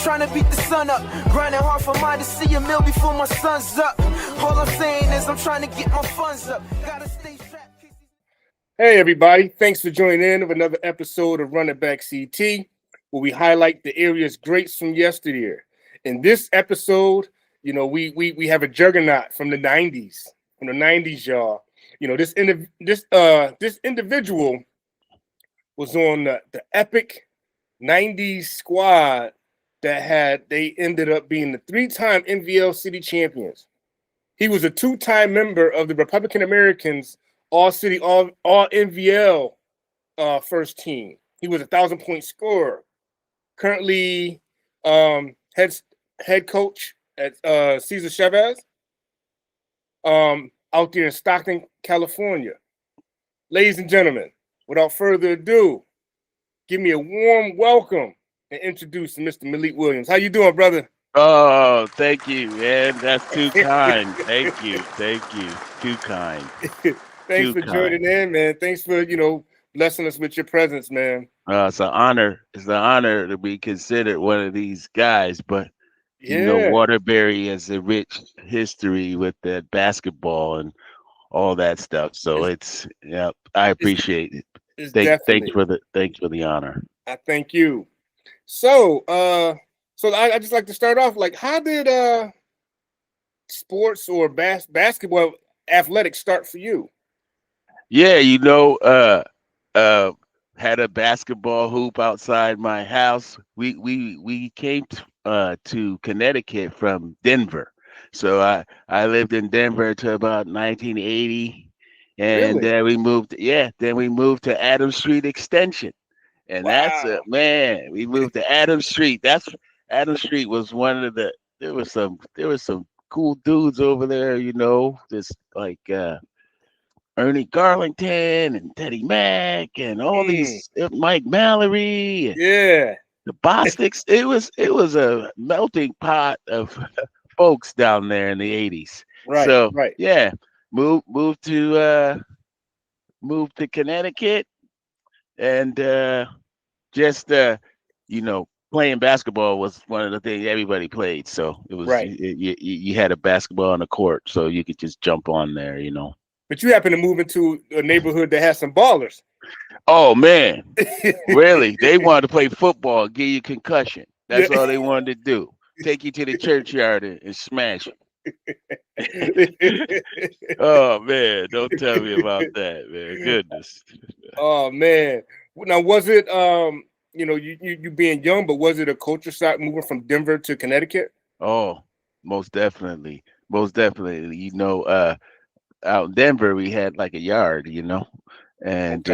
trying to beat the sun up. Grinding hard for mine to see a meal before my sun's up. All I'm saying is I'm trying to get my funds up. Gotta stay strapped. Hey, everybody. Thanks for joining in of another episode of Running Back CT, where we highlight the area's greats from yesteryear. In this episode, we have a juggernaut from the 90s. From the 90s, y'all. This individual was on the epic 90s squad they ended up being the 3-time NVL city champions. He was a 2-time member of the Republican Americans All-City, All-NVL first team. He was a 1,000-point scorer. Currently head coach at Cesar Chavez out there in Stockton, California. Ladies and gentlemen, without further ado, give me a warm welcome and introduce Mr. Malik Williams. How you doing, brother? Oh, thank you, man. That's too kind. Thank you. Too kind. Thanks for joining in, man. Thanks for, blessing us with your presence, man. It's an honor. It's an honor to be considered one of these guys. But, Waterbury has a rich history with that basketball and all that stuff. So I appreciate it. Thanks for the honor. I thank you. So, I just like to start off, like, how did sports or basketball athletics start for you? Yeah, had a basketball hoop outside my house. We came to Connecticut from Denver, so I lived in Denver till about 1980, and really? then we moved. Yeah, then we moved to Adams Street Extension, and wow. We moved to Adams Street. Adams Street was one of the. There was some cool dudes over there, just like Ernie Garlington and Teddy Mack and all these Mike Mallory. And the Bostics. It was a melting pot of folks down there in the 80s. Right. So right. Yeah, moved to Connecticut, and playing basketball was one of the things everybody played. So it was you had a basketball on the court, so you could just jump on there, But you happen to move into a neighborhood that has some ballers. Oh man, really? They wanted to play football, give you concussion. That's all they wanted to do. Take you to the churchyard and smash it. Oh man, don't tell me about that, man. Goodness. Oh man. Now, was it you being young, but was it a culture shock moving from Denver to Connecticut? Oh, most definitely. Out in Denver we had like a yard, and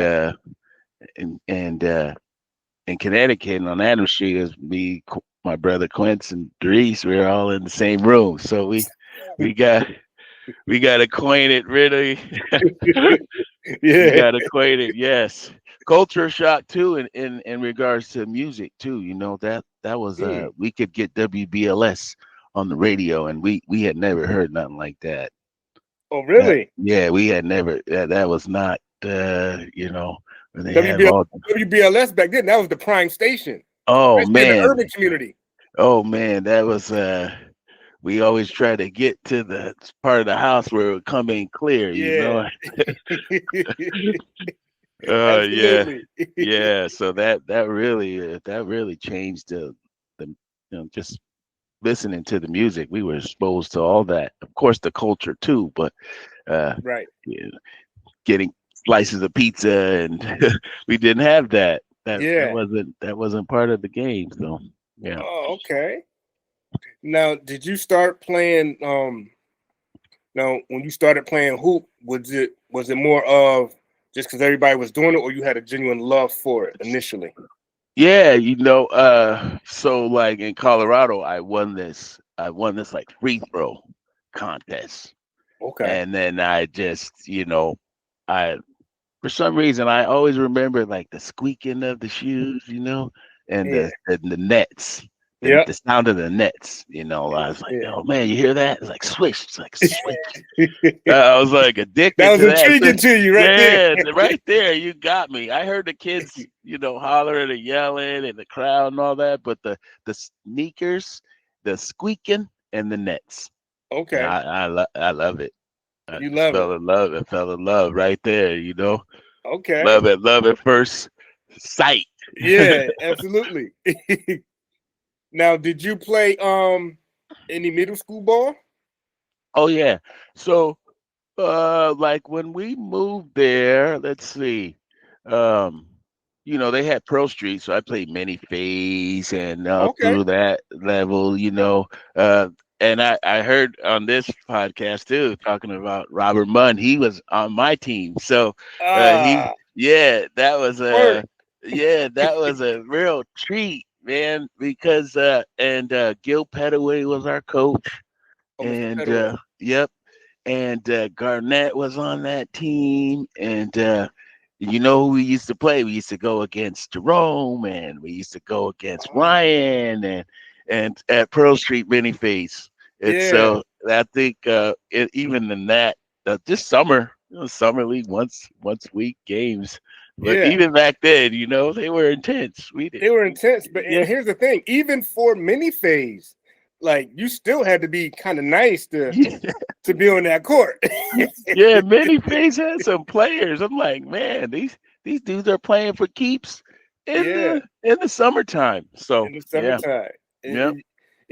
in Connecticut on Adams Street is me, my brother Quince and Dries. We were all in the same room, so we got acquainted, really. We got acquainted. Yes, culture shock too, in regards to music too. That was we could get WBLS on the radio, and we had never heard nothing like that. Oh, really? We had never. That was not. When they WBLS back then, that was the prime station. Oh man, in the urban community. Oh man, that was. We always try to get to the part of the house where it would come in clear. Yeah. Yeah. So that really changed the just listening to the music. We were exposed to all that, of course, the culture too, but getting slices of pizza, and we didn't have that. That wasn't part of the game. So yeah. Oh, okay. Now, did you start playing? Now, when you started playing hoop, was it more of just because everybody was doing it, or you had a genuine love for it initially? Yeah, so like in Colorado, I won this like free throw contest. Okay. And then I just, for some reason, I always remember like the squeaking of the shoes, and the nets. Yeah. the sound of the nets, I was like, Yeah. oh man, you hear that? It's like swish. It's like swish. I was like That addicted was to that. intriguing to you right there. Yeah, right there, you got me. I heard the kids, hollering and yelling and the crowd and all that, but the sneakers, the squeaking, and the nets. Okay. I love it. I You just love it. fell in love. I fell in love right there. Okay. Love at first sight. Yeah, absolutely. Now, did you play any middle school ball? Oh yeah. So like when we moved there, let's see. Um, they had Pearl Street, so I played many phase and Okay. through that level, and I heard on this podcast too, talking about Robert Munn. He was on my team. So Ah, work. that was a real treat, man, because and Gil Petaway was our coach. Oh, Mr. And Petaway. yep, and Garnett was on that team, and who we used to play? We used to go against Jerome, and we used to go against Ryan, and at Pearl Street Miniface. And Yeah. so I think even in that this summer, summer league once week games, but Yeah. even back then, they were intense. They were intense, but Yeah. here's the thing: even for mini phase, like you still had to be kind of nice to be on that court. Yeah, Miniface had some players. I'm like, man, these dudes are playing for keeps in the summertime. So In the summertime. yeah. And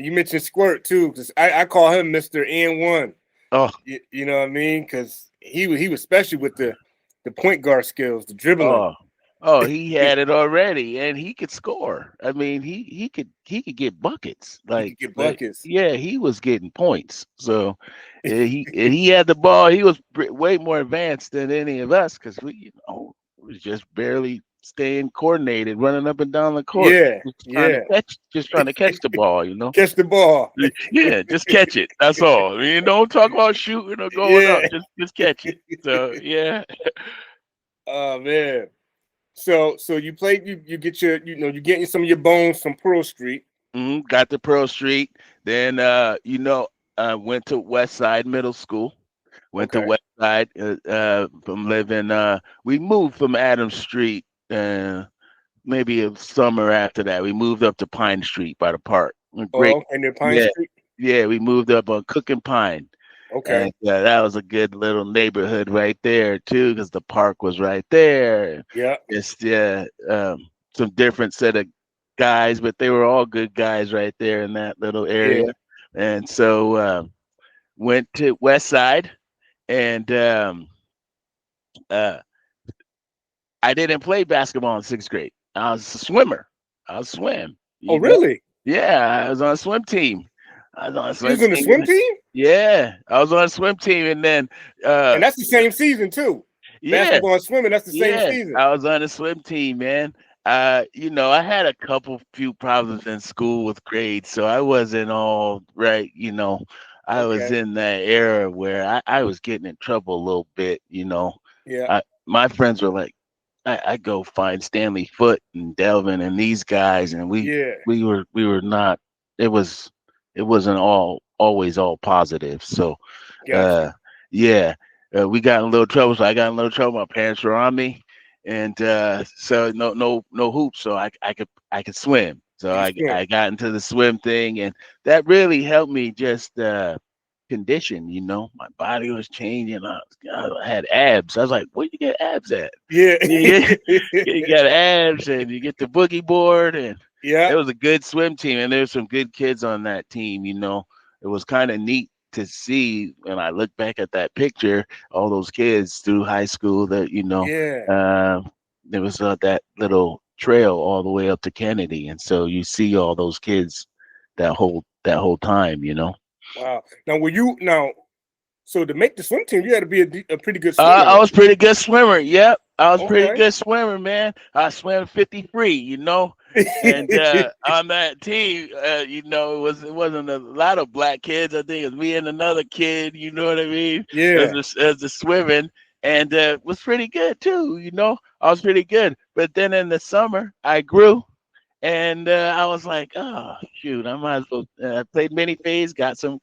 you mentioned Squirt too, because I call him Mr. N1. Oh, You know what I mean? Because he was special with the point guard skills, the dribbling. he had it already, and he could score. I mean, he could get buckets. He could get buckets. Yeah, he was getting points. So he had the ball. He was way more advanced than any of us because we was just barely staying coordinated, running up and down the court. Yeah, just trying to catch the ball. Catch the ball. Yeah, just catch it. That's all. I mean, don't talk about shooting or going up. Just catch it. So yeah. Oh man. So you played. You get you're getting some of your bones from Pearl Street. Got to Pearl Street. Then I went to West Side Middle School. Went to West Side from living. We moved from Adams Street. Maybe a summer after that, we moved up to Pine Street by the park. Great. Oh, and Pine Street. Yeah, we moved up on Cook and Pine. Okay. And that was a good little neighborhood right there too, because the park was right there. Yeah. It's some different set of guys, but they were all good guys right there in that little area. Yeah. And so went to West Side, and I didn't play basketball in 6th grade. I was a swimmer. I swam. Oh, really? Yeah, I was on a swim team. I was on a swim team. You was on the swim team? Yeah, I was on a swim team, and then and that's the same season too. Yeah, basketball and swimming. That's the same season. I was on a swim team, man. I had a few problems in school with grades, so I wasn't all right. I was in that era where I was getting in trouble a little bit. Yeah. My friends were like, I go find Stanley Foote and Delvin and these guys, and we were not. It wasn't always all positive. So, we got in a little trouble. So I got in a little trouble. My parents were on me, and so no hoops. So I could swim. So I got into the swim thing, and that really helped me just condition. My body was changing. I had abs. I was like, where you get abs at? Yeah. You got abs, and you get the boogie board, and it was a good swim team, and there's some good kids on that team. It was kind of neat to see when I look back at that picture, all those kids through high school that there was that little trail all the way up to Kennedy, and so you see all those kids that whole time. Wow. Now, so to make the swim team, you had to be a pretty good swimmer. I was pretty good swimmer. Yep, I was pretty good swimmer, man. I swam 53. And on that team, it wasn't a lot of black kids. I think it was me and another kid. You know what I mean? Yeah. As the swimming, and was pretty good too. I was pretty good. But then in the summer, I grew, And I was like, oh shoot, I might as well. I played many phase, got some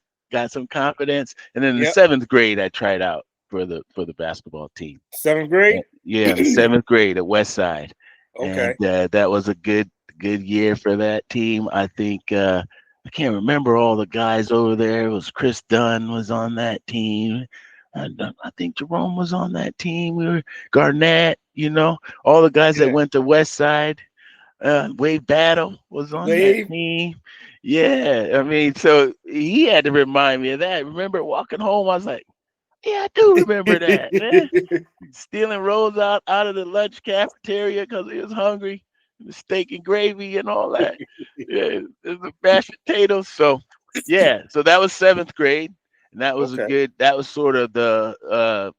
confidence, and then in the Yep. 7th grade, I tried out for the basketball team. 7th grade. Yeah, the 7th grade at West Side, and Okay. that was a good year for that team. I think I can't remember all the guys over there. It was Chris Dunn was on that team. I think Jerome was on that team. We were Garnett, all the guys that Yeah. went to West Side. Wade Battle was on that Wave. team. Yeah, I mean, so he had to remind me of that. Remember walking home, I was like, yeah, I do remember that, man. Stealing rolls out of the lunch cafeteria because he was hungry, the steak and gravy and all that. Yeah, the mashed potatoes. So yeah, so that was 7th grade, and that was Okay. that was sort of the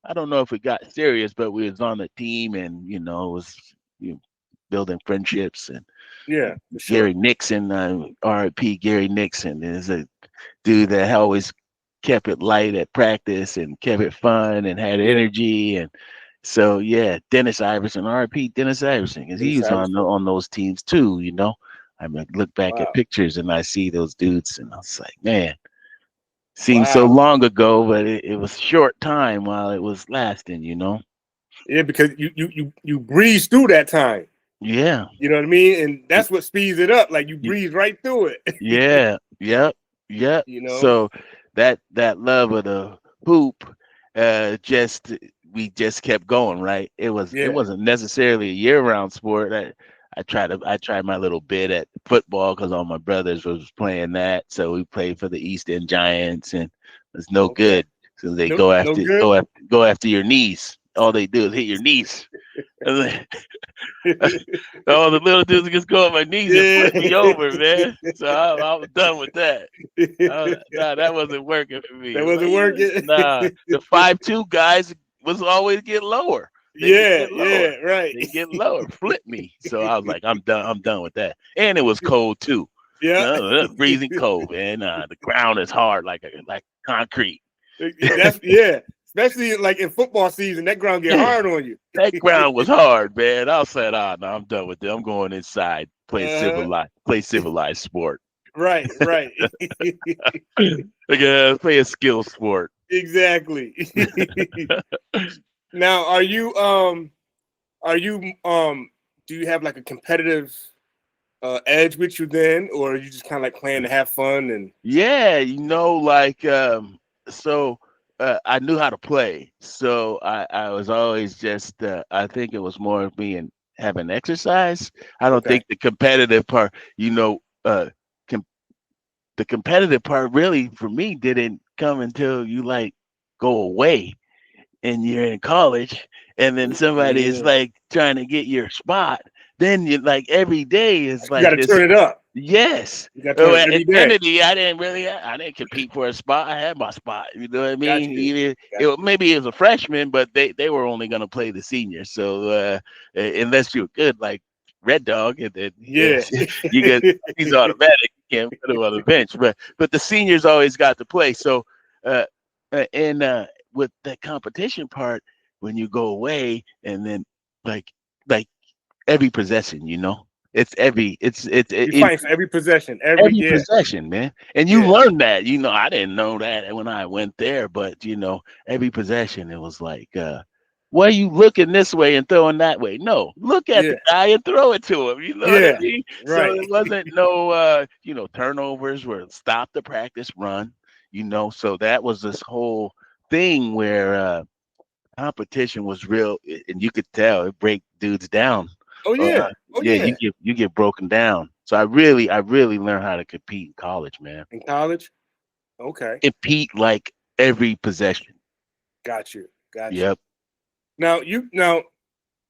I don't know if it got serious, but we was on the team, and it was you know, building friendships. And Yeah, for sure. Gary Nixon, R.I.P. Gary Nixon, is a dude that always kept it light at practice and kept it fun and had Yeah. energy. And so yeah, Dennis Iverson, R.I.P. Dennis Iverson, because he Dennis was Iverson. on those teams too. I mean, look back at Wow. pictures and I see those dudes, and I was like, man, seems so Wow. long ago, but it was short time while it was lasting. Yeah, because you breeze through that time. Yeah. You know what I mean? And that's what speeds it up. Like you Y- breeze right through it. Yeah. Yep. Yep. You know? So that love of the hoop, just we just kept going, right? It Yeah. wasn't necessarily a year-round sport. I tried my little bit at football because all my brothers was playing that, so we played for the East End Giants, and it's no Okay. good. So they No, go no after good. go after your knees. All they do is hit your knees. All the little dudes just go on my knees and flip me over, man. So I was done with that. Nah, that wasn't working for me. That wasn't working. Nah, the 5'2" guys was always get lower. They just Yeah, get lower. yeah, right. They get lower, flip me. So I was like, I'm done. I'm done with that. And it was cold too. Yeah. Freezing cold, man. The ground is hard like concrete. That's especially like in football season, that ground get hard on you. That ground was hard, man. I said, no, I'm done with it. I'm going inside, play civilized sport. Right. Like, play a skill sport. Exactly. Now, do you have like a competitive edge with you then, or are you just kind of like playing to have fun? And Yeah, so I knew how to play, so I was always just I think it was more of me and having exercise. I don't think the competitive part, the competitive part really for me didn't come until you like go away and you're in college, and then somebody is like trying to get your spot. Then you like every day is you like got to this. turn it up. Yes. You got to turn it At every day. Kennedy, I didn't compete for a spot. I had my spot. You know what I mean? Maybe as a freshman, but they were only going to play the seniors. So unless you're good, like Red Dog, and then Yeah. you get he's automatic. You can't put him on the bench. But the seniors always got to play. So and with the competition part, when you go away and then like every possession, it's You fight for every possession, every possession, man. And you Yeah. learn that, I didn't know that when I went there, but every possession, it was like, why are you looking this way and throwing that way? No, look at the guy and throw it to him. You know what I mean? Right. So it wasn't no, turnovers were stop the practice run, so that was this whole thing where competition was real, and you could tell it break dudes down. Oh yeah. You get broken down. So I really learned how to compete in college, man. In college? Okay. Compete like every possession. Got you. Yep. Now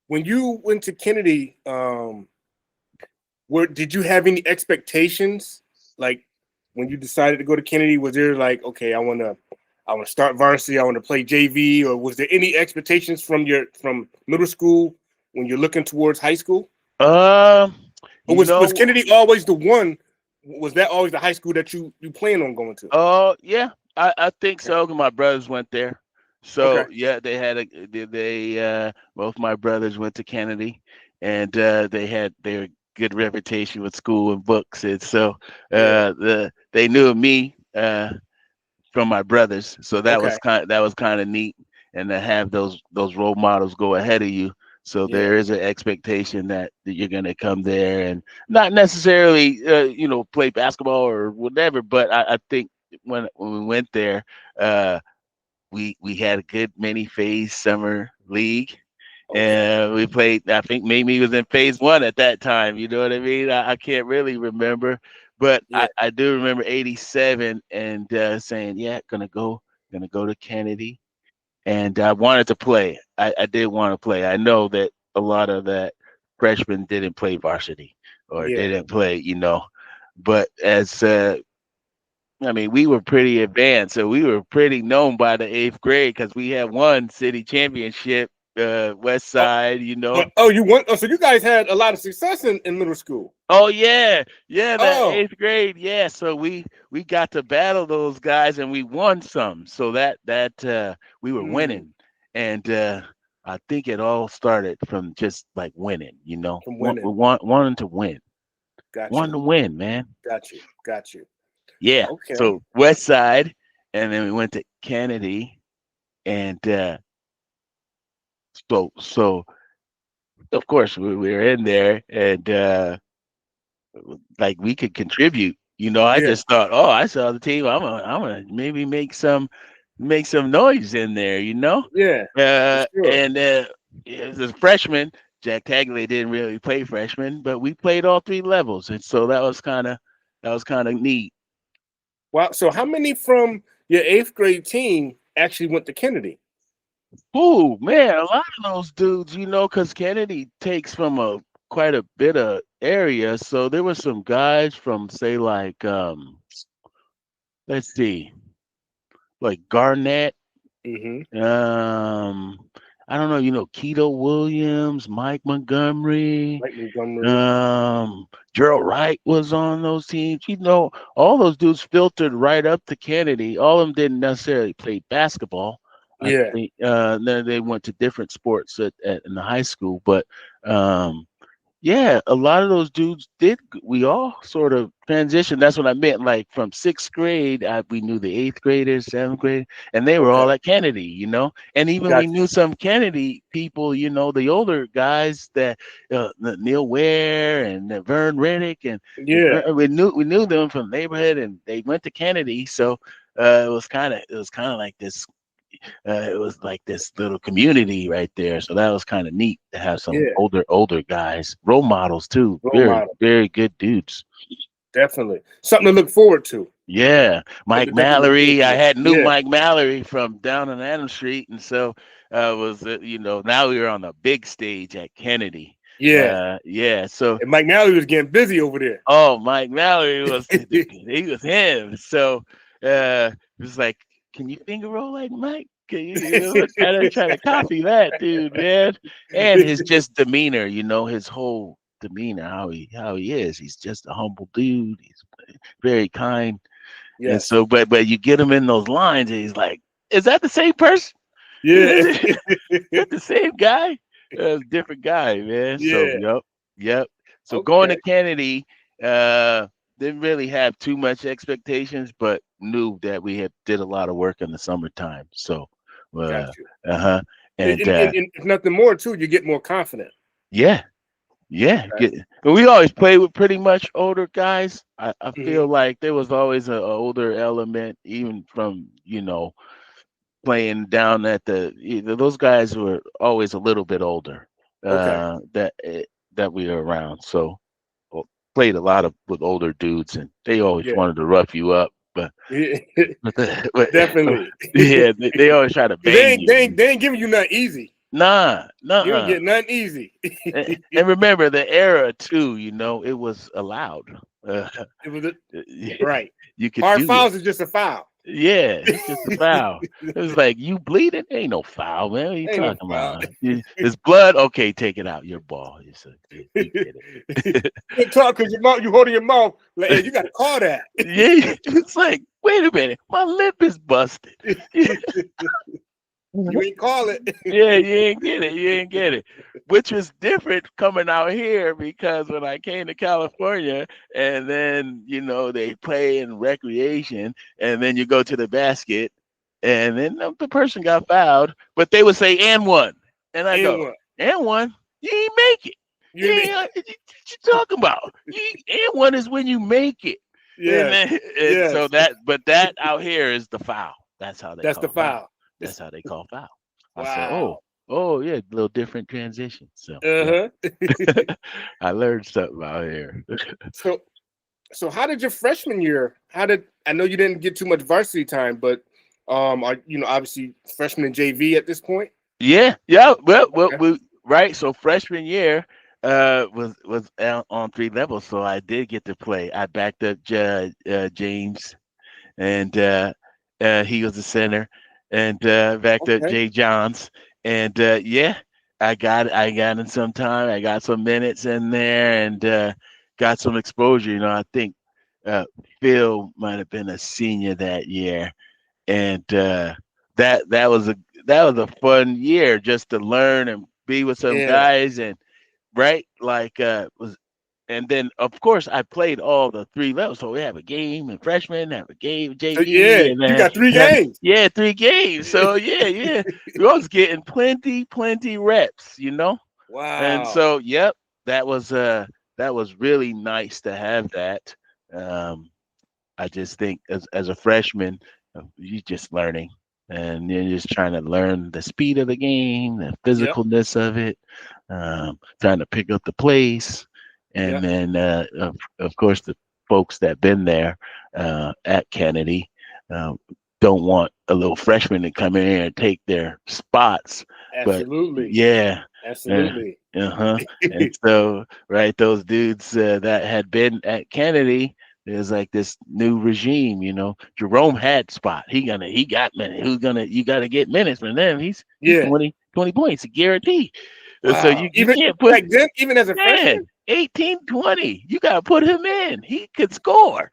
when you went to Kennedy, did you have any expectations? Like when you decided to go to Kennedy, was there like, okay, I want to start varsity, I want to play JV, or was there any expectations from middle school when you're looking towards high school? Or was Kennedy always the one? Was that always the high school that you plan on going to? Oh yeah, I think so. My brothers went there, so yeah, they had both my brothers went to Kennedy, and they good reputation with school and books, and so they knew of me from my brothers. So Okay. that was kind of neat, and to have those role models go ahead of you. So Yeah. there is an expectation that you're going to come there and not necessarily, play basketball or whatever. But I think when we went there, we had a good mini phase summer league. Okay. And we played, I think maybe it was in phase one at that time. You know what I mean? I can't really remember, but Yeah. I do remember 87 and saying, yeah, gonna go to Kennedy. And I wanted to play. I did want to play. I know that a lot of that freshmen didn't play varsity or Yeah. didn't play, but as I mean, we were pretty advanced, so we were pretty known by the eighth grade because we had won city championship, West Oh, Side, you won. Oh, so you guys had a lot of success in middle school. Oh yeah, that Oh. eighth grade, yeah. So we got to battle those guys and we won some. So that we were winning, and I think it all started from just like winning, From winning. wanting to win, Got wanting you. to win, man. Got you. Yeah. Okay. So West Side, and then we went to Kennedy, and so of course we were in there, and like we could contribute. I Yeah. just thought, oh, I saw the team. I'm gonna maybe make some noise in there. Yeah. For sure. And as a freshman, Jack Tagley didn't really play freshman, but we played all three levels, and so that was kind of neat. Wow. So how many from your eighth grade team actually went to Kennedy? Oh man, a lot of those dudes, because Kennedy takes from quite a bit of area. So there were some guys from, say, like let's see, like Garnett. Mm-hmm. I don't know, Keto Williams, Mike Montgomery, Like Montgomery. Gerald Wright was on those teams. All those dudes filtered right up to Kennedy. All of them didn't necessarily play basketball. I Yeah. think then they went to different sports in the high school, but yeah, a lot of those dudes did. We all sort of transitioned. That's what I meant. Like from sixth grade, we knew the eighth graders, seventh grade, and they were Okay. all at Kennedy, And even we Got knew some Kennedy people, the older guys that the Neil Ware and Vern Reddick, and you. Yeah. we knew them from the neighborhood, and they went to Kennedy. So it was kind of like this. It was like this little community right there. So that was kind of neat to have some Yeah. older guys, role models too. Role Very, model. very good dududes. Definitely. Something to look forward to. Yeah. Mike Definitely look Mallory. forward I to. had knew Yeah. Mike Mallory from down on Adams Street. And so now we were on the big stage at Kennedy. Yeah. Yeah. So And Mike Nally was getting busy over there. Mike Mallory he was him. So it was like, can you finger roll like Mike? Can you try to copy that dude, man? And his just demeanor, his whole demeanor, how he is. He's just a humble dude. He's very kind. And Yes. so, but you get him in those lines, and he's like, "Is that the same person? Yeah. Is that the same guy? Different guy, man." Yeah. So, yep. So going Okay. to Kennedy, didn't really have too much expectations, but knew that we did a lot of work in the summertime. So, Got you. and And if nothing more too, you get more confident. yeah. But we always play with pretty much older guys. I feel Mhm. like there was always an older element, even from playing down at those guys were always a little bit older. Okay. That we were around, so played a lot with older dudes, and they always Yeah. wanted to rough you up, but Definitely. yeah, they always try to bang you. They ain't giving you nothing easy. Nah. You don't get nothing easy. And remember the era too. It was allowed. It was right. You could Hard do fouls it. is just a foul. Yeah, it's just a foul. It was like, you bleeding? Ain't no foul, man. What are you Ain't no talking foul. about? It's blood. Okay, take it out. Your ball. You get it. You talk because your mouth, you holding your mouth. Like, hey, you got to call that. Yeah, it's like, wait a minute, my lip is busted. You ain't call it. Yeah, you ain't get it. You ain't get it. Which was different coming out here because when I came to California and then, they play in recreation and then you go to the basket and then the person got fouled, but they would say, and one. And I And go, what? and one? You ain't make it. You ain't What you talking about? And one is when you make it. And, Yes. then, and Yes. so that out here is the foul. That's how they That's call the foul. foul. That's how they call foul. I said, Wow. oh yeah, a little different transition. So Uh-huh. I learned something out here. So how did your freshman year? I know you didn't get too much varsity time, but are obviously freshman and JV at this point? Yeah. Well, Okay. right. So freshman year was on 3 levels, so I did get to play. I backed up James, and he was the center, and backed up Okay. Jay Johns, and yeah, I got in some time. I got some minutes in there, and got some exposure. I think Phil might have been a senior that year, and that was a fun year just to learn and be with some Yeah. guys and right like was and then of course I played all the 3 levels. So we have a game and freshman, have a game So yeah, JV, and you then got 3 games. yeah, 3 games. So yeah, we was getting plenty reps. And Wow. so yep, that was really nice to have that. Um, I just think as a freshman, you're just learning and you're just trying to learn the speed of the game, the Yep. physicalness of it, trying to pick up the pace, and Yep. then of course the folks that been there at Kennedy uh, don't want a little freshman to come in here and take their spots, but Absolutely. yeah. Uh, Absolutely. uh-huh. And so, right, those dudes that had been at Kennedy, there's like this new regime. Jerome had spot. He got minutes. You gotta get minutes from them. He's Yeah. 20 points, a guarantee. So Wow. you Even can't put back then, even as a man freshman? 18, 20. You gotta put him in. He could score.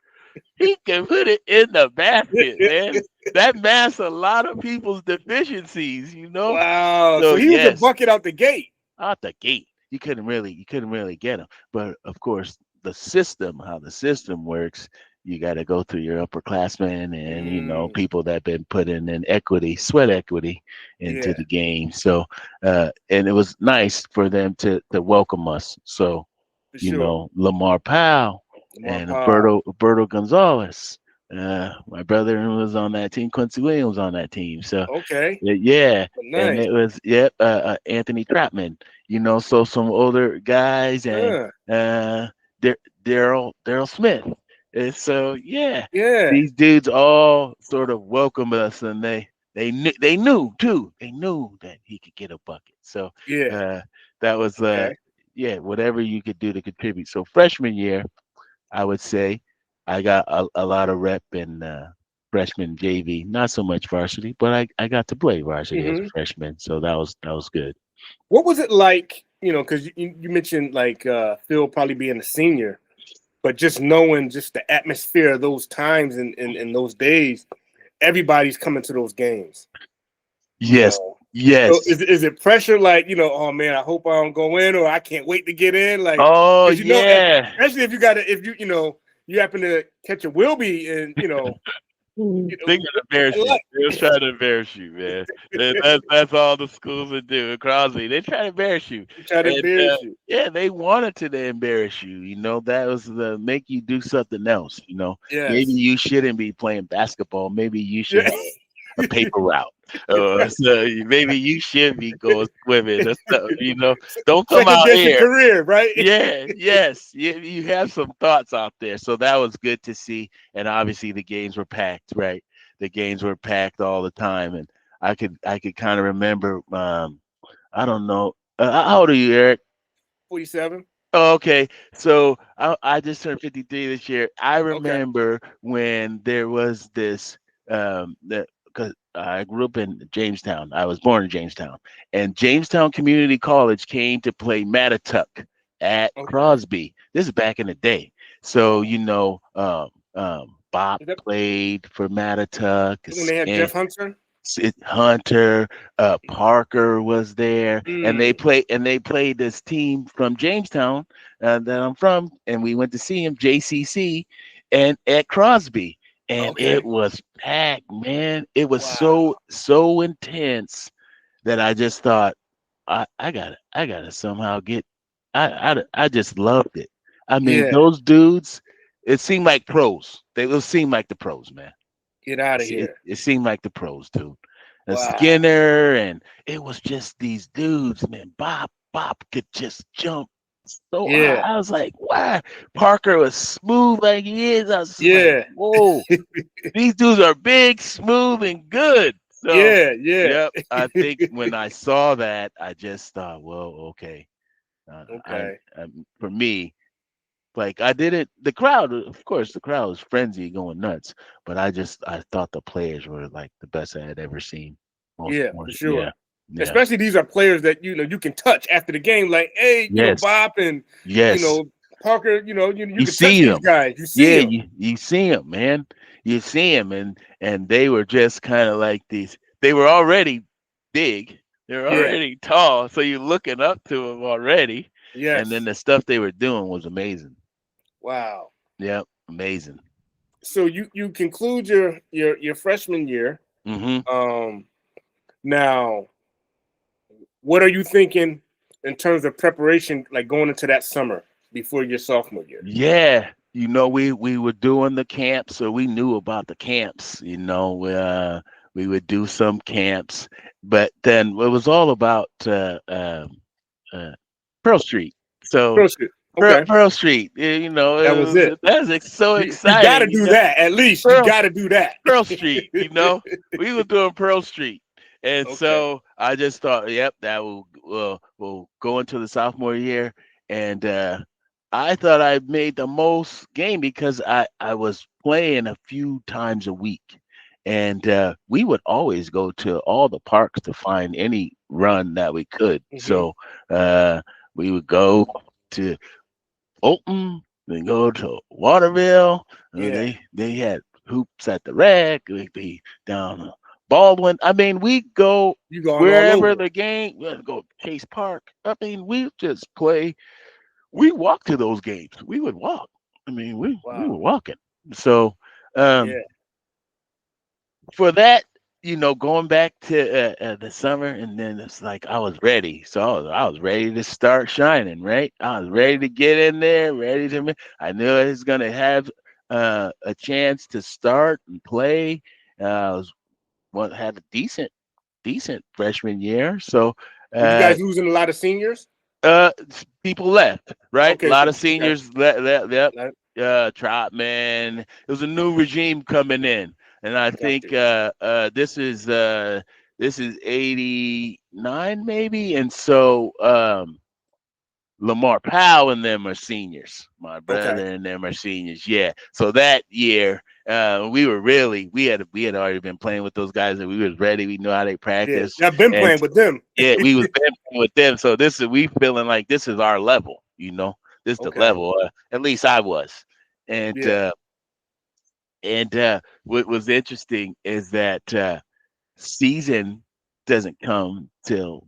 He can put it in the basket, man. That masks a lot of people's deficiencies. Wow. So So he was a yes, bucket out the gate. out the gate. You couldn't really get him. But of course, how the system works, you got to go through your upperclassmen and Mm, people that been putting in sweat equity into yeah, the game. So and it was nice for them to welcome us. So for sure. Lamar Powell Lamar and Powell. Roberto Gonzalez. My brother was on that team. Quincy Williams on that team. So Okay. yeah, and Nice. it was Anthony Trapman. So some older guys and Huh. Dar- Daryl Smith. And so yeah, Yeah. these dudes all sort of welcome us, and they knew too. They knew that he could get a bucket. So Yeah. uh, that was Okay. yeah, whatever you could do to contribute. So freshman year, I would say I got a lot of rep in freshman JV, not so much varsity, but I got to play varsity as a Hmm. freshman, so that was good. What was it like? Because you mentioned like Phil probably being a senior, but just knowing just the atmosphere of those times and those days, everybody's coming to those games. You Yes, know, so yes. is it pressure like oh man, I hope I don't go in or I can't wait to get in like Oh because yeah. especially if you got to if you happen to catch a Wilby and They gonna embarrass good you. luck. They'll try to embarrass you, man. That's all the schools would do. In Crosby, they try to embarrass you, Try to and embarrass you. yeah, they wanted to embarrass you. That was the make you do something else. Maybe Yes. you shouldn't be playing basketball. Maybe you should Yeah. have a paper route. So maybe you should be going swimming or stuff. Don't come Second out guess your here. career, right? Yeah, yes, you have some thoughts out there, so that was good to see. And obviously, the games were packed, right? The games were packed all the time, and I could kind of remember. I don't know. How old are you, Eric? 47. Oh, okay, so I just turned 53 this year. I Okay. remember when there was this because I grew up in Jamestown. I was born in Jamestown, and Jamestown Community College came to play Mattituck at Okay. Crosby. This is back in the day. So Bob Is that played for Mattituck, when they had and Jeff Hunter? Hunter, Parker was there, and Mm. they played this team from Jamestown that I'm from, and we went to see him JCC and at Crosby, and it Okay. was packed, man. It was Wow. so intense that I just thought I gotta somehow get. I just loved it. I mean, Yeah. those dudes, it seemed like pros. They will seem like the pros, man. Get out of here. It seemed like the pros, dude. Wow. Skinner, and it was just these dudes, man. Bob could just jump so high. Yeah. I was like, wow. Parker was smooth like he is. I was just like, Yeah. whoa, these dudes are big, smooth, and good. So, Yeah. Yeah. yep. I think when I saw that, I just thought, well, okay. Okay. For me, like I didn't. The crowd, of course, the crowd was frenzy, going nuts. But I thought the players were like the best I had ever seen. Yeah, for Yeah, sure. yeah, Especially these are players that you can touch after the game. Like, hey, yes, Bob and yes. Parker. You You can touch see these them, guys. You see yeah. them. You see them, man. You see them, and they were just kind of like these. They were already big. They were Yeah. already tall. So you're looking up to them already, and then Yes. the stuff they were doing was amazing. Wow. Yep, amazing. So you conclude your freshman year. Hmm. Um. Now, what are you thinking in terms of preparation, like going into that summer before your sophomore year? Yeah, we were doing the camps, so we knew about the camps. We would do some camps, but then it was all about Pearl Street. So First, okay, Pearl Street, that was it. so You got to exciting. do that at least. You Pearl got to do that. Pearl Street, we were doing Pearl Street, and Okay. so I just thought, yep, that will go into the sophomore year, and I thought I made the most game because I was playing a few times a week, and we would always go to all the parks to find any run that we could. Hmm. So we would go to Fulton, then go to Waterville. Yeah. They had hoops at the rec. We'd be down Baldwin. I mean, we go You going all wherever over. the game. We go Chase Park. I mean, we just play. We walk to those games. We would walk. I mean, we were Wow. walking. So um, Yeah. for that, going back to the summer, and then it's like I was ready. So I was ready to start shining. Right, I was ready to get in there, ready to. I knew I was gonna have a chance to start and play. I was had a decent freshman year. So Were you uh, guys losing a lot of seniors? uh, people left. Right, a Okay. lot So of okay. seniors left. Yep. That- Trotman. It was a new regime coming in, and I Got think you. this is 89 maybe, and so Lamar Powell and them are seniors. My Okay. brother and them are seniors. Yeah. So that year, we had already been playing with those guys, and we was ready. We knew how they Yeah. practice, I've been and playing with them. yeah, we was been playing with them. So we feeling like this is our level. This is the Okay. level. At least I was, and Yeah. what was interesting is that season doesn't come till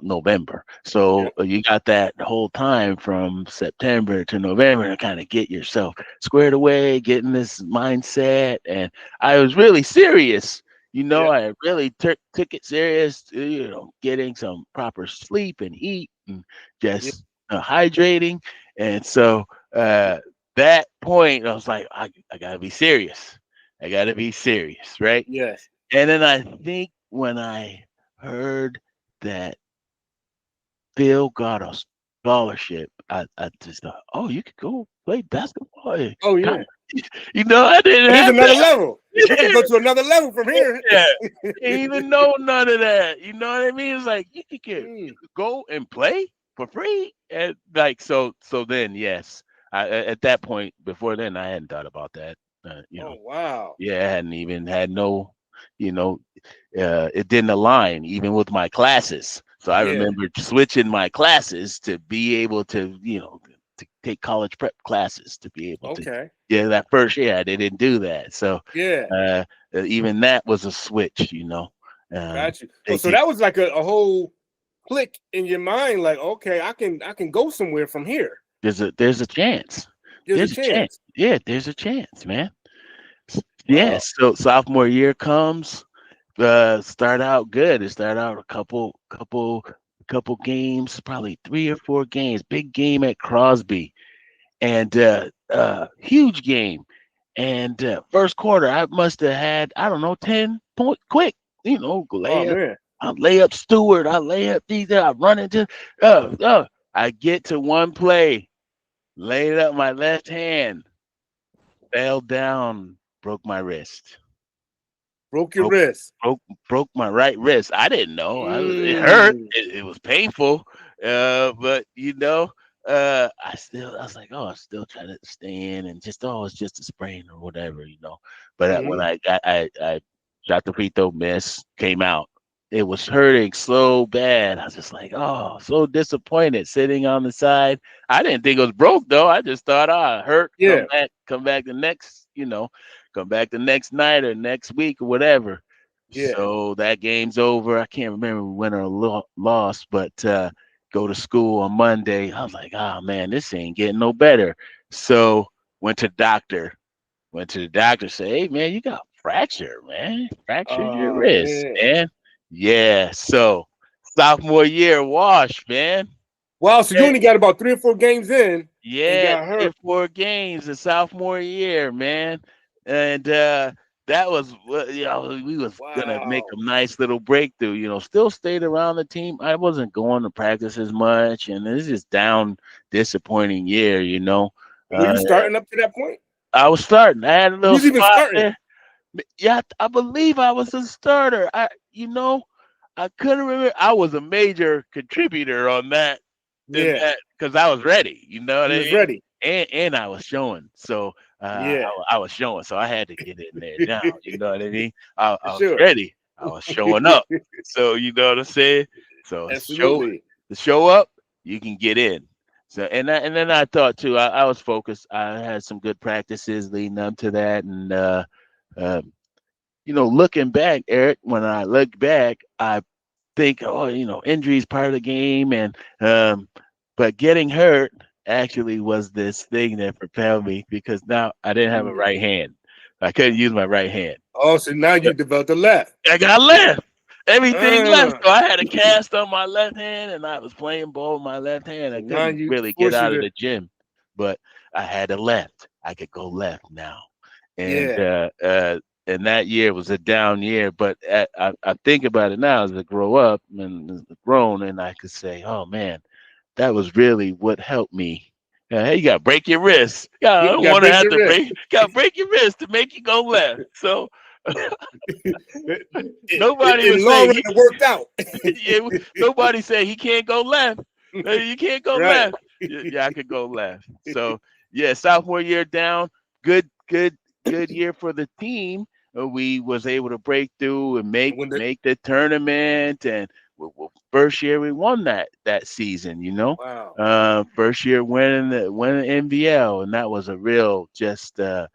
November. Yeah. So you got that whole time from September to November to kind of get yourself squared away, getting this mindset. And I was really serious. Yeah. I really took it serious. Getting some proper sleep and eat and Yeah. just hydrating. And so that point, I was like, I gotta be serious. I gotta be serious, right? Yes. And then I think when I heard that Phil got a scholarship, I just thought, oh, you could go play basketball. Oh yeah. I didn't It is have another that. level. You can go to another level from here. Yeah. Didn't even know none of that. You know what I mean? It's like you could go and play for free. And like so then yes. At that point, before then I hadn't thought about that. Oh wow. Yeah, I hadn't even had no, you know, it didn't align even with my classes. So I Yeah. remember switching my classes to be able to, to take college prep classes to be able to. Okay. Yeah, that first year they didn't do that. So Yeah. even that was a switch, you know. Got you. They So that was like a whole click in your mind, like, okay, I can go somewhere from here. There's a chance. There's a chance. Yeah, there's a chance, man. Yeah. Wow. So sophomore year comes, start out good. It started out a couple games, probably 3 or 4 games. Big game at Crosby, and huge game. And first quarter, I must have had, I don't know, 10 point quick. You know, Oh man. I lay up Stewart, I lay up these, I run into, I get to one play, laid up my left hand, fell down, broke my wrist. Broke your wrist. Broke my right wrist. I didn't know. It hurt. Mm. It was painful. But you know, I was like, oh, I'm still trying to stay in, and just, oh, it's just a sprain or whatever, you know. But when I shot the free throw, miss, came out. It was hurting so bad. I was just like, oh, so disappointed, sitting on the side. I didn't think it was broke though. I just thought, hurt. Yeah. Come back the next, come back the next night or next week or whatever. Yeah. So that game's over. I can't remember win or lost, but go to school on Monday. I was like, oh man, this ain't getting no better. So went to the doctor. Say, hey man, you got fracture, man. Fractured your wrist, man. Yeah. So sophomore year wash, man. Wow. So you only got about 3 or 4 games in. Yeah, 3 or 4 games in sophomore year, man. And that was, we was gonna make a nice little breakthrough. Still stayed around the team. I wasn't going to practice as much, and it's just disappointing year. Were you starting up to that point? I was starting. I had a little even spot starting? there. Yeah, I believe I was a starter. I couldn't remember. I was a major contributor on that. Yeah, because I was ready. You know what I was mean? ready. And I was showing. So I was showing. So I had to get in there now. You know what I mean? I was ready. I was showing up. So you know what I'm saying? So Absolutely. show up, you can get in. So and then I thought too, I was focused. I had some good practices leading up to that. And looking back, Eric, when I look back, I think, injury is part of the game, and but getting hurt actually was this thing that propelled me, because now I didn't have a right hand. I couldn't use my right hand. Oh, so now you developed a left. I got left. Everything left. So I had a cast on my left hand, and I was playing ball with my left hand. I couldn't really get out of the gym, but I had a left. I could go left now. And and that year was a down year, but I think about it now as I grow up and grown, and I could say, oh man, that was really what helped me. Hey, you got to break your wrist. I don't want to have to break your wrist to make you go left. So nobody was saying it worked out. Nobody said he can't go left. You can't go left. Yeah, I could go left. So yeah, sophomore year down, good year for the team. We was able to break through and make the tournament, and first year we won that season. Wow. First year winning NVL, and that was a real just for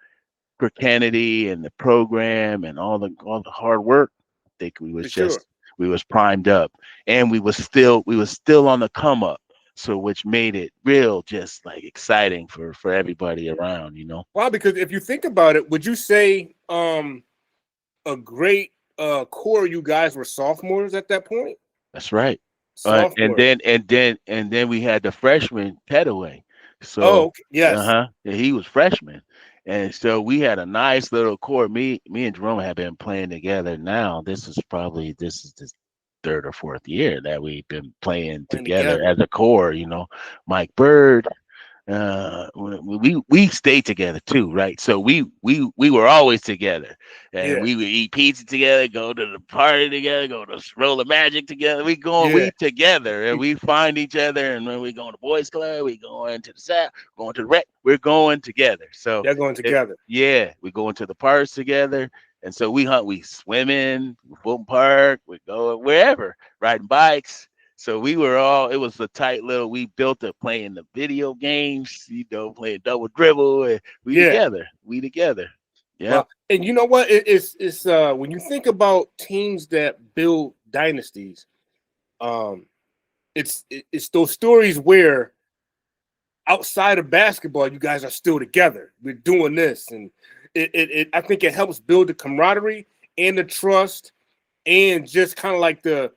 Kennedy and the program and all the hard work. I think we was primed up, and we was still on the come up. So which made it real just like exciting for everybody around, Wow, because if you think about it, would you say a great core you guys were sophomores at that point? That's right. And then we had the freshman Petaway. So yes. Yeah, he was freshman. And so we had a nice little core. Me and Jerome have been playing together now. This is the 3rd or 4th year that we've been playing together as a core. Mike Bird, we stayed together too, right? So we were always together, and we would eat pizza together, go to the party together, go to Roller Magic together. We together, and we find each other. And when we go to boys club, we going to the South, going to the rec. We're going together. So they're going together. We go into the parks together. And so we swimming, Fulton Park, we go wherever, riding bikes. So it was a tight little, we built it playing the video games, playing double dribble, and we Yeah. together. Yeah. Well, and you know what? It's when you think about teams that build dynasties, it's those stories where outside of basketball, you guys are still together. We're doing this, and I think it helps build the camaraderie and the trust, and just kind of like the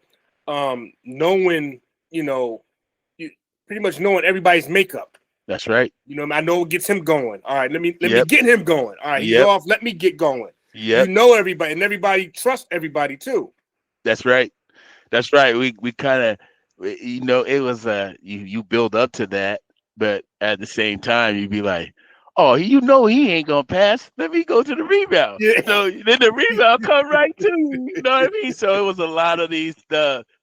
knowing, pretty much knowing everybody's makeup. That's right. I know what gets him going. All right, let me get him going. All right, he's off. Let me get going. Yeah. Everybody, and everybody trusts everybody too. That's right. That's right. We kind of, it was you build up to that, but at the same time you'd be like, oh, he ain't gonna pass. Let me go to the rebound. Yeah. So then the rebound come right too. You know what I mean? So it was a lot of these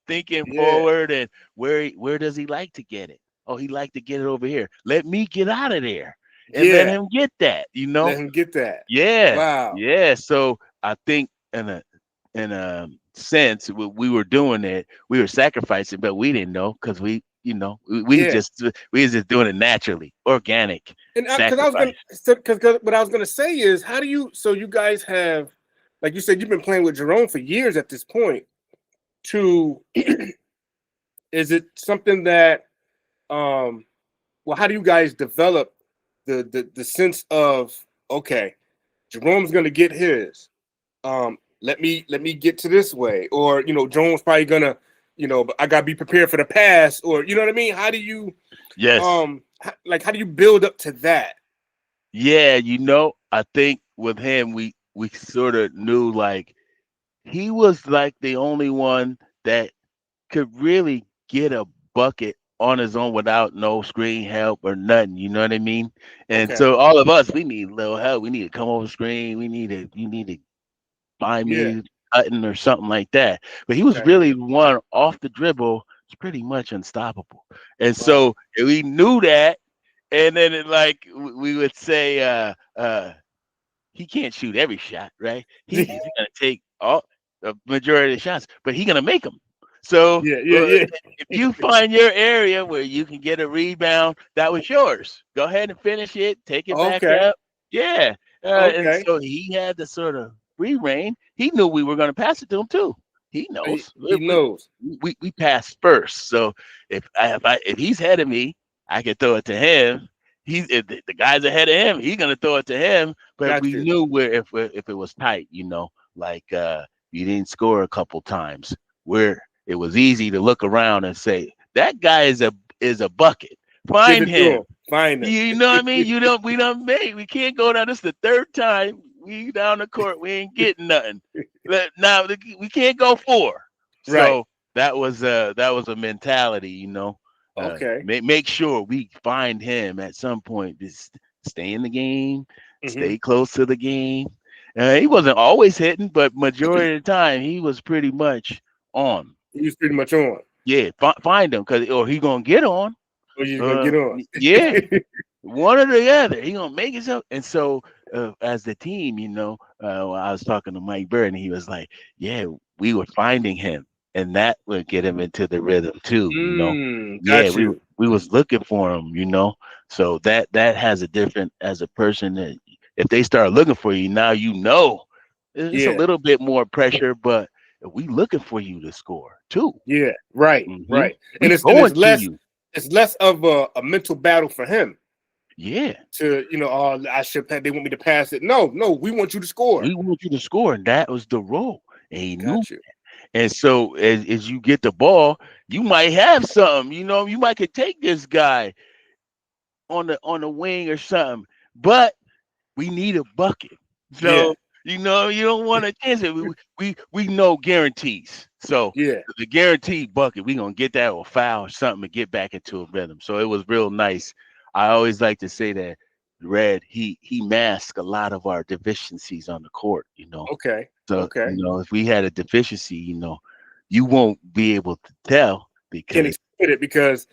thinking forward, and where does he like to get it? Oh, he like to get it over here. Let me get out of there and let him get that. Let him get that. Yeah. Wow. Yeah. So I think in a sense we were doing it. We were sacrificing, but we didn't know because we was just doing it naturally, organic. And what I was gonna say is, how do you? So you guys have, like you said, you've been playing with Jerome for years at this point. Is it something that, how do you guys develop the sense of, okay, Jerome's gonna get his, let me get to this way, or Jerome's probably gonna, but I gotta be prepared for the pass, or you know what I mean? How do you, how do you build up to that? Yeah, I think with him, we sort of knew like he was like the only one that could really get a bucket on his own without no screen help or nothing. You know what I mean? And so all of us, we need a little help. We need to come over screen. You need to find me cutting or something like that. But he was really one off the dribble. It's pretty much unstoppable. And so we knew that. And then we would say, he can't shoot every shot, right? He's gonna take all the majority of the shots, but he's gonna make them. So if you find your area where you can get a rebound, that was yours. Go ahead and finish it. Take it back up. Yeah. And so he had the sort of free reign. He knew we were going to pass it to him too. He knows. He knows. We pass first. So if he's ahead of me, I can throw it to him. If the guy's ahead of him, he's going to throw it to him. But we knew if it was tight, you didn't score a couple times, where it was easy to look around and say, that guy is a bucket. Find him. Find him. You know what I mean? We can't go down. This is the third time we down the court. We ain't getting nothing. Now we can't go 4. So that was a mentality, make sure we find him at some point. Just stay in the game, stay close to the game. He wasn't always hitting, but majority of the time he was pretty much on. He was pretty much on. Yeah, find him or he gonna get on. Or he's gonna get on. Yeah, one or the other. He gonna make himself. And so, as the team, I was talking to Mike Bird, and he was like, "Yeah, we were finding him, and that would get him into the rhythm too." We was looking for him. So that has a different, as a person, that if they start looking for you now, it's a little bit more pressure, but we looking for you to score too. Yeah, right. And it's less of a mental battle for him. Yeah. They want me to pass it. No, we want you to score. We want you to score, and that was the role. And he knew that. And so as you get the ball, you might have something. You might could take this guy on the wing or something, but we need a bucket. So you don't want to chance it. We know guarantees. So the guaranteed bucket, we're gonna get that or foul or something to get back into a rhythm. So it was real nice. I always like to say that Red, he masked a lot of our deficiencies on the court, Okay. So if we had a deficiency, you won't be able to tell because can't exploit it because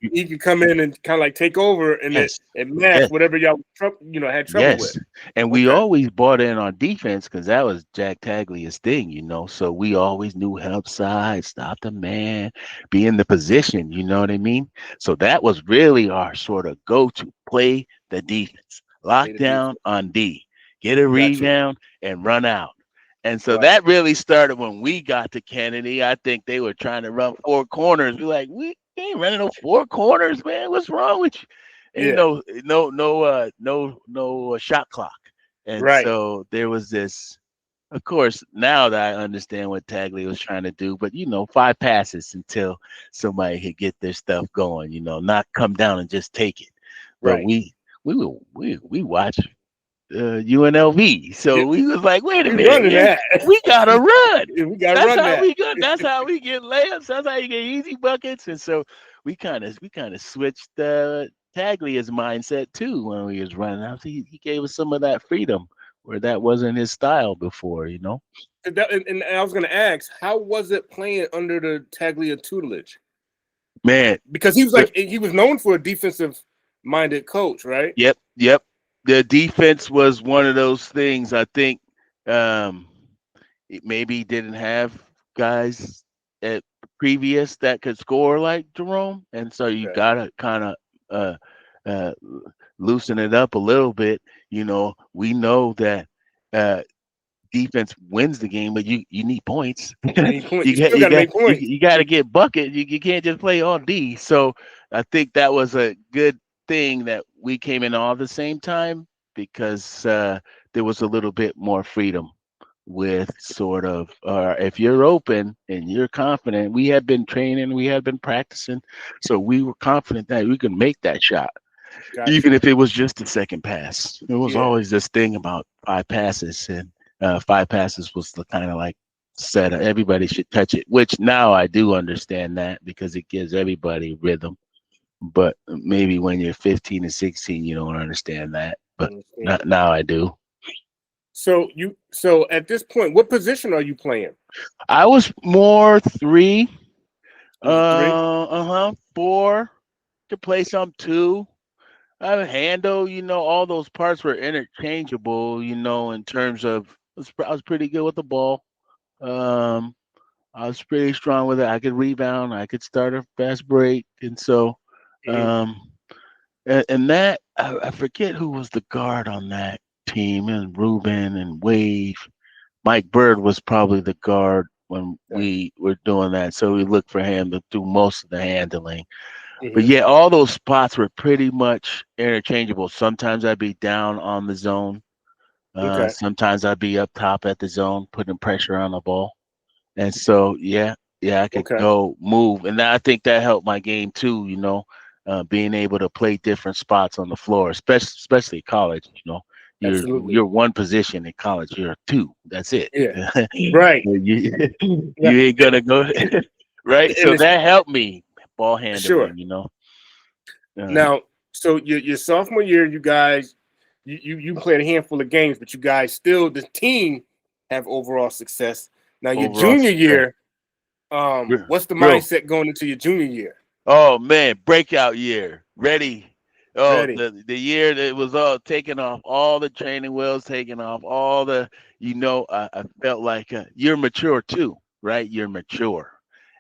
he could come in and kind of like take over and Yes. it match Yes. whatever y'all had trouble with. Yes. And we Okay. always bought in on defense because that was Jack Taglia's thing, you know. So we always knew help side, stop the man, be in the position, you know what I mean? So that was really our sort of go-to play the defense, lock Play the down defense. on D, get a Gotcha. rebound and run out. And so Right. that really started when we got to Kennedy. I think they were trying to run four corners. We're like, we ain't running no four corners, man. What's wrong with you? Ain't Yeah. no shot clock. And Right. so there was this. Of course, now that I understand what Tagley was trying to do, but 5 passes until somebody could get their stuff going. Not come down and just take it. But Right. we watch UNLV, so Yeah. we was like, wait a We minute, running man, that. we gotta run. We gotta That's run how that. we get. That's how we get layups. That's how you get easy buckets. And so we kind of switched Taglia's mindset too when we was running out. He gave us some of that freedom where that wasn't his style before. And I was gonna ask, how was it playing under the Taglia tutelage? Man, Because he was known for a defensive minded coach, right? Yep. The defense was one of those things. I think it maybe didn't have guys at previous that could score like Jerome, and so you Okay. gotta kind of loosen it up a little bit. We know that defense wins the game, but you need points. You still gotta make points. You got to get bucket. You can't just play all D. So I think that was a good thing that we came in all the same time because there was a little bit more freedom with sort of if you're open and you're confident. We had been training, we had been practicing, so we were confident that we could make that shot. Gotcha. Even if it was just a second pass. It was Yeah. always this thing about 5 passes, and 5 passes was the kind of like set everybody should touch it, which now I do understand that because it gives everybody rhythm. But maybe when you're 15 and 16, you don't understand that. But now I do. So at this point, what position are you playing? I was more 3. Three? 4 to play some 2. I handle, all those parts were interchangeable, in terms of I was pretty good with the ball. I was pretty strong with it. I could rebound. I could start a fast break. And so, and that, I forget who was the guard on that team, and Ruben and Wave. Mike Bird was probably the guard when we were doing that. So we looked for him to do most of the handling. But yeah, all those spots were pretty much interchangeable. Sometimes I'd be down on the zone. Sometimes I'd be up top at the zone, putting pressure on the ball. And so, I could go move. And I think that helped my game too, being able to play different spots on the floor, especially college, You're one position in college. You're 2. That's it. Yeah. Right. you ain't gonna go right. So that helped me. Ball handling, Sure. Now, so your sophomore year, you guys, you played a handful of games, but you guys still, the team, have overall success. Now, your junior year, what's the mindset going into your junior year? Oh man, breakout year, ready. Oh, Ready. the year that was all taking off, all the training wheels taking off, all the, I felt like you're mature too, right? You're mature.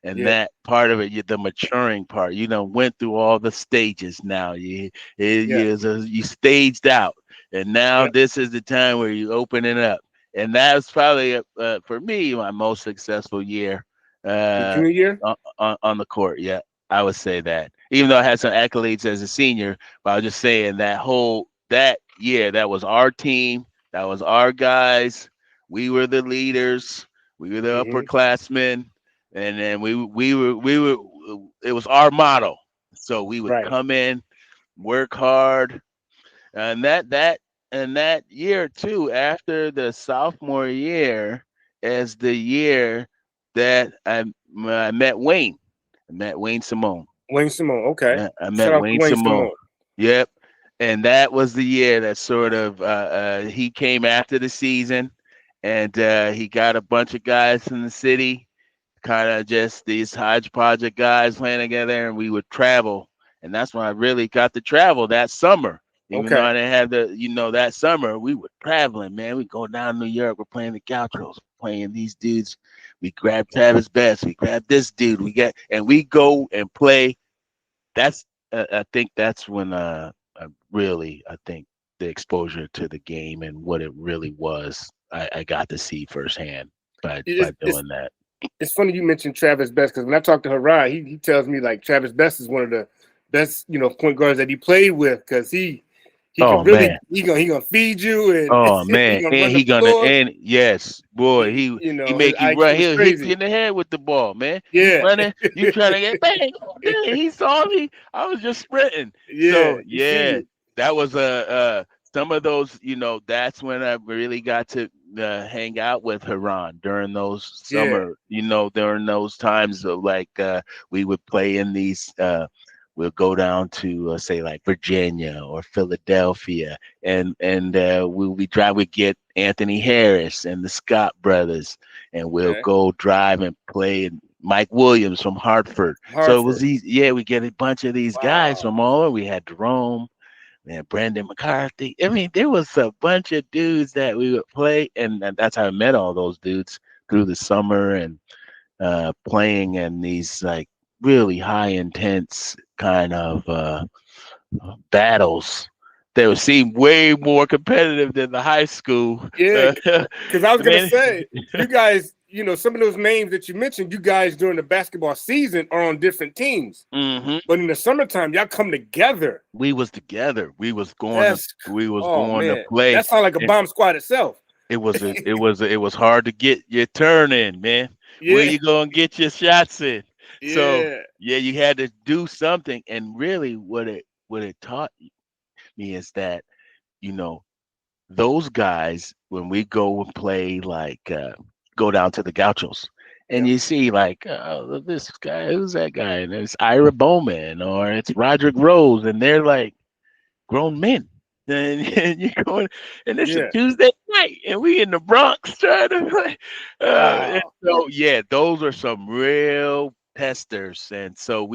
And that part of it, the maturing part, went through all the stages now. You staged out. And now this is the time where you open it up. And that's probably, for me, my most successful year. Junior year? On the court, yeah. I would say that. Even though I had some accolades as a senior, but I was just saying that year, that was our team. That was our guys. We were the leaders. We were the upperclassmen. And then we were it was our motto. So we would come in, work hard. And that year too, after the sophomore year, as the year that I met Wayne. I met Wayne Simone. Wayne Simone, okay. I met Wayne Simone. Yep. And that was the year that sort of he came after the season, and he got a bunch of guys from the city, kind of just these hodgepodge of guys playing together, and we would travel and that's when I really got to travel that summer. Even though Okay. I didn't have that summer, we were traveling, man. We go down to New York. We're playing the Gauchos, playing these dudes. We grab Travis Best. We grab this dude. We go and play. That's I think that's when I think the exposure to the game and what it really was, I got to see firsthand by doing that. It's funny you mentioned Travis Best, because when I talk to Haran, he tells me like Travis Best is one of the best, point guards that he played with, because he can really Man. he gonna feed you, and Oh he man, gonna and run he the gonna floor. and yes, boy, he His make you run. IQ is He'll hit you crazy. in the head with the ball, man. You Yeah. running, you trying to get bang. Oh, dang, he saw me. I was just sprinting. Yeah, So he see yeah, you. that was some of those. That's when I really got to hang out with Haran during those Yeah. summer. During those times of we would play in these. We'll go down to say like Virginia or Philadelphia, and we get Anthony Harris and the Scott brothers, and we'll Okay. go drive and play Mike Williams from Hartford. So it was easy. Yeah, we get a bunch of these guys Wow. from all over. We had Jerome and Brandon McCarthy. I mean, there was a bunch of dudes that we would play, and that's how I met all those dudes through the summer and playing in these like really high intense kind of battles that would seem way more competitive than the high school. Yeah, because I was gonna Man, say, you guys, some of those names that you mentioned, you guys during the basketball season are on different teams, but in the summertime, y'all come together. we was together. We was going Oh to man, play. that sounds like a bomb squad itself. It was hard to get your turn in, man. Where Yeah, you gonna get your shots in? So yeah, yeah, you had to do something. And really, what it taught me is that you know those guys, when we go and play, go down to the Gauchos, and yep. you see this guy, who's that guy, and it's Ira Bowman or it's Roderick Rose, and they're like grown men. And you're going, and it's a Yeah. Tuesday night, and we in the Bronx trying to play. And Wow, so yeah, those are some real testers, and so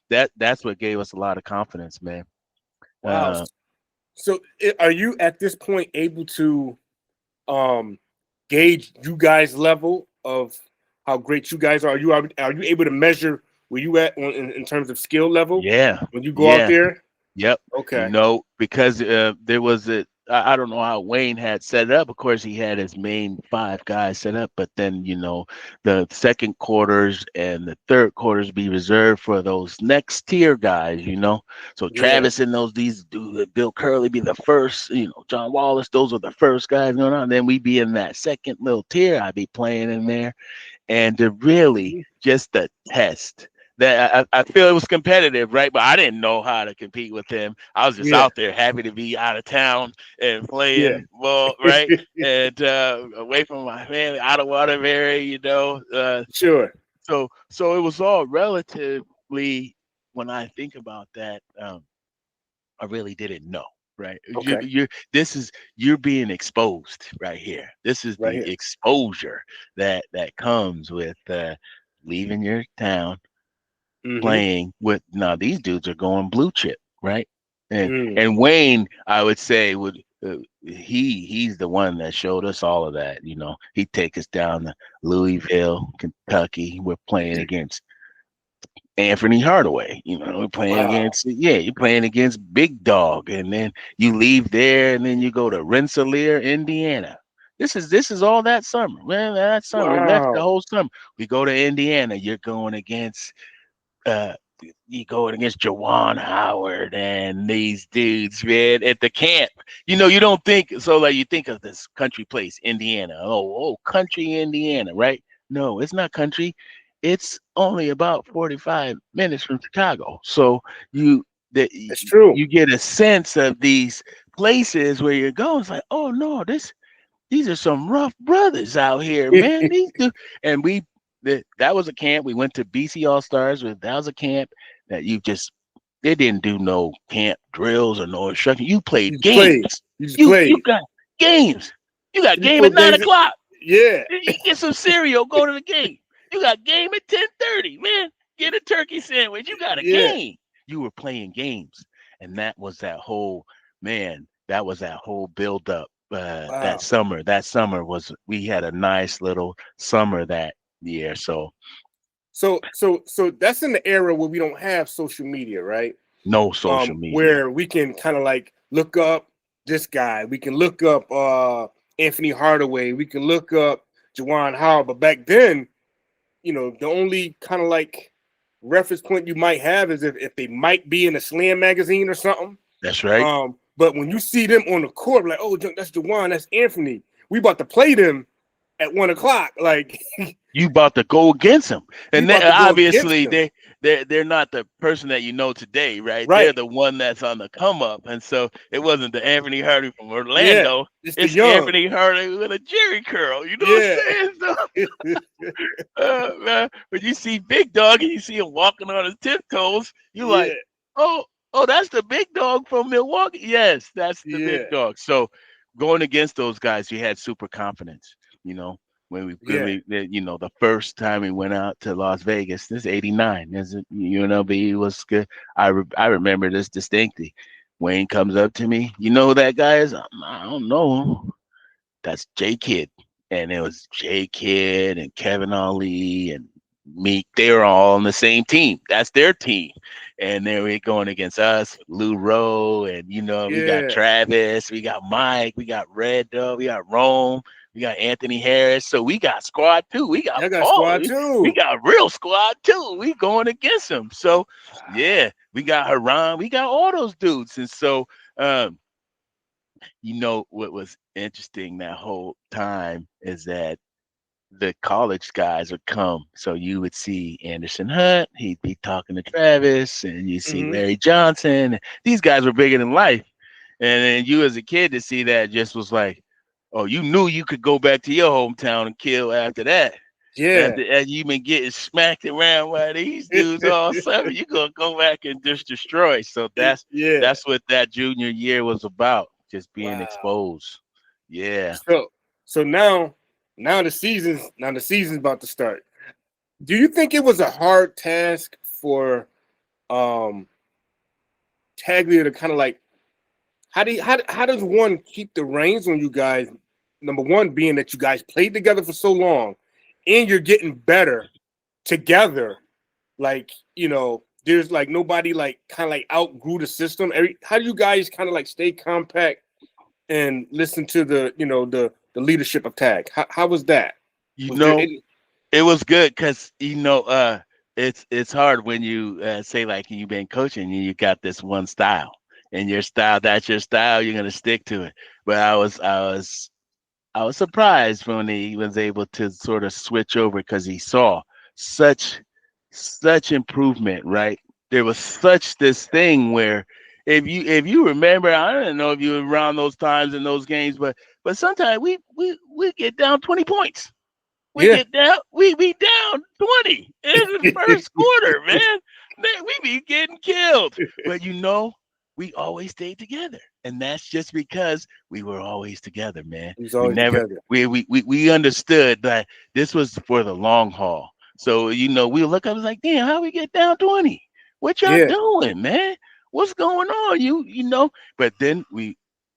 that's what gave us a lot of confidence, man. wow. So, are you at this point able to gauge you guys' level of how great you guys are? Are you able to measure where you at in terms of skill level Yeah, when you go out yeah. there? Yep. Okay. Because there was I don't know how Wayne had set it up. Of course, he had his main 5 guys set up, but then, the second quarters and the third quarters be reserved for those next tier guys, So Yeah. Travis and Bill Curley be the first, John Wallace, those are the first guys going on. And then we be in that second little tier. I'd be playing in there. And to really just the test that I feel it was competitive, right? But I didn't know how to compete with him. I was just Yeah. out there happy to be out of town and Yeah. playing ball, right? And away from my family, out of Waterbury, Sure. So it was all relatively, when I think about that, I really didn't know. Right. Okay. You're being exposed right here. This is Right the here. exposure that comes with leaving your town, Mm-hmm. playing with, now these dudes are going blue chip, right? And Mm. and Wayne, I would say, would he's the one that showed us all of that. He'd take us down to Louisville, Kentucky. We're playing against Anthony Hardaway. We're playing Wow. against, you're playing against Big Dog, and then you leave there, and then you go to Rensselaer, Indiana. This is all that summer, man. That summer, we left the Wow. whole summer. We go to Indiana. You're going against Jawan Howard and these dudes, man, at the camp. You don't think so. Like, you think of this country place, Indiana. Oh, country Indiana, right? No, it's not country. It's only about 45 minutes from Chicago. So It's true. you get a sense of these places where you're going. It's like, oh no, these are some rough brothers out here, man. These dudes, and that was a camp. We went to BC All Stars. That was a camp that they didn't do no camp drills or no instruction. You played You just games. played. You just You played. got games. You got You game play at 9 games. o'clock. Yeah. You get some cereal, go to the game. You got game at 10:30, man. Get a turkey sandwich. You got a Yeah. game. You were playing games, and that was that whole man. That was that whole build up. That Wow. summer, was we had a nice little summer that year. So So that's in the era where we don't have social media, right? no social media. Where we can kind of like look up this guy. We can look up Anthony Hardaway. We can look up Juwan Howard. But back then, the only kind of like reference point you might have is if they might be in a Slam magazine or something. That's right. But when you see them on the court, like, oh, that's Juwan, that's Anthony. We about to play them at 1:00. Like You about to go against them, and then obviously them. they're not the person that you know today, right? Right. They're the one that's on the come up, and so it wasn't the Anthony Hardaway from Orlando. Yeah, it's Anthony Hardaway with a jerry curl. You know what I'm saying? So, man, when you see Big Dog and you see him walking on his tiptoes, you're like, oh, that's the big dog from Milwaukee. Yes, that's the big dog. So going against those guys, you had super confidence. When the first time we went out to Las Vegas, this is '89. UNLV was good. I remember this distinctly. Wayne comes up to me. You know who that guy is? I don't know. That's J Kidd. And it was J Kidd and Kevin Ali and Meek. They were all on the same team. That's their team. And then we're going against us, Lou Rowe, and we got Travis, we got Mike, we got Red Dog, we got Rome. We got Anthony Harris, so we got squad too. We got squad too. We got real squad too. We going against them. So yeah, we got Haran. We got all those dudes. And so, what was interesting that whole time is that the college guys would come. So you would see Anderson Hunt. He'd be talking to Travis, and you see Larry Johnson. These guys were bigger than life. And then you as a kid to see that just was like, oh, you knew you could go back to your hometown and kill after that. Yeah. And you've been getting smacked around by these dudes all summer. You're going to go back and just destroy. So that's what that junior year was about, just being exposed. Yeah. So now the season's about to start. Do you think it was a hard task for Taglia to kind of like, how does one keep the reins on you guys? Number one, being that you guys played together for so long and you're getting better together. Like, there's like nobody like kind of like outgrew the system. How do you guys kind of like stay compact and listen to the leadership of Tag? How was that? It was good because, it's hard when you say like you've been coaching and you got this one style. And your style, that's your style, you're gonna stick to it. But I was surprised when he was able to sort of switch over because he saw such improvement, right? There was such this thing where if you remember, I don't know if you were around those times in those games, but sometimes we get down 20 points. We be down 20 in the first quarter, man. We be getting killed. But we always stayed together, and that's just because we were always together, man. We understood that this was for the long haul. So we look up, like, damn, how we get down 20? What y'all doing, man? What's going on? But then we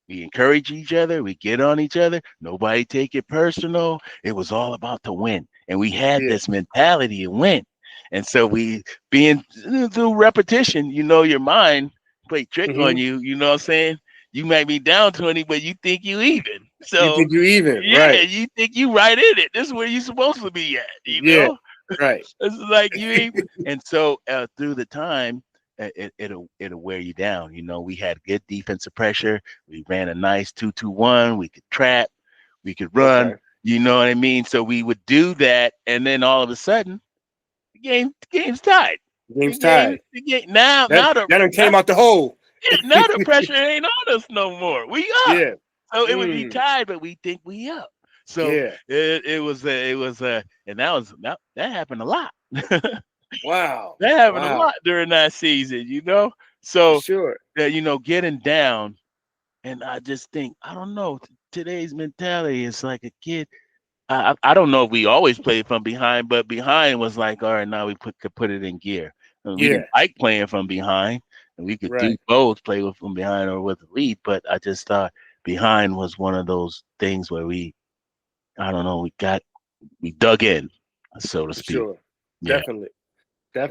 encourage each other. We get on each other. Nobody take it personal. It was all about to win, and we had this mentality to win. And so we being through repetition, your mind play trick on you, you know what I'm saying? You might be down 20, but you think you even. So you think you even, right? You think you right in it. This is where you're supposed to be at, you know? Right. It's like you ain't. And so through the time, it'll wear you down. We had good defensive pressure. We ran a nice 2-2-1. We could trap. We could run. Okay. You know what I mean? So we would do that, and then all of a sudden, the game's tied. Now that came out the hole. Now the pressure ain't on us no more. We up. Yeah. So it would be tied, but we think we up. So it was and that happened a lot. Wow. That happened a lot during that season, So getting down, and I just think, I don't know, today's mentality is like a kid. I don't know if we always played from behind, but behind was like, all right, now we could put it in gear. We didn't like playing from behind, and we could do both, play with from behind or with the lead. But I just thought behind was one of those things where I don't know, we dug in, so to speak. Sure, yeah. definitely.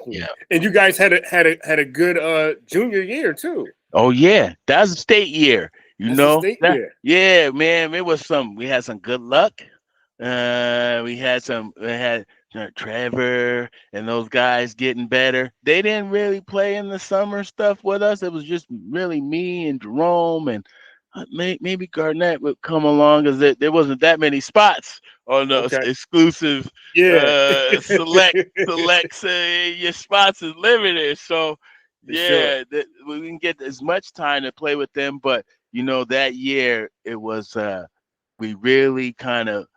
Yeah. And you guys had a good junior year too. Oh yeah, that's a state year. That's a state year. Yeah, man, we had some good luck. We had Trevor and those guys getting better. They didn't really play in the summer stuff with us. It was just really me and Jerome, and maybe Garnett would come along because there wasn't that many spots on the exclusive selects. Your spots is limited, so we didn't get as much time to play with them. But that year it was we really kind of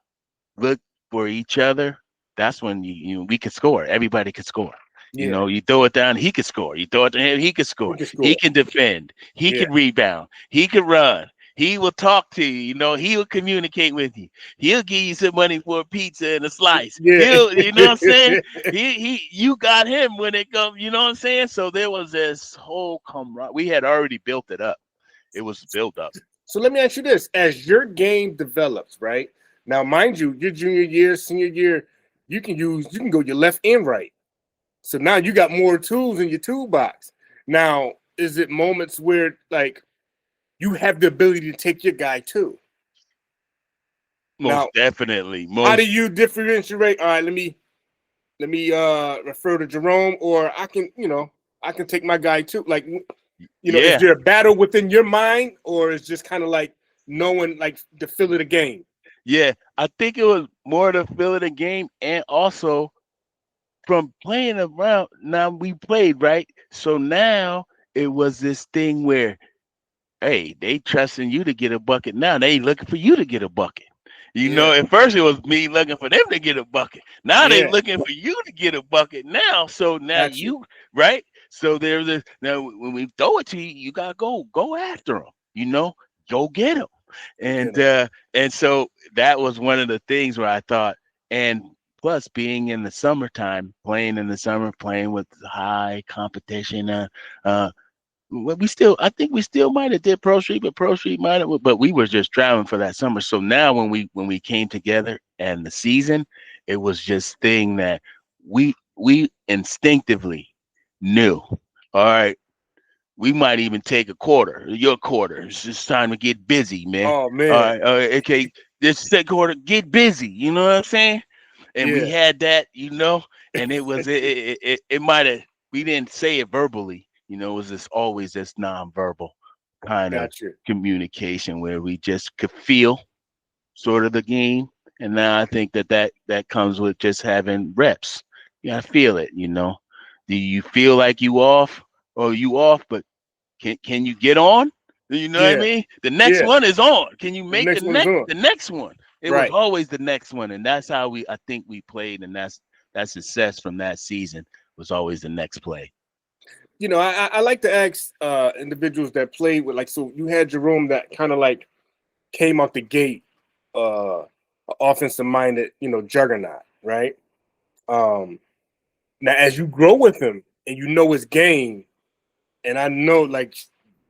looked for each other. That's when we could score. Everybody could score. You throw it down, he could score. You throw it to him, he could score. He can defend. He could rebound. He could run. He will talk to you. He will communicate with you. He'll give you some money for a pizza and a slice. You know what I'm saying? You got him when it comes. You know what I'm saying? So there was this whole camaraderie. We had already built it up. It was built up. So let me ask you this: as your game develops, right now, mind you, your junior year, senior year, you can go your left and right. So now you got more tools in your toolbox. Now, is it moments where like you have the ability to take your guy too? Most definitely. How do you differentiate? All right, let me refer to Jerome, or I can take my guy too. Like, is there a battle within your mind, or is just kind of like knowing like the feel of the game? Yeah, I think it was more the feel of the game, and also from playing around. Now we played, right? So now it was this thing where, hey, they trusting you to get a bucket. Now they looking for you to get a bucket. At first it was me looking for them to get a bucket. Now they looking for you to get a bucket now. So now right? So there's this. Now when we throw it to you, you gotta go after them. Go get them. And so that was one of the things where I thought, and plus being in the summertime, playing in the summer, playing with high competition, I think we still might have did Pro Street, but we were just traveling for that summer. So now when we came together and the season, it was just thing that we instinctively knew. All right, we might even take your quarter. It's just time to get busy, man. Oh man. All right, okay. This second quarter, get busy. You know what I'm saying? And we had that, and it was it might have, we didn't say it verbally. It was always this nonverbal kind of communication where we just could feel sort of the game. And now I think that comes with just having reps. You gotta feel it, Do you feel like you off, but can you get on? You know what I mean? The next one is on. Can you make the next one? It was always the next one. And that's how I think we played, and that success from that season was always the next play. I like to ask individuals that played with, like, so you had Jerome that kind of like came out the gate, offensive minded, juggernaut, right? Now as you grow with him and his game, and I know like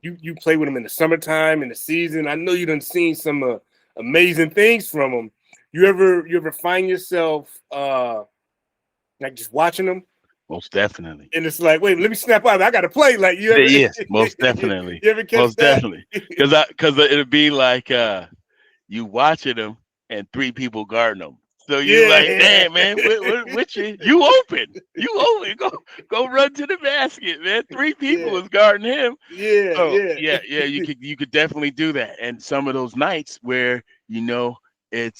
you play with him in the summertime, in the season, I know you done seen some amazing things from him. You ever find yourself like just watching him? Most definitely. And it's like, wait, let me snap out. I got to play. Like you. Yes, most definitely. You ever catch most that? Definitely. Because it'd be like you watching them and three people guarding them. So you're like, damn, man, what you open. Go run to the basket, man. Three people is guarding him. You could definitely do that. And some of those nights where it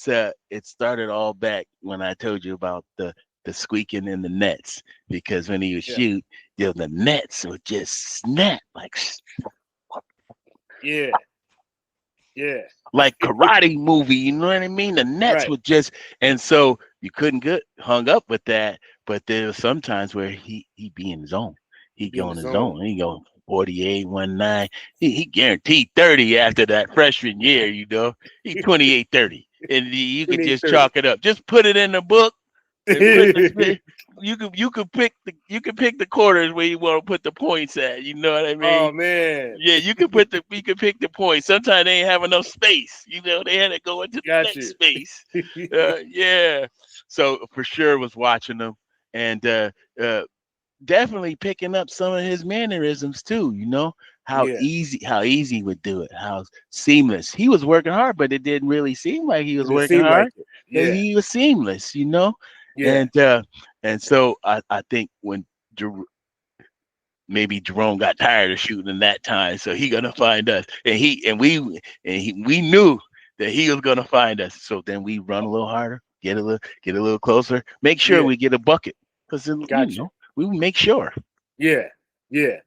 started all back when I told you about the squeaking in the nets, because when he would shoot, the nets would just snap like like karate movie, you know what I mean? The nets would just, and so you couldn't get hung up with that. But there was sometimes where he be in his zone. He go in his zone. He go 48, 19. He guaranteed 30 after that freshman year. He 28, 30, and you could just chalk it up. Just put it in the book. pick the quarters where you want to put the points at. You know what I mean? Oh man. Yeah, you can pick the points. Sometimes they ain't have enough space. You know, they had to go into the Got next you. space. Yeah. So for sure was watching them and definitely picking up some of his mannerisms too. You know how Yeah. easy he would do it, how seamless. He was working hard, but it didn't really seem like he It was didn't working seem like hard. it. And Yeah. he was seamless. You know, Yeah. and so I think when maybe Jerome got tired of shooting in that time, so he gonna find us, and we knew that he was gonna find us. So then we run a little harder, get a little closer, make sure Yeah. we get a bucket, because Got you. we make sure. Yeah. Yeah.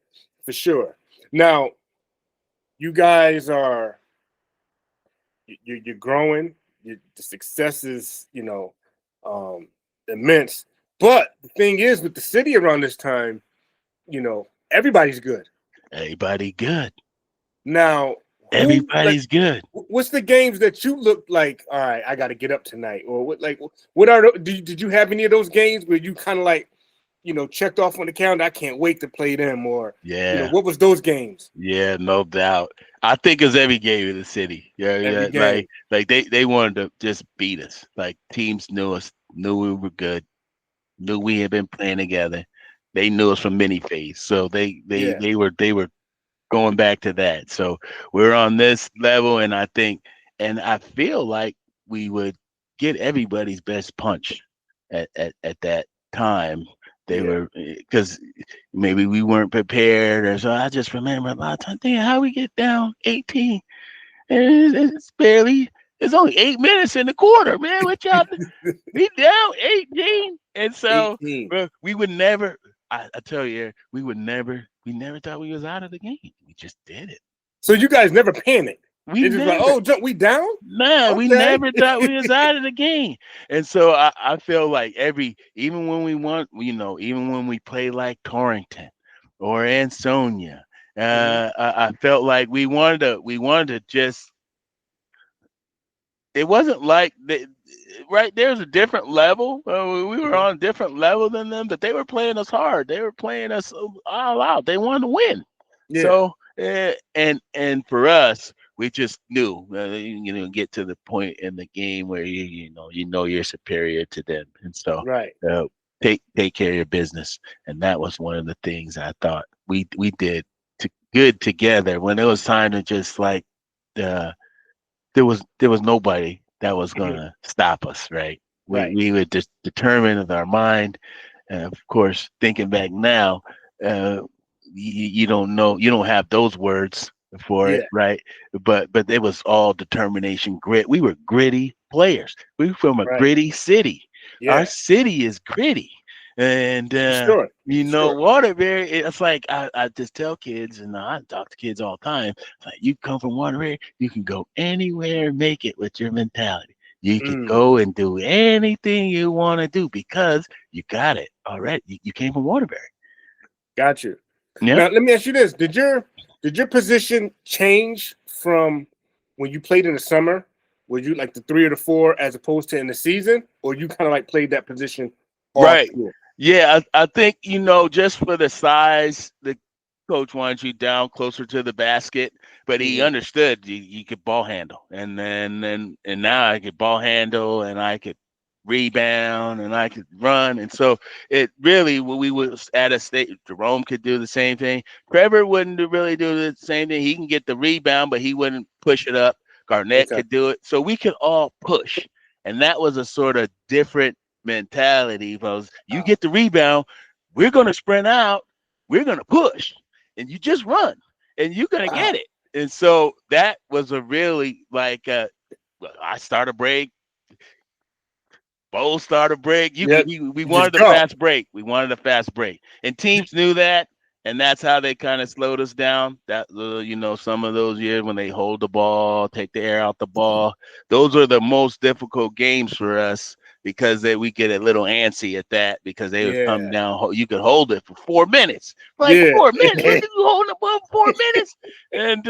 For sure. Now, you guys are you're growing. The success is, immense. But the thing is, with the city around this time, everybody's good. Everybody good. Now, Everybody's good. what's the games that you look like? All right, I got to get up tonight, or what are did you have any of those games where you kind of like, checked off on the calendar? I can't wait to play them, or Yeah. what was those games? Yeah, no doubt. I think it's every game in the city. Yeah, Every yeah. game. Like they wanted to just beat us. Like teams knew us, knew we were good, knew we had been playing together. They knew us from many phase. So Yeah. they were going back to that. So we're on this level, and I feel like we would get everybody's best punch at that time. They Yeah. were, because maybe we weren't prepared, or so. I just remember a lot of times, damn, how we get down 18, and it's only 8 minutes in the quarter, man. What y'all? We down 18, and so 18. we would never. I tell you, we never thought we was out of the game. We just did it. So you guys never panicked. We It's just like, never, oh, we down? nah, we Okay. never thought we was out of the game. And so I feel like even when we want, even when we play like Torrington or Ansonia, I felt like we wanted to just. It wasn't like right there's a different level. We were on a different level than them, but they were playing us hard. They were playing us all out. They wanted to win. Yeah. So and for us, we just knew, get to the point in the game where you're superior to them, and so Right. take care of your business. And that was one of the things I thought we did good together when it was time to just like there was nobody that was gonna stop us, right? Right. We were just determined with our mind. And of course, thinking back now, you don't know, you don't have those words for it, right? But it was all determination, grit. We were gritty players. We were from a gritty city. Yeah. Our city is gritty. And Sure. Waterbury, it's like I just tell kids, and I talk to kids all the time. It's like, you come from Waterbury, you can go anywhere and make it with your mentality. You can go and do anything you want to do because you got it already. You came from Waterbury. Got you. Yeah. Now let me ask you this: Did your position change from when you played in the summer? Were you like the 3 or the 4 as opposed to in the season, or you kind of like played that position? Right. Yeah, I think, just for the size, the coach wanted you down closer to the basket, but he understood you could ball handle. And now I could ball handle, and I could rebound, and I could run. And so it really, when we was at a state, Jerome could do the same thing. Trevor wouldn't really do the same thing. He can get the rebound, but he wouldn't push it up. Garnett could do it. So we could all push. And that was a sort of different mentality. Because you get the rebound, we're going to sprint out, we're going to push, and you just run, and you're going to get it. And so that was a really like I start a break, Bo start a break. We wanted a fast break. We wanted a fast break, and teams knew that, and that's how they kind of slowed us down. That some of those years when they hold the ball, take the air out the ball, those are the most difficult games for us. Because we get a little antsy at that, because they would come down. You could hold it for 4 minutes. Like 4 minutes? What did you hold it for 4 minutes? And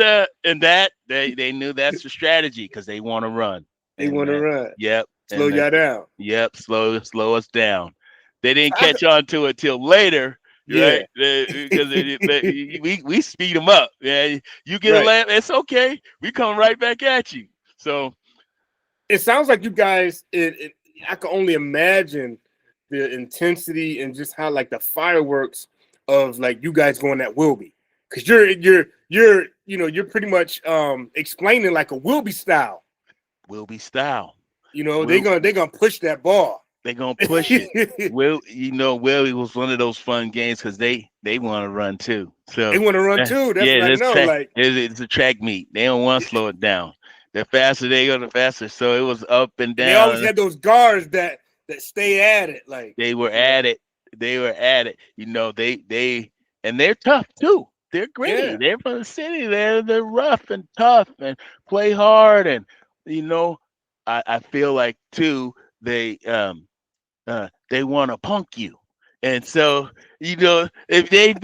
that they knew that's the strategy, because they want to run. They want to run. Yep. Slow y'all down. Yep. Slow us down. They didn't catch on to it till later, Yeah. right? Because we speed them up. Yeah, you get a Right. lap, it's okay. We come right back at you. So It sounds like you guys. I can only imagine the intensity and just how like the fireworks of like you guys going at Wilby, because you're pretty much explaining like a Wilby style. Wilby style. They're gonna push that ball. They're gonna push it. Wilby was one of those fun games because they want to run too. So They want to run too. That's what I know. It's a track meet. They don't want to slow it down. The faster they go, the faster. So it was up and down. They always had those guards that stay at it. Like they were at it. They were at it. And they're tough too. They're gritty. Yeah. They're from the city. They're rough and tough and play hard. And I feel like too they want to punk you. And so if they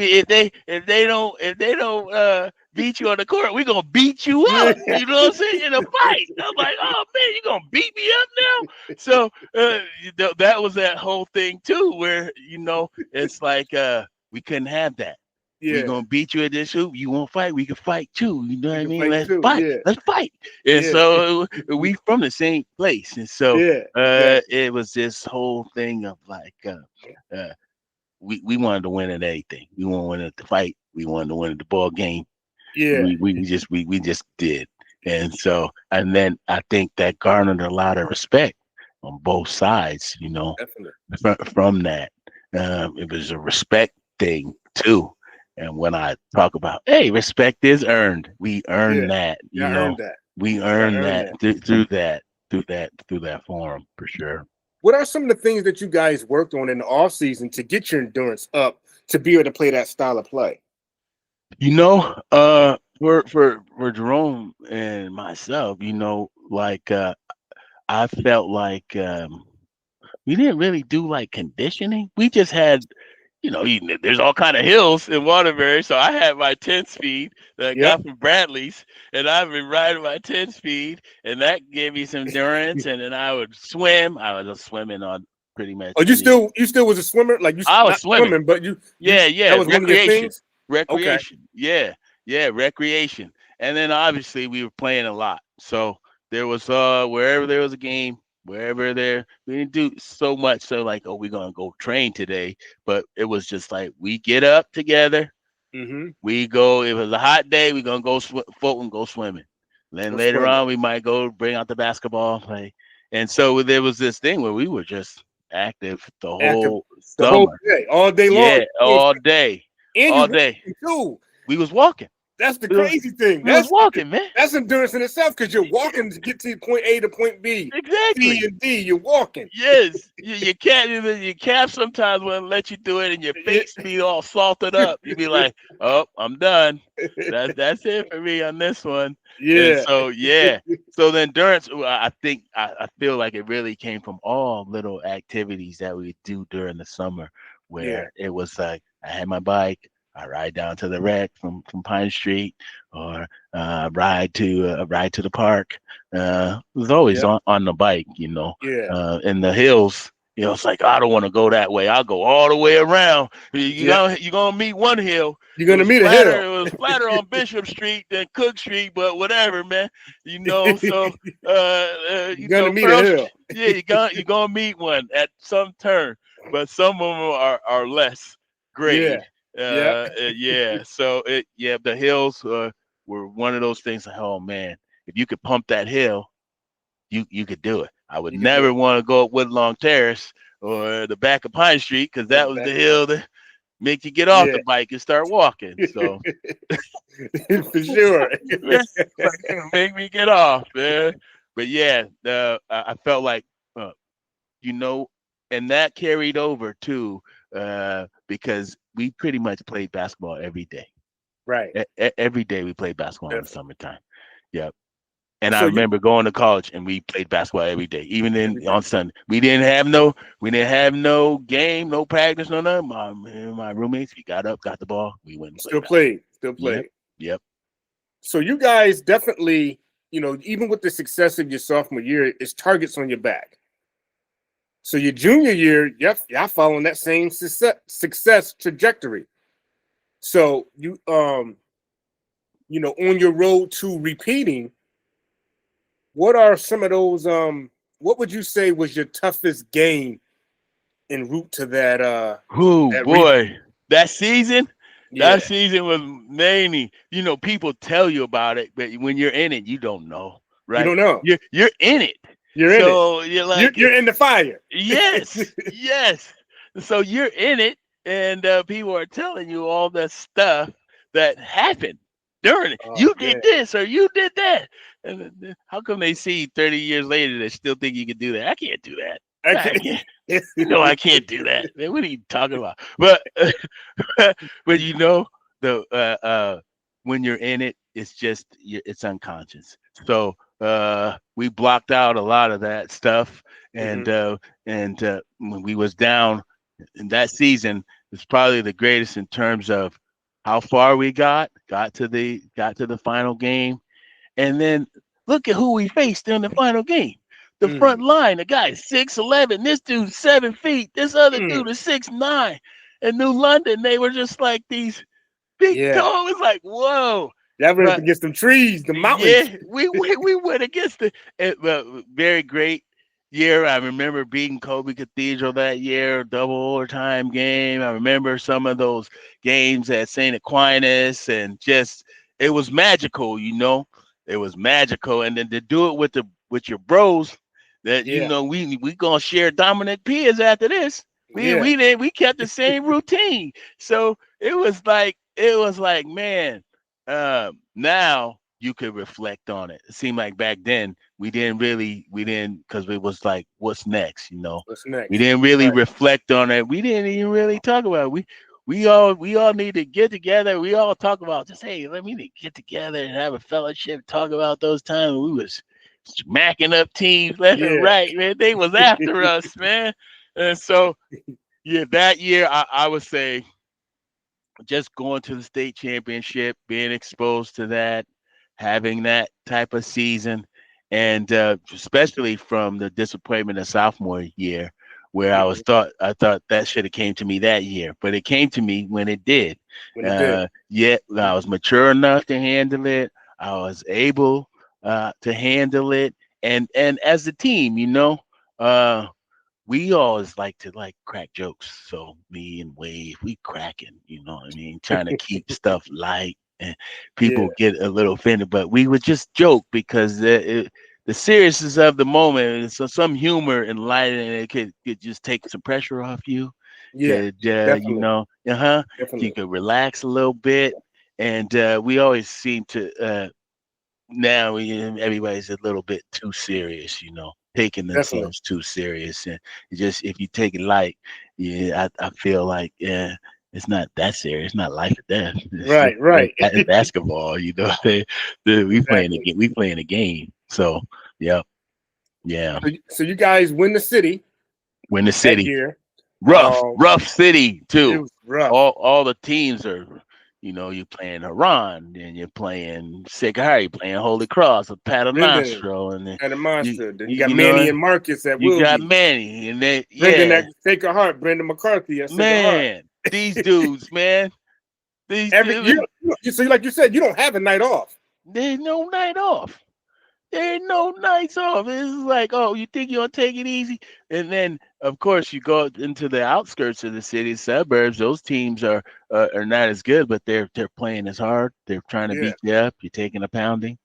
don't beat you on the court, we're gonna beat you up. You know what I'm saying? In a fight. I'm like, oh man, you're gonna beat me up now. So that was that whole thing too, where it's like we couldn't have that. Yeah. We're gonna beat you at this hoop. You won't fight, we can fight too. You know what I mean? Let's too. fight. Yeah. Let's fight. And so we from the same place. And so it was this whole thing of like we wanted to win at anything. We wanted to win at the fight. We wanted to win at the ball game. Yeah. We just did. And so and then I think that garnered a lot of respect on both sides, Definitely. from that. It was a respect thing too. And when I talk about, hey, respect is earned. We earn that, Earned that. We earn that through that forum for sure. What are some of the things that you guys worked on in the off season to get your endurance up to be able to play that style of play? For Jerome and myself, I felt like we didn't really do like conditioning. We just had, there's all kind of hills in Waterbury. So I had my 10 speed that I got from Bradley's, and I've been riding my 10 speed, and that gave me some endurance. And then I would swim. I was just swimming on pretty much. Oh, you still was a swimmer? Like I was swimming, but that was one of your things? Recreation. Okay. Yeah, recreation. And then obviously we were playing a lot. So there was wherever there was a game, we didn't do so much so like, oh, we're gonna go train today, but it was just like we get up together, we go, if it was a hot day, we're gonna go float and go swimming. Then later on we might go bring out the basketball, play. And so there was this thing where we were just active the whole day, all day long. Yeah, all day. And all day too. We was walking. That's the crazy thing. That's walking, man. That's endurance in itself because you're walking to get to point A to point B. Exactly. C and D. You're walking. Yes. You can't even your calf sometimes won't let you do it, and your face be all salted up. You be like, "Oh, I'm done. That's it for me on this one." Yeah. And so the endurance, I think I feel like it really came from all little activities that we do during the summer, where it was like I had my bike. I ride down to the rec from Pine Street, or ride to the park. It was always on the bike, in the hills. It's like I don't want to go that way. I'll go all the way around. You're gonna meet one hill. You're gonna meet a hill. It was flatter on Bishop Street than Cook Street, but whatever, man. So you're gonna meet a hill. Yeah, you're gonna meet one at some turn, but some of them are less grade. So the hills were one of those things like, oh man, if you could pump that hill, you could do it. I would never want to go up Woodlawn Terrace or the back of Pine Street, because that was the hill that make you get off the bike and start walking. So for sure. Make me get off, man. But I felt like and that carried over too, because we pretty much played basketball every day. Right. Every day we played basketball in the summertime. Yep. And I remember going to college and we played basketball every day, even on Sunday. We didn't have no game, no practice, no nothing. My roommates, we got up, got the ball, we went and Still played. Yep. So you guys definitely, even with the success of your sophomore year, it's targets on your back. So your junior year, y'all following that same success trajectory. So you on your road to repeating, what are some of those what would you say was your toughest game en route to that Oh that boy, that season. Yeah. That season was many. People tell you about it, but when you're in it, you don't know, right? You don't know. You're in it. You're in it. So you're like, you're in the fire. yes, yes. So you're in it, and people are telling you all the stuff that happened during it. Oh, You did man. this or you did that. And how come they see 30 years later they still think you can do that? I can't do that. I can't. I can't do that. Man, what are you talking about? But but the when you're in it, it's unconscious. So we blocked out a lot of that stuff, and when we was down in that season, it's probably the greatest in terms of how far we got to the final game, and then look at who we faced in the final game. The front line, the guy 6'11", this dude's 7 feet, this other dude is 6'9". In New London, they were just like these big tall. It was like, whoa. That went against them trees, the mountains. Yeah, we went against very great year. I remember beating Kobe Cathedral that year, double overtime game. I remember some of those games at St. Aquinas, and just it was magical, It was magical, and then to do it with your bros, that we gonna share Dominic Piers after this. We kept the same routine, so it was like man. Now you could reflect on it. It seemed like back then we didn't because it was like, what's next? What's next? We didn't really reflect on it. We didn't even really talk about it. We all need to get together. We all talk about just, hey, let me get together and have a fellowship, talk about those times we was smacking up teams left and right, man. They was after us, man. And so that year I would say just going to the state championship, being exposed to that, having that type of season, and especially from the disappointment of sophomore year, where I thought that should have came to me that year, but it came to me when it did. I was mature enough to handle it. I was able to handle it, and as a team, we always like to crack jokes. So me and Wade, we cracking, trying to keep stuff light, and people get a little offended, but we would just joke because the seriousness of the moment. So some humor and light, and it could just take some pressure off you. Yeah, definitely. You could relax a little bit, and we always seem to now everybody's a little bit too serious, taking themselves too serious, and just if you take it light, I feel like it's not that serious. It's not life or death. Right. It's basketball, we playing a game. So yeah. So you guys win the city. That year. Rough city too. It was rough. All the teams are. You're playing Iran, and you're playing Sigari, you're playing Holy Cross, with Paternostro, and then you got Manny and Marcus at Wilby. You got Manny, and then Brendan at Sacred Heart, Brendan McCarthy at Sacred Heart. These dudes, man. So like you said, you don't have a night off. There's no night off. There ain't no nights off. It's like, oh, you think you're gonna take it easy? And then, of course, you go into the outskirts of the city, suburbs. Those teams are not as good, but they're playing as hard. They're trying to beat you up. You're taking a pounding.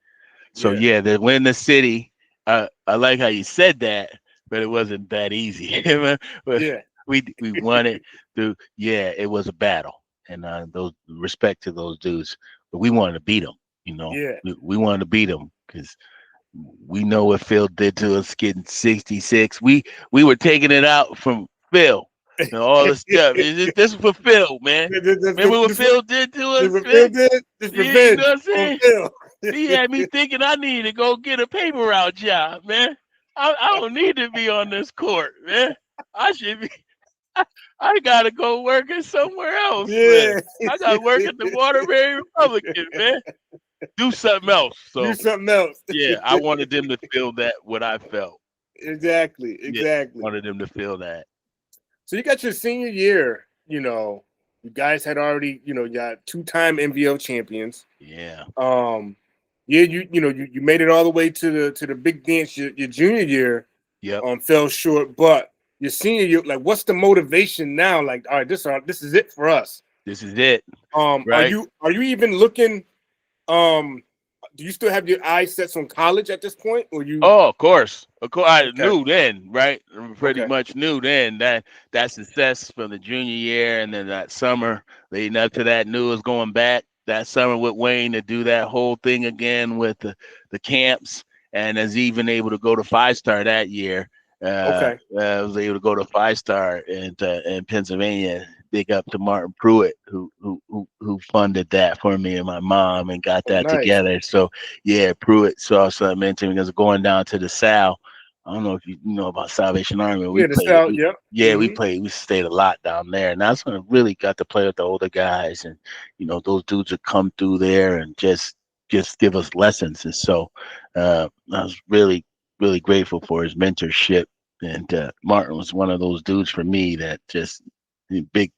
So they win the city. I like how you said that, but it wasn't that easy. We won it through. It was a battle, and those respect to those dudes, but we wanted to beat them. We wanted to beat them because we know what Phil did to us getting 66. We were taking it out from Phil and all the stuff. This is for Phil, man. Remember what Phil did to us? Phil did? This revenge what I'm saying? Phil. He had me thinking I needed to go get a paper route job, man. I don't need to be on this court, man. I should be. I gotta go working somewhere else. Yeah. Man. I gotta work at the Waterbury Republican, man. Do something else. So do something else. I wanted them to feel that what I felt. Exactly. Yeah, Exactly. wanted them to feel that. So you got your senior year, you guys had already, you got two-time NVL champions. Yeah. Yeah, you made it all the way to the big dance your junior year. Yep. Fell short, but your senior year, like, what's the motivation now? Like, all right, this is it for us. This is it. Are Right. you even looking? Do you still have your eyes set on college at this point, or you? Oh, of course. I Okay. knew then, right? Pretty Okay. much knew then that success from the junior year and then that summer leading up to that, knew it was going back that summer with Wayne to do that whole thing again with the camps, and is even able to go to 5-star that year. Okay. I was able to go to 5-star in Pennsylvania. Big up to Martin Pruitt, who funded that for me and my mom and got Oh, that nice. together. So yeah, Pruitt saw something into me because going down to the South. I don't know if you know about Salvation Army. We Yeah, the played. South. Yep. Yeah, we played. We stayed a lot down there, and that's when I really got to play with the older guys, and those dudes would come through there and just give us lessons. And so I was really really grateful for his mentorship. And Martin was one of those dudes for me that just big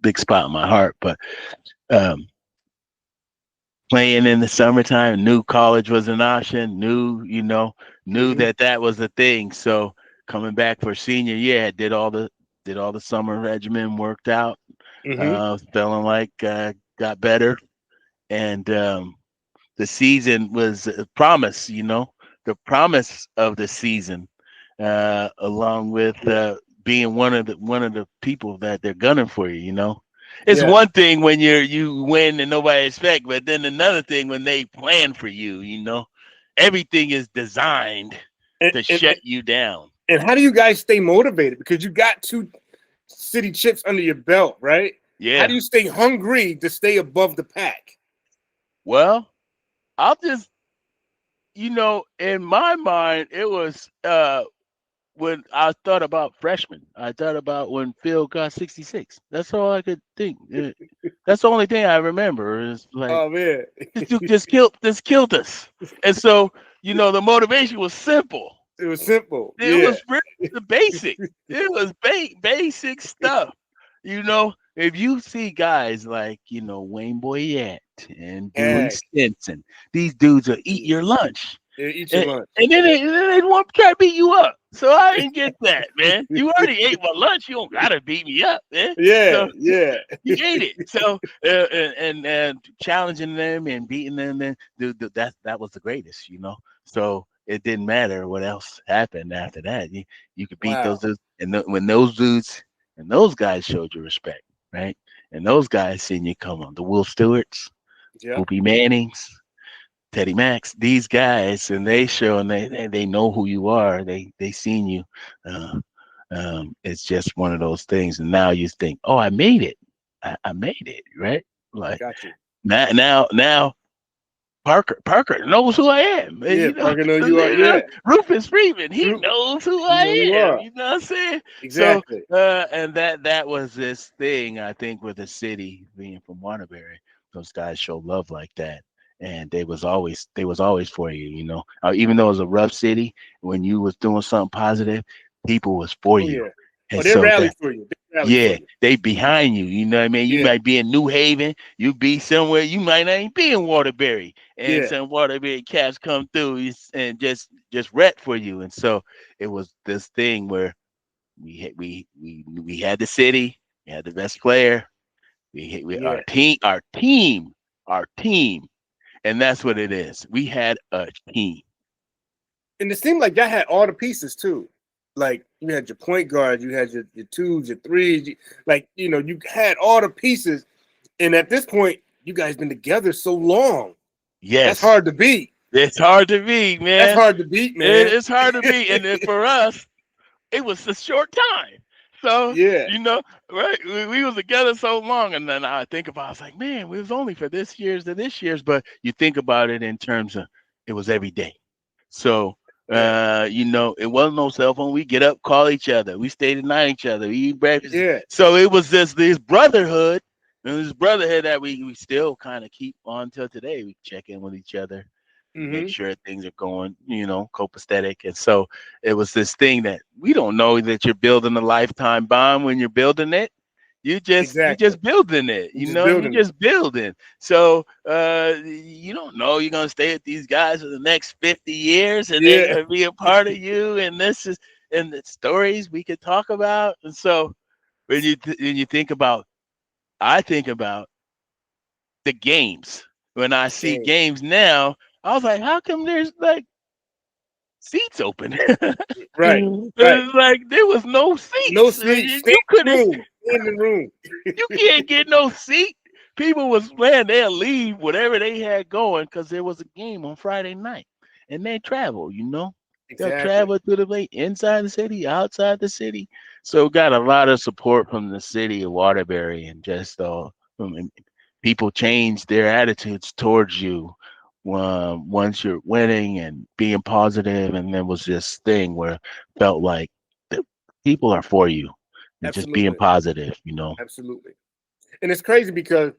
big spot in my heart. But playing in the summertime, knew college was an option, knew that was the thing. So coming back for senior year, did all the summer regimen, worked out, feeling like got better. And the season was a promise, the promise of the season, along with being one of the people that they're gunning for you. It's Yeah. one thing when you win and nobody expect, but then another thing when they plan for you. Everything is designed to shut you down. And how do you guys stay motivated? Because you got 2 city chips under your belt, right? Yeah. How do you stay hungry to stay above the pack? Well, I'll just, in my mind, it was when I thought about freshmen. I thought about when Phil got 66. That's all I could think. That's the only thing I remember is like, Oh man, this dude just killed us. And so, the motivation was simple. it was simple. It Yeah. was really the basic. It was basic stuff. If you see guys like, Wayne Boyette and Dewey Stinson, these dudes will eat your lunch. Yeah, eat your lunch. And then they want to try to beat you up. So I didn't get that, man. You already ate my lunch. You don't gotta beat me up, man. Yeah, so, yeah. You ate it. So and challenging them and beating them, and that was the greatest, So it didn't matter what else happened after that. You could beat those dudes, and when those dudes and those guys showed you respect, right? And those guys seen you come on, the Will Stewarts, Whoopi Mannings, Teddy Maxx, these guys, and they show and they know who you are. They seen you. It's just one of those things. And now you think, oh, I made it. I made it, right? Like now Parker knows who I am. Yeah, Parker knows you are. Yeah. Rufus Freeman, he knows who I am. You know what I'm saying? Exactly. So, and that was this thing, I think, with the city being from Waterbury. Those guys show love like that. And they was always for you, even though it was a rough city, when you was doing something positive, people was for you. Yeah. And they rallied for you. They behind you. You know what I mean? You might be in New Haven, you be somewhere, you might not even be in Waterbury, and some Waterbury cats come through and just rep for you. And so it was this thing where we had the city, we had the best player, our team, and that's what it is. We had a team, and it seemed like y'all had all the pieces too. Like you had your point guard, you had your twos, your threes, you had all the pieces. And at this point, you guys been together so long. Yes, that's hard to beat. It's hard to beat, man. That's hard to beat, man. It's hard to beat, and then for us, it was a short time. So right? We was together so long, and then I think about, I was like, man, we was only for this year's to this year's, but you think about it in terms of it was every day. So. It wasn't no cell phone. We get up, call each other. We stay the night each other. We eat breakfast. Yeah. So it was this brotherhood, and this brotherhood that we still kind of keep on till today. We check in with each other. make Mm-hmm. sure things are going, copacetic. And so it was this thing that we don't know that you're building a lifetime bond when you're building it. You Exactly. just building it, We're just you're building it. just building. So you don't know you're gonna stay with these guys for the next 50 years and they're Yeah. gonna be a part of you. And this is and the stories we could talk about. And so when you think about I think about the games. When I see Game. games now, I was like, how come there's like seats open? Right. Right. It's like there was no No seats. sleep. You Stay in the couldn't. room. Stay in the room. You can't get no seat. People was man, they'll leave whatever they had going because there was a game on Friday night, and they travel. They'll Exactly. travel to the lake inside the city, outside the city. So got a lot of support from the city of Waterbury, and just people change their attitudes towards you once you're winning and being positive. And there was this thing where it felt like the people are for you and just being Absolutely. positive. Absolutely. And it's crazy because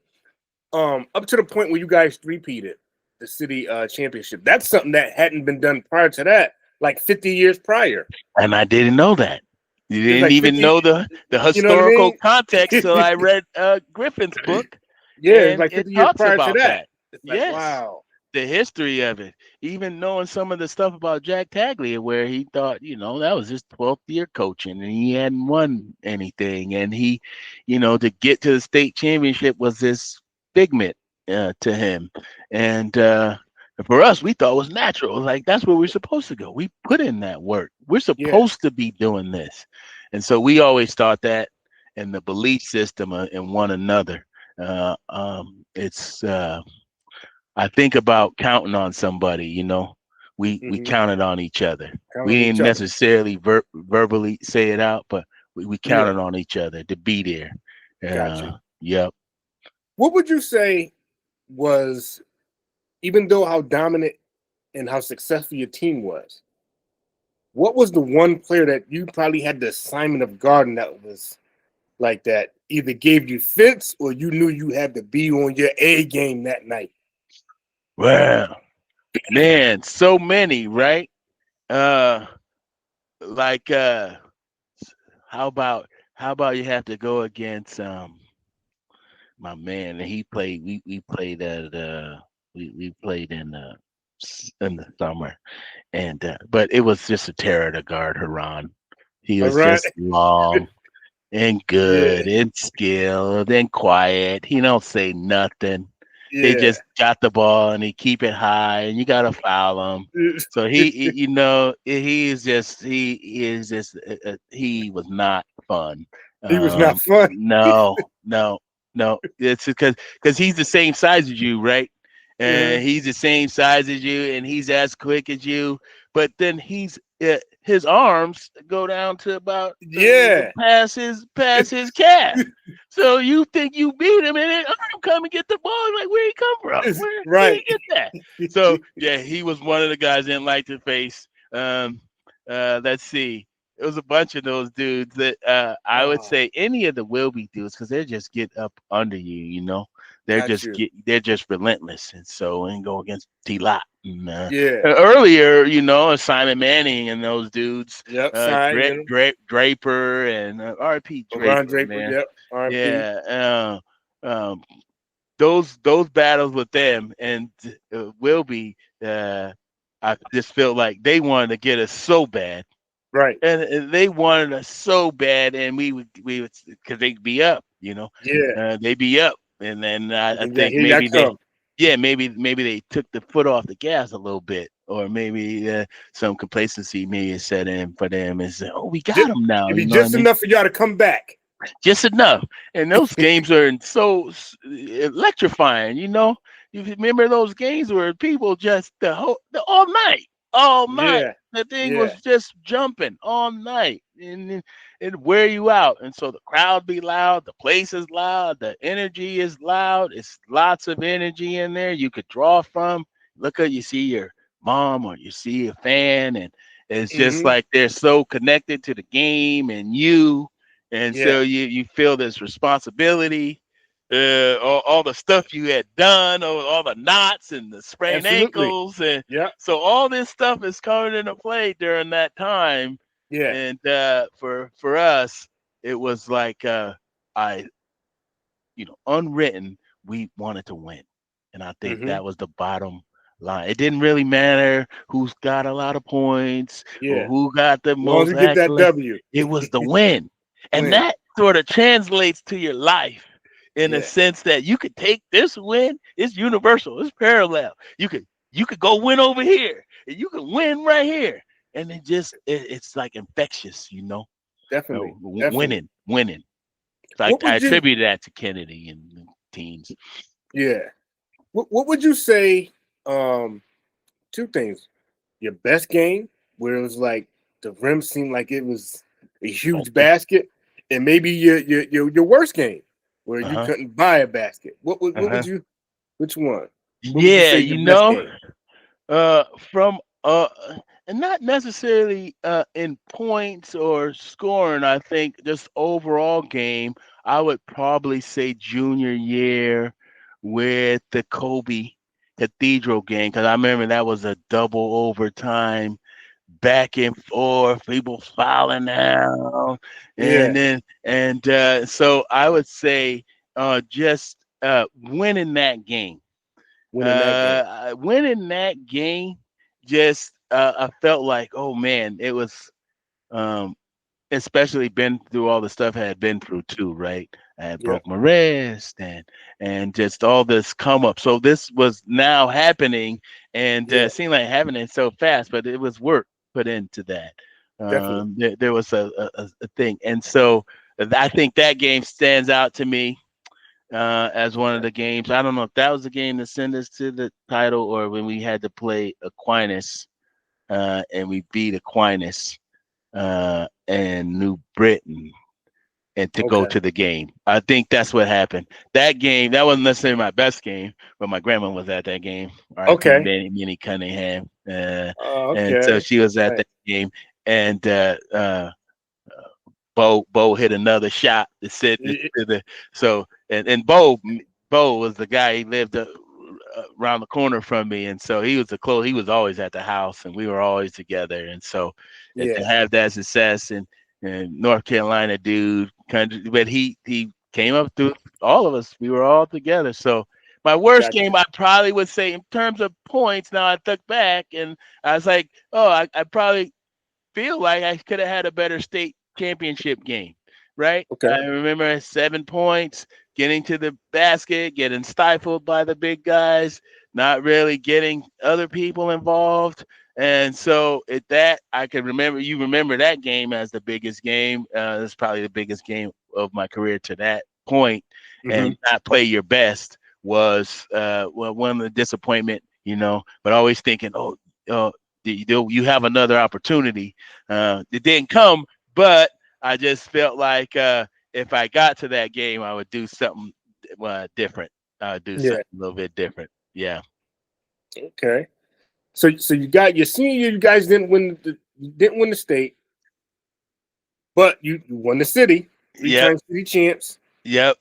up to the point where you guys repeated the city championship, that's something that hadn't been done prior to that, like 50 years prior. And I didn't know that. You It's didn't like even 50, know the you know what I historical mean? context till I read Griffin's book, Yeah, it's and like it 50 years talks prior to about that. that. It's like, Yes, wow. the history of it. Even knowing some of the stuff about Jack Taglier, where he thought, that was his 12th year coaching, and he hadn't won anything, and he, to get to the state championship was this figment to him, and for us, we thought it was natural. Like that's where we're supposed to go. We put in that work. We're Yeah. supposed to be doing this, and so we always thought that, and the belief system in one another. It's I think about counting on somebody. We Mm-hmm. counted on each other. Count We on each didn't other. necessarily verbally say it out, but we Yeah. counted on each other to be there. Got you. Yep. What would you say was, even though how dominant and how successful your team was, what was the one player that you probably had the assignment of guarding that was like that either gave you fits or you knew you had to be on your A game that night? Well, man, so many, right? Uh, like how about you have to go against my man, and he played. We played at we played in the summer, and but it was just a terror to guard Haran. He All was right. just long and Yeah. good and skilled and quiet. He don't say nothing. He Yeah. just got the ball and he keep it high, and you gotta foul him. So he was not fun. He was not fun. No, no, no. It's because he's the same size as you, right? Uh, And he's the same size as you, and he's as quick as you. But then his arms go down to about yeah. past his calf. So you think you beat him, and then arm come and get the ball. Like, where he come from? Where Right. he get that? So yeah, he was one of the guys I didn't like to face. Let's see. It was a bunch of those dudes that I would Oh, say any of the Wilby dudes, because they just get up under you. got you. They're just relentless, and so and go against T Lot. And, Yeah. earlier, Simon Manning and those dudes, Yep. Fine. You know. Draper and R.P. Ron Draper, Draper. man. Yep. RP. Yeah, those battles with them and Wilby, I just felt like they wanted to get us so bad, Right. and they wanted us so bad, and we would because they'd be up, Yeah. they'd be up, and then I And then think here y'all maybe come. maybe they took the foot off the gas a little bit, or maybe some complacency maybe set in for them and say, "Oh, we got Just, them now," it'd be you know what I just mean? enough for y'all to come back. Just enough. And those games are so electrifying. You remember those games where people just all night. Yeah. The thing Yeah. was just jumping all night, and it wear you out. And so the crowd be loud, the place is loud, the energy is loud. It's lots of energy in there you could draw from. You see your mom or you see a fan, and it's just Mm-hmm. like they're so connected to the game and you. And Yeah. so you feel this responsibility, all the stuff you had done, all the knots and the sprained Absolutely. ankles, and Yeah. so all this stuff is coming into play during that time. Yeah. And for us, it was like I, unwritten, we wanted to win, and I think Mm-hmm. that was the bottom line. It didn't really matter who's got a lot of points or Yeah. who got the As long as most you get that accolades. W. It was the win, and Win. that sort of translates to your life in a Yeah. sense that you could take this win. It's universal. It's parallel. You could go win over here, and you can win right here, and it's like infectious, Definitely. Definitely. winning. So What I would you? attribute that to Kennedy and the teams. Yeah. What would you say? Two things. Your best game, where it was like the rim seemed like it was a huge Okay. basket, and maybe your worst game, where you Uh-huh. couldn't buy a basket. What Uh-huh. would you? Which one? What would you Yeah, say your best game? from and not necessarily in points or scoring. I think just overall game, I would probably say junior year with the Kobe Cathedral game, because I remember that was a double overtime, back and forth, people fouling down, Yeah, so I would say just winning that game. winning that game. Winning that game, just I felt like, oh man, it was especially been through all the stuff I had been through too, right? I had Yeah, broke my wrist and just all this come up. So this was now happening, and yeah, it seemed like happening so fast, but it was work put into that. definitely. There was a thing, and so I think that game stands out to me as one of the games. I don't know if that was the game that sent us to the title, or when we had to play Aquinas, and we beat Aquinas and New Britain, and to go Okay, to the game. I think that's what happened. That game, that wasn't necessarily my best game, but my grandma was at that game. R.I.P. okay, Minnie Cunningham, and so okay. she was at Right. that game, and Bo hit another shot to sit to the so and Bo was the guy. He lived around the corner from me, and so he was he was always at the house, and we were always together. And so to Yeah, have that success and North Carolina dude country, but he came up through all of us. We were all together. So my worst gotcha. game, I probably would say in terms of points. Now I look back and I was like, oh, I probably feel like I could have had a better state championship game, right? Okay. I remember 7 points, getting to the basket, getting stifled by the big guys, not really getting other people involved. And so that I could remember, you remember that game as the biggest game. It's probably the biggest game of my career to that point, Mm-hmm. and not play your best was one of the disappointment, but always thinking, you have another opportunity. It didn't come, but I just felt like if I got to that game, I would do something different. I would do Yeah. something a little bit different. Yeah. Okay. So you got your senior year. You guys didn't win the state, but you won the city. Yep. 3-time city champs. Yep.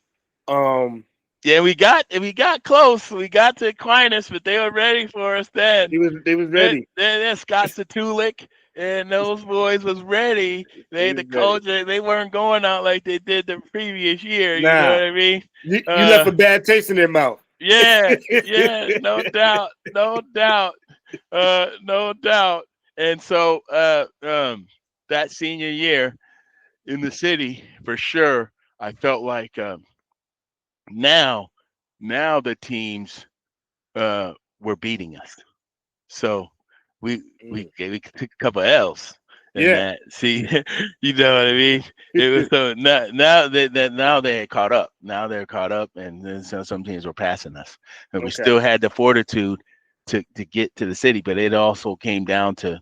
Um, Yeah, we got close. We got to Aquinas, but they were ready for us then. they was ready. Then Scott Satulik and those boys was ready. They The was ready. coach, they weren't going out like they did the previous year. You know Nah, what I mean? you left a bad taste in their mouth. Yeah, no doubt, no doubt, no doubt. And so that senior year in the city, for sure, I felt like now the teams were beating us. So we took a couple L's in Yeah. that. See, you know what I mean? It was so now they had caught up. Now they're caught up, and then some teams were passing us, and we Okay. still had the fortitude to get to the city. But it also came down to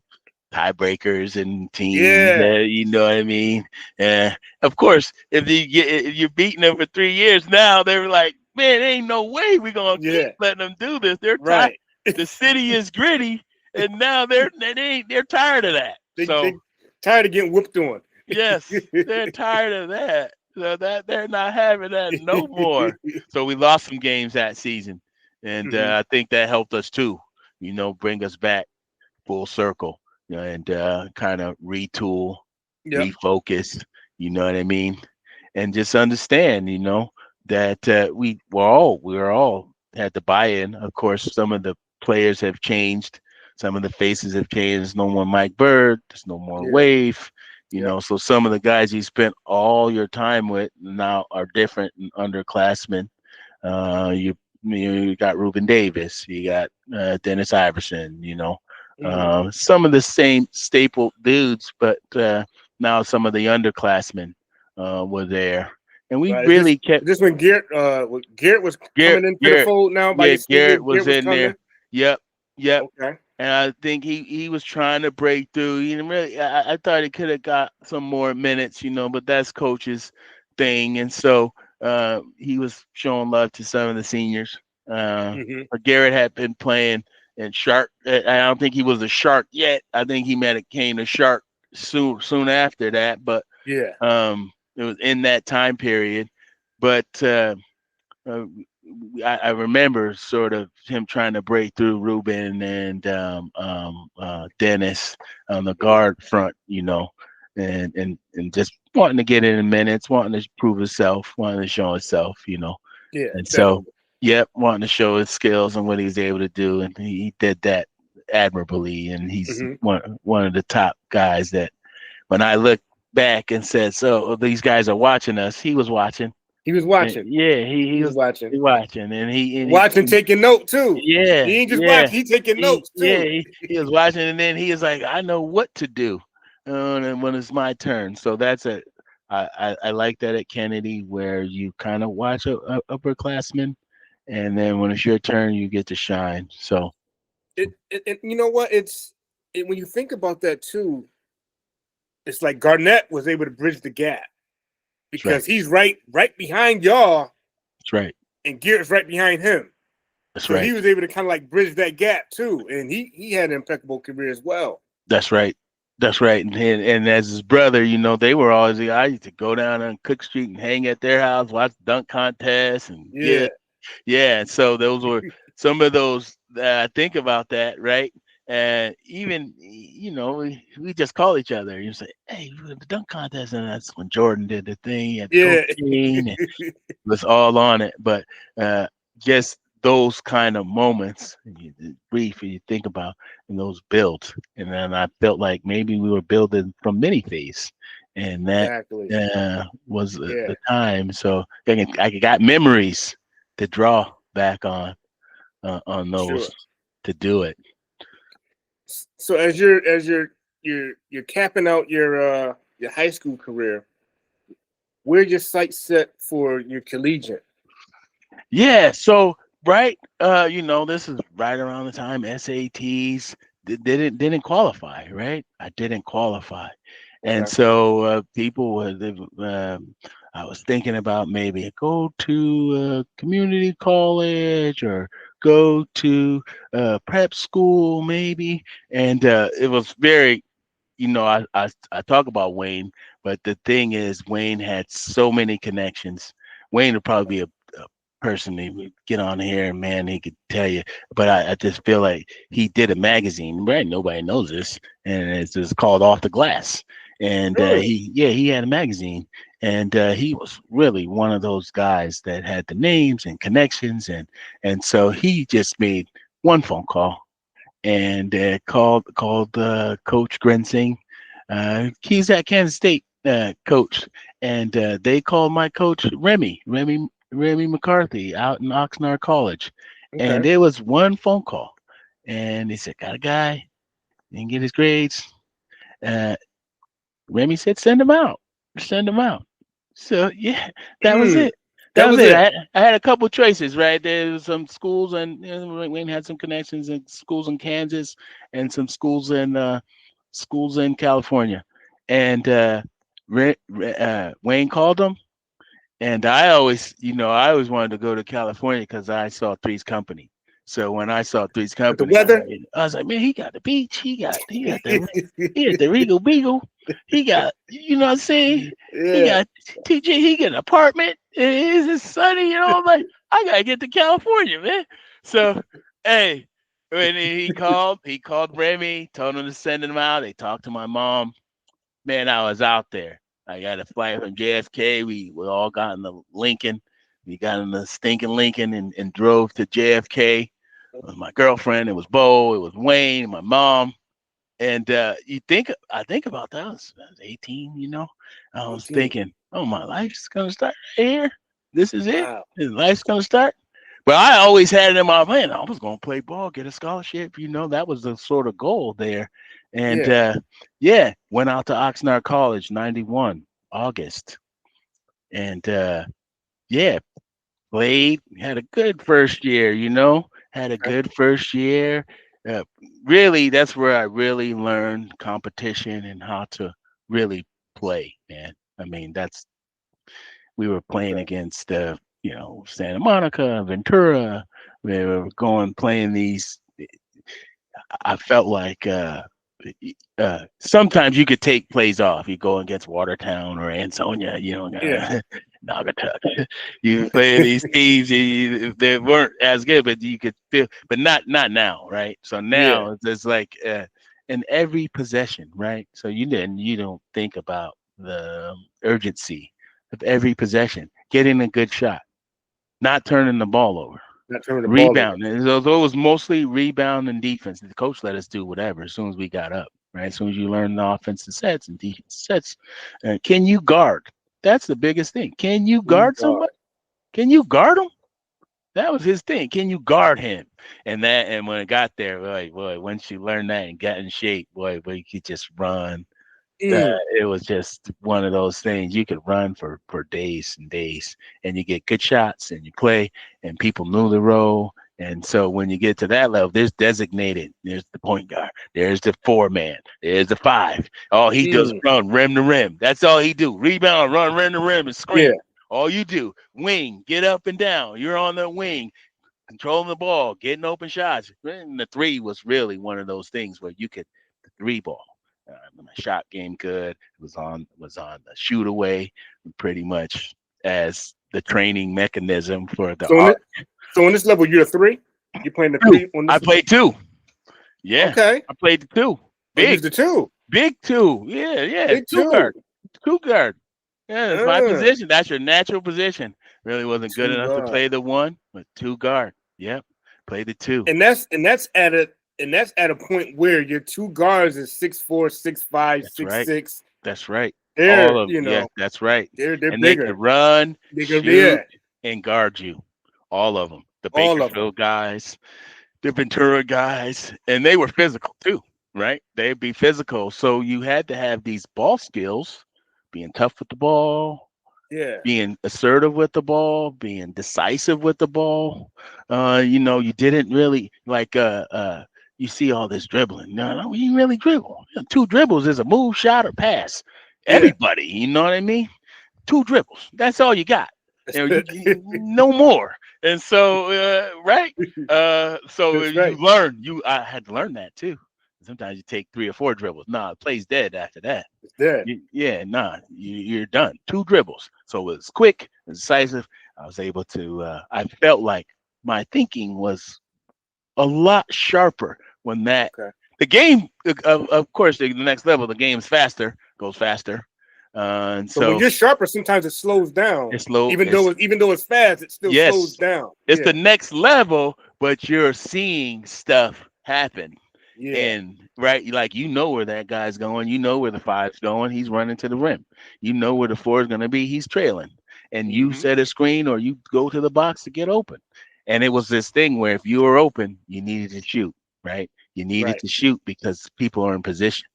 tiebreakers and teams. Yeah. You know what I mean? Of course, if you're beating them for 3 years now, they're like, man, ain't no way we're gonna keep letting them do this. They're tired. Right. The city is gritty, and now they're tired of that. They tired of getting whooped on. Yes, they're tired of that. So that they're not having that no more. So we lost some games that season, and I think that helped us too. Bring us back full circle, and kind of retool, Yep. refocus. You know what I mean? And just understand, that we were all had to buy in. Of course, some of the players have changed. Some of the faces have changed. There's no more Mike Bird. There's no more Yeah. Wave. Yep. So some of the guys you spent all your time with now are different and underclassmen. You got Reuben Davis. You got Dennis Iverson. Some of the same staple dudes, but now some of the underclassmen were there. And we Right. really kept this when Garrett was coming into the fold now by your senior Garrett was in coming. there. Yep. Okay. And I think he was trying to break through. Really, I thought he could have got some more minutes, but that's coach's thing. And so he was showing love to some of the seniors. But Garrett had been playing in Shark. I don't think he was a Shark yet. I think he became a Shark soon after that. But yeah, it was in that time period. But I remember sort of him trying to break through Ruben and Dennis on the guard front, and just wanting to get in the minutes, wanting to prove himself, wanting to show himself, Yeah. And definitely. so, wanting to show his skills and what he's able to do, and he did that admirably. And he's one of the top guys that when I look back and said, so these guys are watching us, he was watching. He was watching. He was watching. Watching, and he taking note too. Yeah, he ain't just watching; he taking notes too. Yeah, he was watching, and then he was like, "I know what to do," and when it's my turn. So that's it. I like that at Kennedy, where you kind of watch upperclassmen, and then when it's your turn, you get to shine. So, you know what? When you think about that too, it's like Garnett was able to bridge the gap. Because he's right behind y'all. That's right. And Garrett's right behind him. That's so right. He was able to kind of like bridge that gap too. And he had an impeccable career as well. That's right. That's right. And as his brother, they were always, I used to go down on Cook Street and hang at their house, watch dunk contests. And yeah. And so those were some of those, I think about that, right? And even, we just call each other. You say, "Hey, the dunk contest," and that's when Jordan did the thing at cocaine, and it was all on it. But just those kind of moments, brief, you think about, and those builds. And then I felt like maybe we were building from mini phase, and that was the time. So I got memories to draw back on those to do it. So as you're capping out your high school career, where's your sights set for your collegiate? Yeah, so right, this is right around the time SATs didn't qualify, right? I didn't qualify, and so people were. I was thinking about maybe go to community college or go to prep school maybe, and it was very, I talk about Wayne, but the thing is Wayne had so many connections. Wayne would probably be a person he would get on here and man, he could tell you, but I just feel like he did a magazine, right? Nobody knows this, and it's just called Off the Glass. And he had a magazine, and he was really one of those guys that had the names and connections, and so he just made one phone call and called Coach Grensing. He's at Kansas State, coach, and they called my coach Remy McCarthy out in Oxnard College, and it was one phone call, and they said, "Got a guy, didn't get his grades." Remy said, "Send him out. Send him out." So yeah, that was it. That was it. I had a couple choices, right? There was some schools, and Wayne had some connections in schools in Kansas and some schools in California. And Wayne called him, and I always wanted to go to California because I saw Three's Company. So when I saw Three's With the Company, weather. I was like, man, he got the beach. He got the Regal Beagle. He got, you know what I'm saying? He Yeah. got TJ. He got an apartment. It's sunny. You know, I'm like, I gotta get to California, man. So, hey, when he called Remy, told him to send him out. They talked to my mom. Man, I was out there. I got a flight from JFK. We all got in the Lincoln. We got in the stinking Lincoln and drove to JFK. It was my girlfriend. It was Bo. It was Wayne. My mom. And I think about that. I was 18, you know. I was 18. thinking, oh, my life's gonna start right here. This is it. Wow. His life's gonna start. But I always had it in my mind. I was gonna play ball, get a scholarship. You know, that was the sort of goal there. And went out to Oxnard College, 91, August. And played, had a good first year, you know, had a good first year. Really, that's where I really learned competition and how to really play, man. I mean, we were playing against, Santa Monica, Ventura. We were playing these. I felt like sometimes you could take plays off. You go against Watertown or Ansonia, you know, Naugatuck. You play these teams, they weren't as good, but you could feel, but not now, right? So now it's like in every possession, right? So you don't think about the urgency of every possession, getting a good shot, not turning the ball over. Not turning the Rebound. ball And so it was mostly rebound and defense. The coach let us do whatever as soon as we got up, right? As soon as you learn the offensive sets and defense sets. Can you guard? That's the biggest thing. Can you guard somebody? Can you guard him? That was his thing. Can you guard him? And when it got there, boy, once you learned that and got in shape, boy, you could just run. It was just one of those things. You could run for days and days, and you get good shots, and you play, and people knew the role. And so when you get to that level, there's designated. There's the point guard. There's the 4-man. There's the 5. All he does is run rim to rim. That's all he do. Rebound, run rim to rim, and screen. Yeah. All you do, wing, get up and down. You're on the wing, controlling the ball, getting open shots. And the 3 was really one of those things where you could the 3 ball. My shot game good. It was on the shoot away, pretty much as the training mechanism for the. So on this level, you're a 3. You playing the 3 on this. I played 2. Yeah. Okay. I played the 2. Big the 2. Big 2. Yeah. Big 2 guard. 2 guard. Yeah, that's my position. That's your natural position. Really wasn't good enough to play the 1, but 2 guard. Yep. Play the 2. And that's at a point where your 2 guards is 6'4", 6'5", 6'6". That's right. They're, All of them. Yeah, that's right. They're and bigger. They can run, shoot, and guard you. All of them. The Bakersfield guys, the Ventura guys, and they were physical too, right? They'd be physical. So you had to have these ball skills, being tough with the ball, being assertive with the ball, being decisive with the ball. You didn't really like you see all this dribbling. No, you really dribble. 2 dribbles is a move, shot, or pass. Everybody, you know what I mean? 2 dribbles. That's all you got. No more. And so, right? So you learn. I had to learn that too. Sometimes you take 3 or 4 dribbles. Nah, it plays dead after that. It's dead. You're done. 2 dribbles. So it was quick and decisive. I was able to. I felt like my thinking was a lot sharper when that. The game, of course, the next level, the game's goes faster. And so when you're sharper, sometimes it slows down. It's slow, even though it's fast, it still slows down. It's the next level, but you're seeing stuff happen. Yeah. And right, like where that guy's going, where the 5's going, he's running to the rim. Where the 4 is gonna be, he's trailing. And you set a screen or you go to the box to get open. And it was this thing where if you were open, you needed to shoot, right? You needed to shoot because people are in position.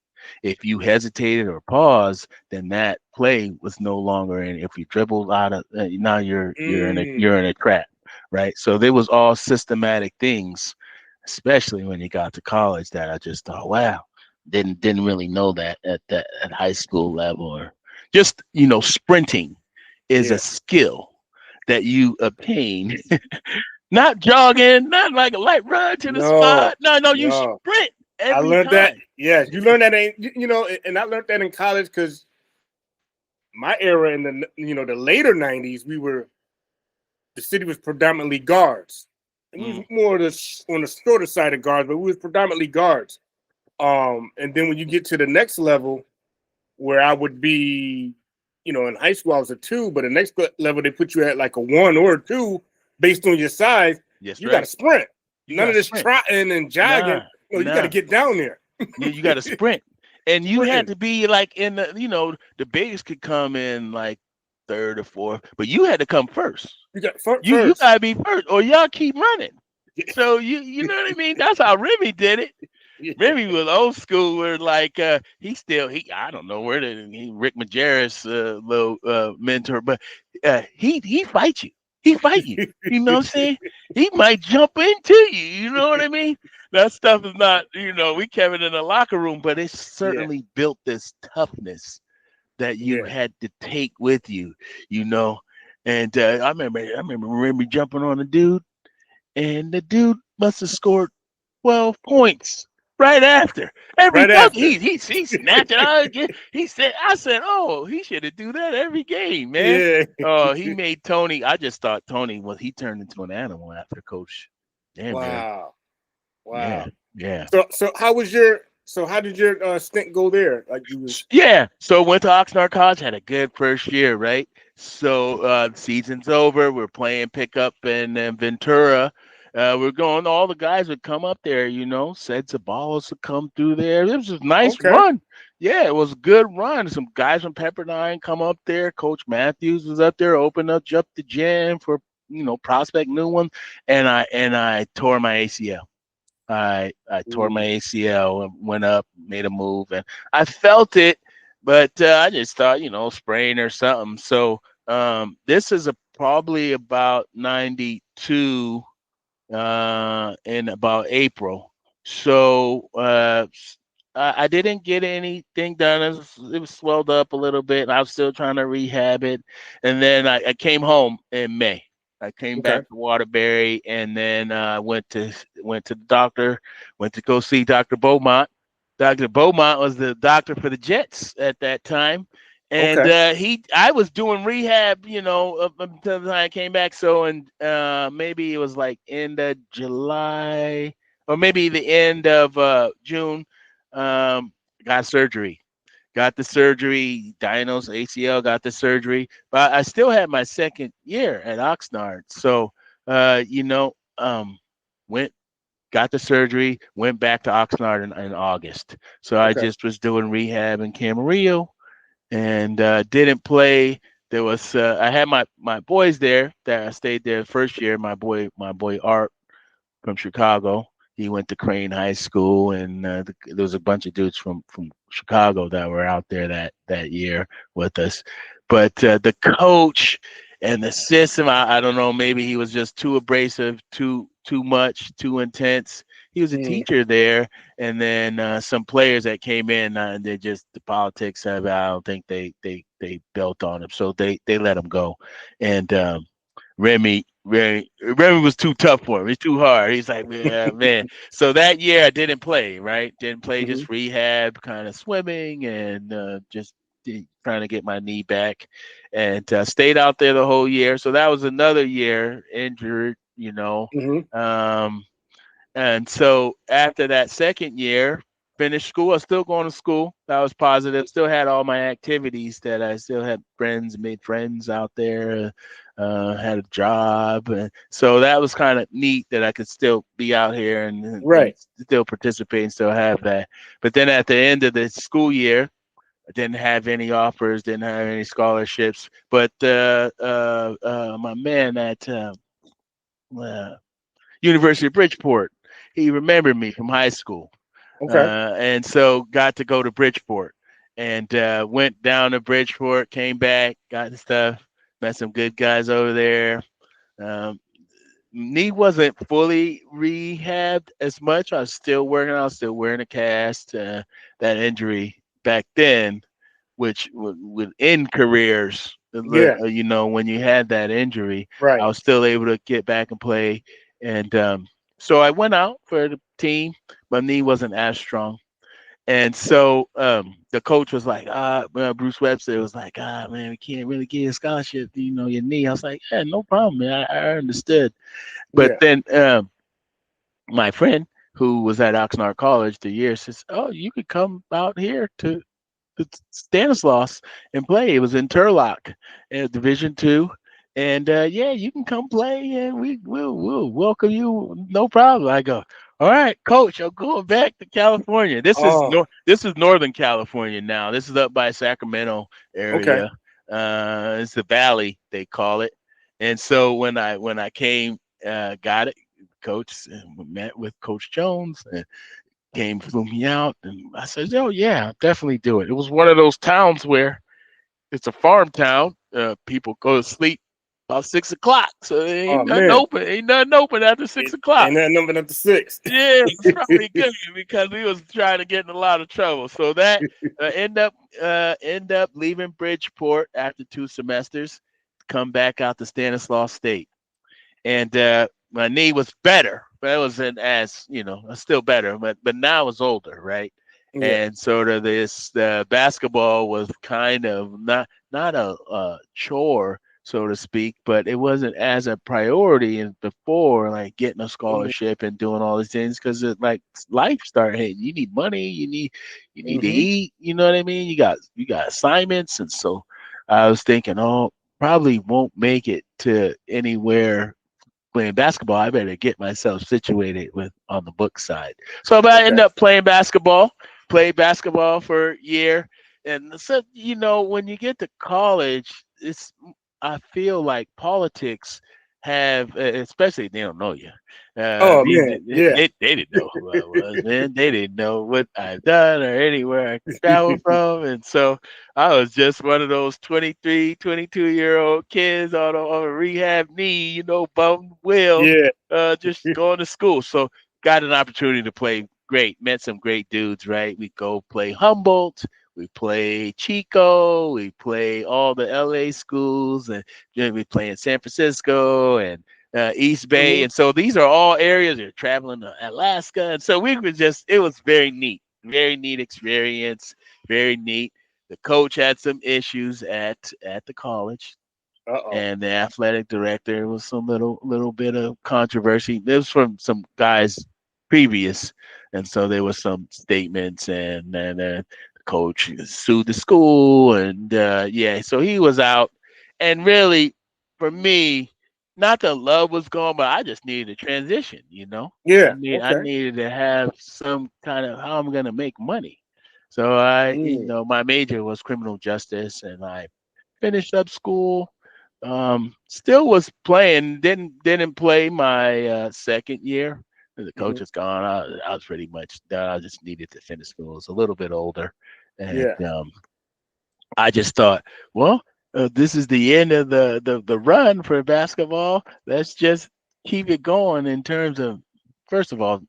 If you hesitated or paused, then that play was no longer in. If you dribbled out of, now you're in a trap, right? So there was all systematic things, especially when you got to college, that I just thought, wow, didn't really know that at high school level. Or just sprinting is a skill that you obtain Not jogging, not like a light run to the No, spot. No, you no. sprint I every learned that. time. Yes, you learned that, and I learned that in college because my era in the later '90s, the city was predominantly guards. And we was more on the shorter side of guards, but we was predominantly guards. And then when you get to the next level, where I would be, in high school I was a 2, but the next level they put you at like a 1 or a 2 based on your size. Yes, you got to sprint. None of this sprint. trotting and jogging. Nah, You got to get down there. Yeah, you got to sprint, and you had to be like in the the biggest could come in like 3rd or 4th, but you had to come first. You got first. You got to be first, or y'all keep running. So you know what I mean? That's how Remy did it. Remy was old school, where like he I don't know where Rick Majerus little mentor, but he fight you. He fight you. You know what I'm saying? He might jump into you. You know what I mean? That stuff is not, we kept it in the locker room, but it certainly built this toughness that you had to take with you, And I remember Remy jumping on a dude, and the dude must have scored 12 points right after. He snatched it out again. I said, oh, he should have do that every game, man. Yeah. Oh, he made Tony. I just thought Tony he turned into an animal after Coach. Yeah, man. Wow. Yeah. So how did your stint go there? Like So went to Oxnard College, had a good first year, right? So season's over. We're playing pickup in Ventura. We're going. All the guys would come up there, Said Sabalas would come through there. It was a nice run. Yeah, it was a good run. Some guys from Pepperdine come up there. Coach Matthews was up there, opened up the gym for prospect new one, and I tore my ACL. I tore my ACL and went up, made a move, and I felt it, but I just thought, sprain or something. So this is probably about 92 in about April. So I didn't get anything done. It was swelled up a little bit. I was still trying to rehab it, and then I came home in May. I came back to Waterbury, and then went to the doctor. Went to go see Dr. Beaumont. Dr. Beaumont was the doctor for the Jets at that time, and I was doing rehab, up until the time I came back. So, and maybe it was like end of July or maybe the end of June. Got surgery. Got the surgery, diagnosed ACL, got the surgery, but I still had my second year at Oxnard. So, got the surgery, went back to Oxnard in August. So I just was doing rehab in Camarillo and didn't play. There was I had my boys there that I stayed there first year. My boy Art from Chicago. He went to Crane High School, and there was a bunch of dudes from Chicago that were out there that year with us. But the coach and the system, I don't know, maybe he was just too abrasive, too much, too intense. He was a teacher there, and then some players that came in, they just the politics of it. I don't think they built on him, so they let him go, and Remy was too tough for him. He's too hard. He's like, yeah, man. So that year I didn't play, right? Didn't play, just rehab, kind of swimming and just trying to get my knee back, and stayed out there the whole year. So that was another year injured, and so after that second year, finished school. I was still going to school. That was positive. Still had all my activities that I still had made friends out there, had a job. And so that was kind of neat that I could still be out here and still participate and still have that. But then at the end of the school year, I didn't have any offers, didn't have any scholarships. But my man at University of Bridgeport, he remembered me from high school. And so got to go to Bridgeport and went down to Bridgeport, came back, got the stuff, met some good guys over there. Knee wasn't fully rehabbed as much. I was still working. I was still wearing a cast. That injury back then, which would end careers, when you had that injury, I was still able to get back and play. And so I went out for the team. My knee wasn't as strong. And so the coach was like, Bruce Webster was like, man, we can't really give you a scholarship, your knee. I was like, yeah, no problem, man. I understood. But Yeah. then my friend who was at Oxnard College the year says, oh, you could come out here to Stanislaus and play. It was in Turlock, Division II. And you can come play, and we'll welcome you, no problem. I go, all right, coach, I'm going back to California. This is Northern California now. This is up by Sacramento area. Okay. It's the Valley, they call it. And so when I came, got it, coach, met with Coach Jones, and flew me out, and I said, oh yeah, I'll definitely do it. It was one of those towns where it's a farm town. People go to sleep about 6 o'clock, so ain't nothing open. Ain't nothing open after 6 o'clock. Ain't nothing open after 6. Yeah, it's probably good because we was trying to get in a lot of trouble. So that end up leaving Bridgeport after 2 semesters, come back out to Stanislaus State, and my knee was better, but it wasn't as still better, but now it's older, right? Yeah. And sort of this basketball was kind of not a chore, so to speak, but it wasn't as a priority as before, like getting a scholarship and doing all these things, because like life started hitting. You need money, you need to eat, you know what I mean? You got assignments, and so I was thinking, probably won't make it to anywhere playing basketball. I better get myself situated on the book side. So I ended up played basketball for a year. And so, when you get to college, I feel like politics have, especially if they don't know you. Man, yeah. They didn't know who I was, man. They didn't know what I've done or anywhere I traveled from. And so I was just one of those 23, 22-year-old kids on a rehab knee, bum wheel, just going to school. So got an opportunity to play great, met some great dudes, right? We go play Humboldt. We play Chico, we play all the LA schools, and we play in San Francisco and East Bay. And so these are all areas. You're traveling to Alaska. And so it was very neat experience, very neat. The coach had some issues at the college. And the athletic director was some little bit of controversy. It was from some guys previous. And so there was some statements, and then coach sued the school, and so he was out. And really, for me, not that love was gone, but I just needed a transition, I needed to have some kind of how I'm gonna make money. So my major was criminal justice, and I finished up school. Still was playing, didn't play my second year. The coach is gone. I was pretty much done. I just needed to finish school. I was a little bit older. And I just thought, well, this is the end of the run for basketball. Let's just keep it going in terms of, first of all,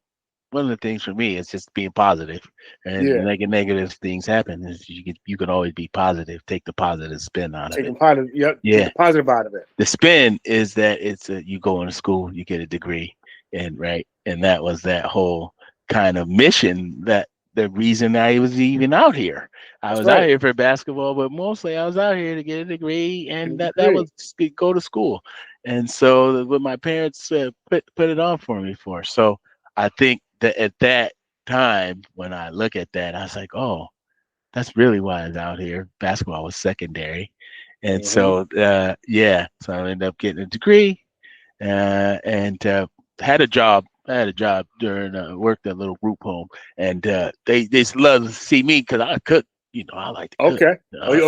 one of the things for me is just being positive. And negative things happen. Is you can always be positive. Take the positive spin out of it. Take the positive out of it. The spin is that it's you go into school, you get a degree. And that was that whole kind of mission, that the reason I was even out here. I was out here for basketball, but mostly I was out here to get a degree, and that was to go to school. And so what my parents put it on for me for. So I think that at that time, when I look at that, I was like, oh, that's really why I was out here. Basketball was secondary. And so I ended up getting a degree and had a job. I had a job during worked at a little group home, and they just love to see me because I cook. I like to cook. Okay.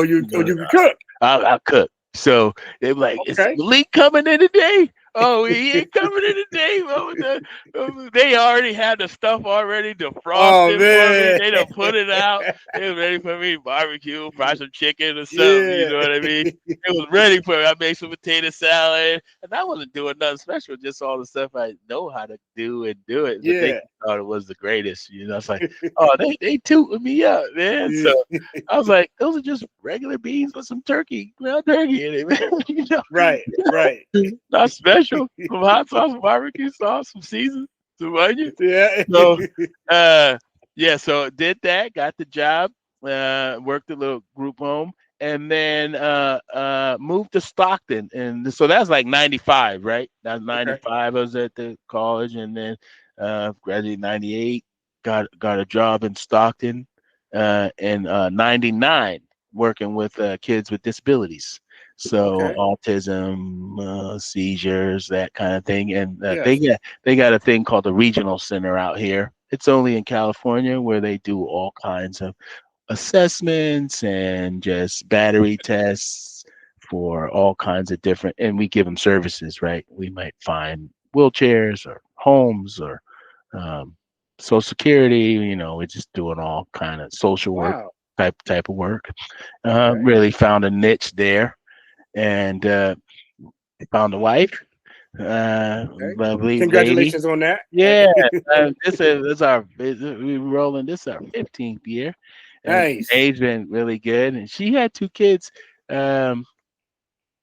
You can cook. I cook. So they were like, "Is Malik coming in today?" Oh, he ain't coming in today. They already had the stuff already defrosted for me. They done put it out. They was ready for me. Barbecue, fry some chicken or something. You know what I mean? It was ready for me. I made some potato salad, and I wasn't doing nothing special. Just all the stuff I know how to do and do it. But they thought it was the greatest. It's like, oh, they tooted me up, man. Yeah. So I was like, those are just regular beans with some turkey, ground turkey in it, man. Right. Not special. commercial, some hot sauce, barbecue sauce, some season, some onions. Yeah. So, yeah, so did that, got the job, worked a little group home, and then moved to Stockton. And so that's like 95, right? That's Okay. 95. I was at the college, and then graduated 98, got a job in Stockton, in 99, working with kids with disabilities. So Okay. autism, seizures, that kind of thing. And Yes. they got a thing called the Regional Center out here. It's only in California, where they do all kinds of assessments and just battery tests for all kinds of different, and we give them services, right? We might find wheelchairs or homes or um, social security. We're just doing all kind of social work Wow. type of work. Okay. Really found a niche there, and found a wife, Okay. lovely lady. Congratulations on that. Yeah, we're rolling. This is our 15th year, and Nice. age been really good. And she had two kids, um,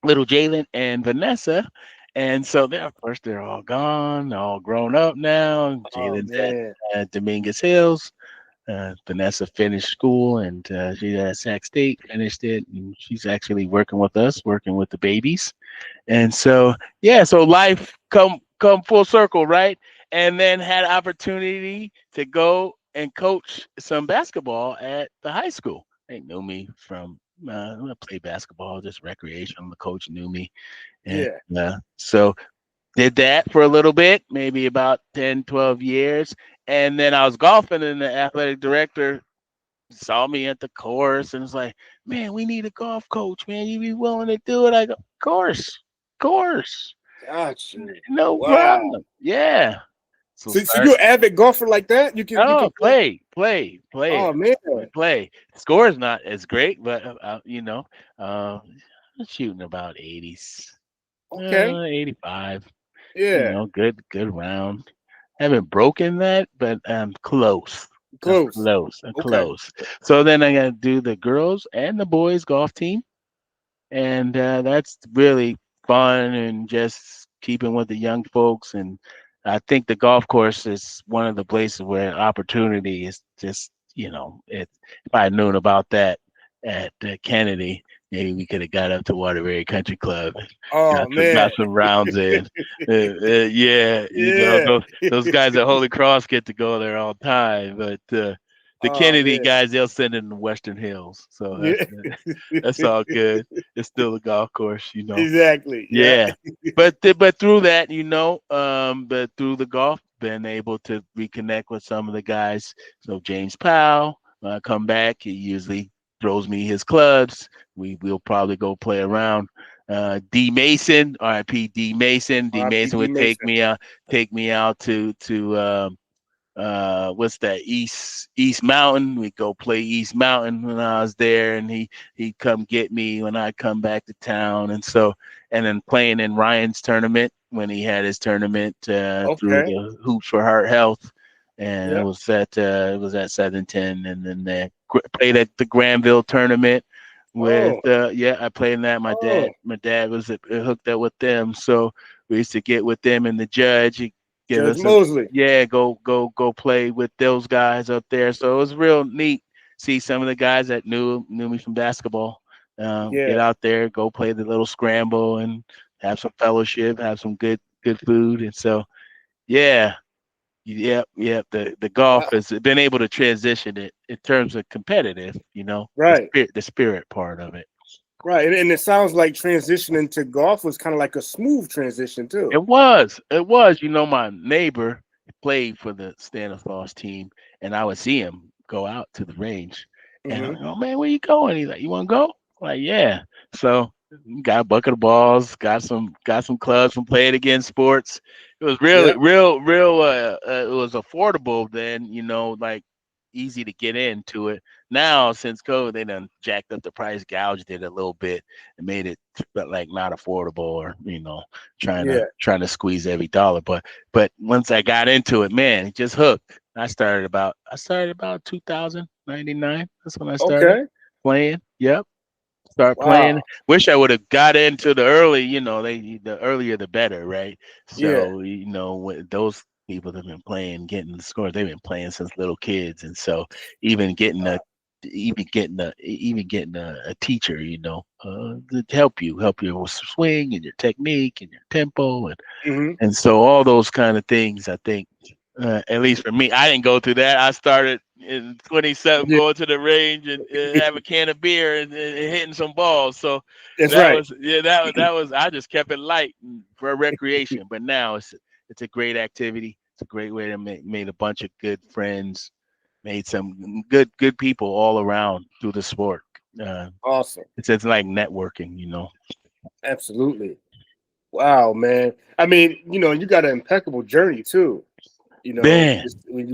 little Jalen and Vanessa. And so they're, of course, they're all gone, they're all grown up now. Oh Jalen's at man. Dominguez Hills. Vanessa finished school, and she's at Sac State, finished it, and she's actually working with us, working with the babies. And so, yeah, so life come full circle, right? And then had opportunity to go and coach some basketball at the high school. They knew me from I played basketball, just recreational. The coach knew me, and Yeah. so did that for a little bit, maybe about 10, 12 years. And then I was golfing, and the athletic director saw me at the course and was like, "Man, we need a golf coach, man. You be willing to do it?" I go, course. Gotcha. No Wow. problem. Yeah. So So start. you're an avid golfer like that? You can Oh, play. play Oh it. man. Play. Score is not as great, but uh, I'm shooting about 80s, Okay. 85. Yeah. Good round. Haven't broken that, but I'm close. I'm Close. close. I'm Okay. close. So then I got to do the girls and the boys golf team, and that's really fun and just keeping with the young folks. And I think the golf course is one of the places where opportunity is just, if I had known about that at Kennedy, maybe we could have got up to Waterbury Country Club and Oh man. got some rounds in. Yeah, Yeah. those guys at Holy Cross get to go there all the time, but the Oh Kennedy man. guys, they'll send in the Western Hills. So Yeah. that's all good. It's still a golf course. Exactly. Yeah. Yeah, but through that, but through the golf, been able to reconnect with some of the guys. So James Powell, when I come back, he usually throws me his clubs. We'll probably go play around. D Mason, R.I.P. D Mason. D Mason RPD would take Mason. me out to what's that, East Mountain. We go play East Mountain when I was there, and he'd come get me when I come back to town. And then playing in Ryan's tournament when he had his tournament through Okay. the Hoops for Heart Health, and Yeah. it was at 710. And then they played at the Granville tournament with Oh. I played in that. My Oh. dad was hooked up with them, so we used to get with them and the judge. He give Judge us Mosley. go play with those guys up there. So it was real neat see some of the guys that knew me from basketball get Yeah. out there, go play the little scramble and have some fellowship, have some good food. And so yeah, the golf Wow. has been able to transition it in terms of competitive, Right. the spirit part of it. Right. And it sounds like transitioning to golf was kind of like a smooth transition too. It was. My neighbor played for the Stanislaus team, and I would see him go out to the range. And I'm Hmm. like, "Oh man, where you going?" He's like, "You want to go?" I'm like, yeah. So got a bucket of balls, got some clubs from playing against sports. It was really Yeah. real. It was affordable then, like easy to get into it. Now since COVID, they done jacked up the price, gouged it a little bit, and made it like not affordable, or Yeah. trying to squeeze every dollar. But once I got into it, man, it just hooked. I started about 2099. That's when I started Okay. playing. Yep. Start Wow. playing. Wish I would have got into the early, the earlier the better, right? Yeah. So, when those people have been playing, getting the scores, they've been playing since little kids. And so even getting a even getting a teacher, to help your swing and your technique and your tempo Hmm. and so all those kind of things, I think, at least for me, I didn't go through that. I started in 27 Yeah. going to the range and have a can of beer and hitting some balls. So That's that right. was that was I just kept it light for recreation. But now it's a great activity. It's a great way to made a bunch of good friends, made some good people all around through the sport. Uh, Awesome. it's like networking. Absolutely. Wow, man. I mean, you got an impeccable journey too. Man, Just when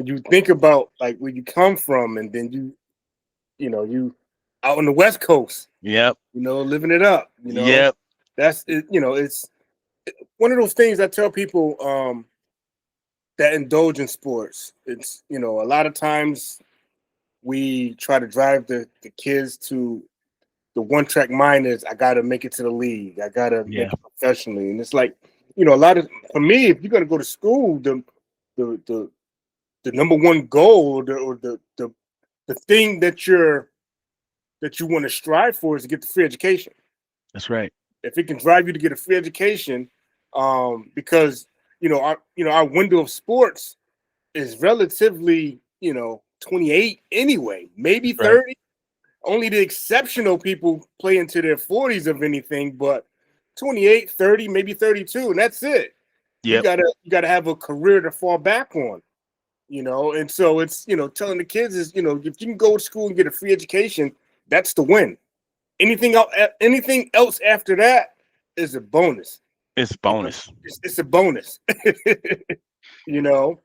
you think about like where you come from, and then you out on the West Coast, yep, living it up. yep, That's it. It's one of those things I tell people that indulge in sports. It's a lot of times we try to drive the kids to the one track mind is I gotta make it to the league. I gotta yeah, make it professionally. And it's like, a lot of for me, if you're gonna go to school, the the number one goal or the thing that you want to strive for is to get the free education. that's right. If it can drive you to get a free education, because our window of sports is relatively 28 anyway, maybe Right. 30. Only the exceptional people play into their 40s of anything, but 28, 30, maybe 32, and that's it. You Yep. gotta have a career to fall back on, and so it's telling the kids is if you can go to school and get a free education, that's the win. Anything else after that is a bonus. It's bonus. It's a bonus. you know.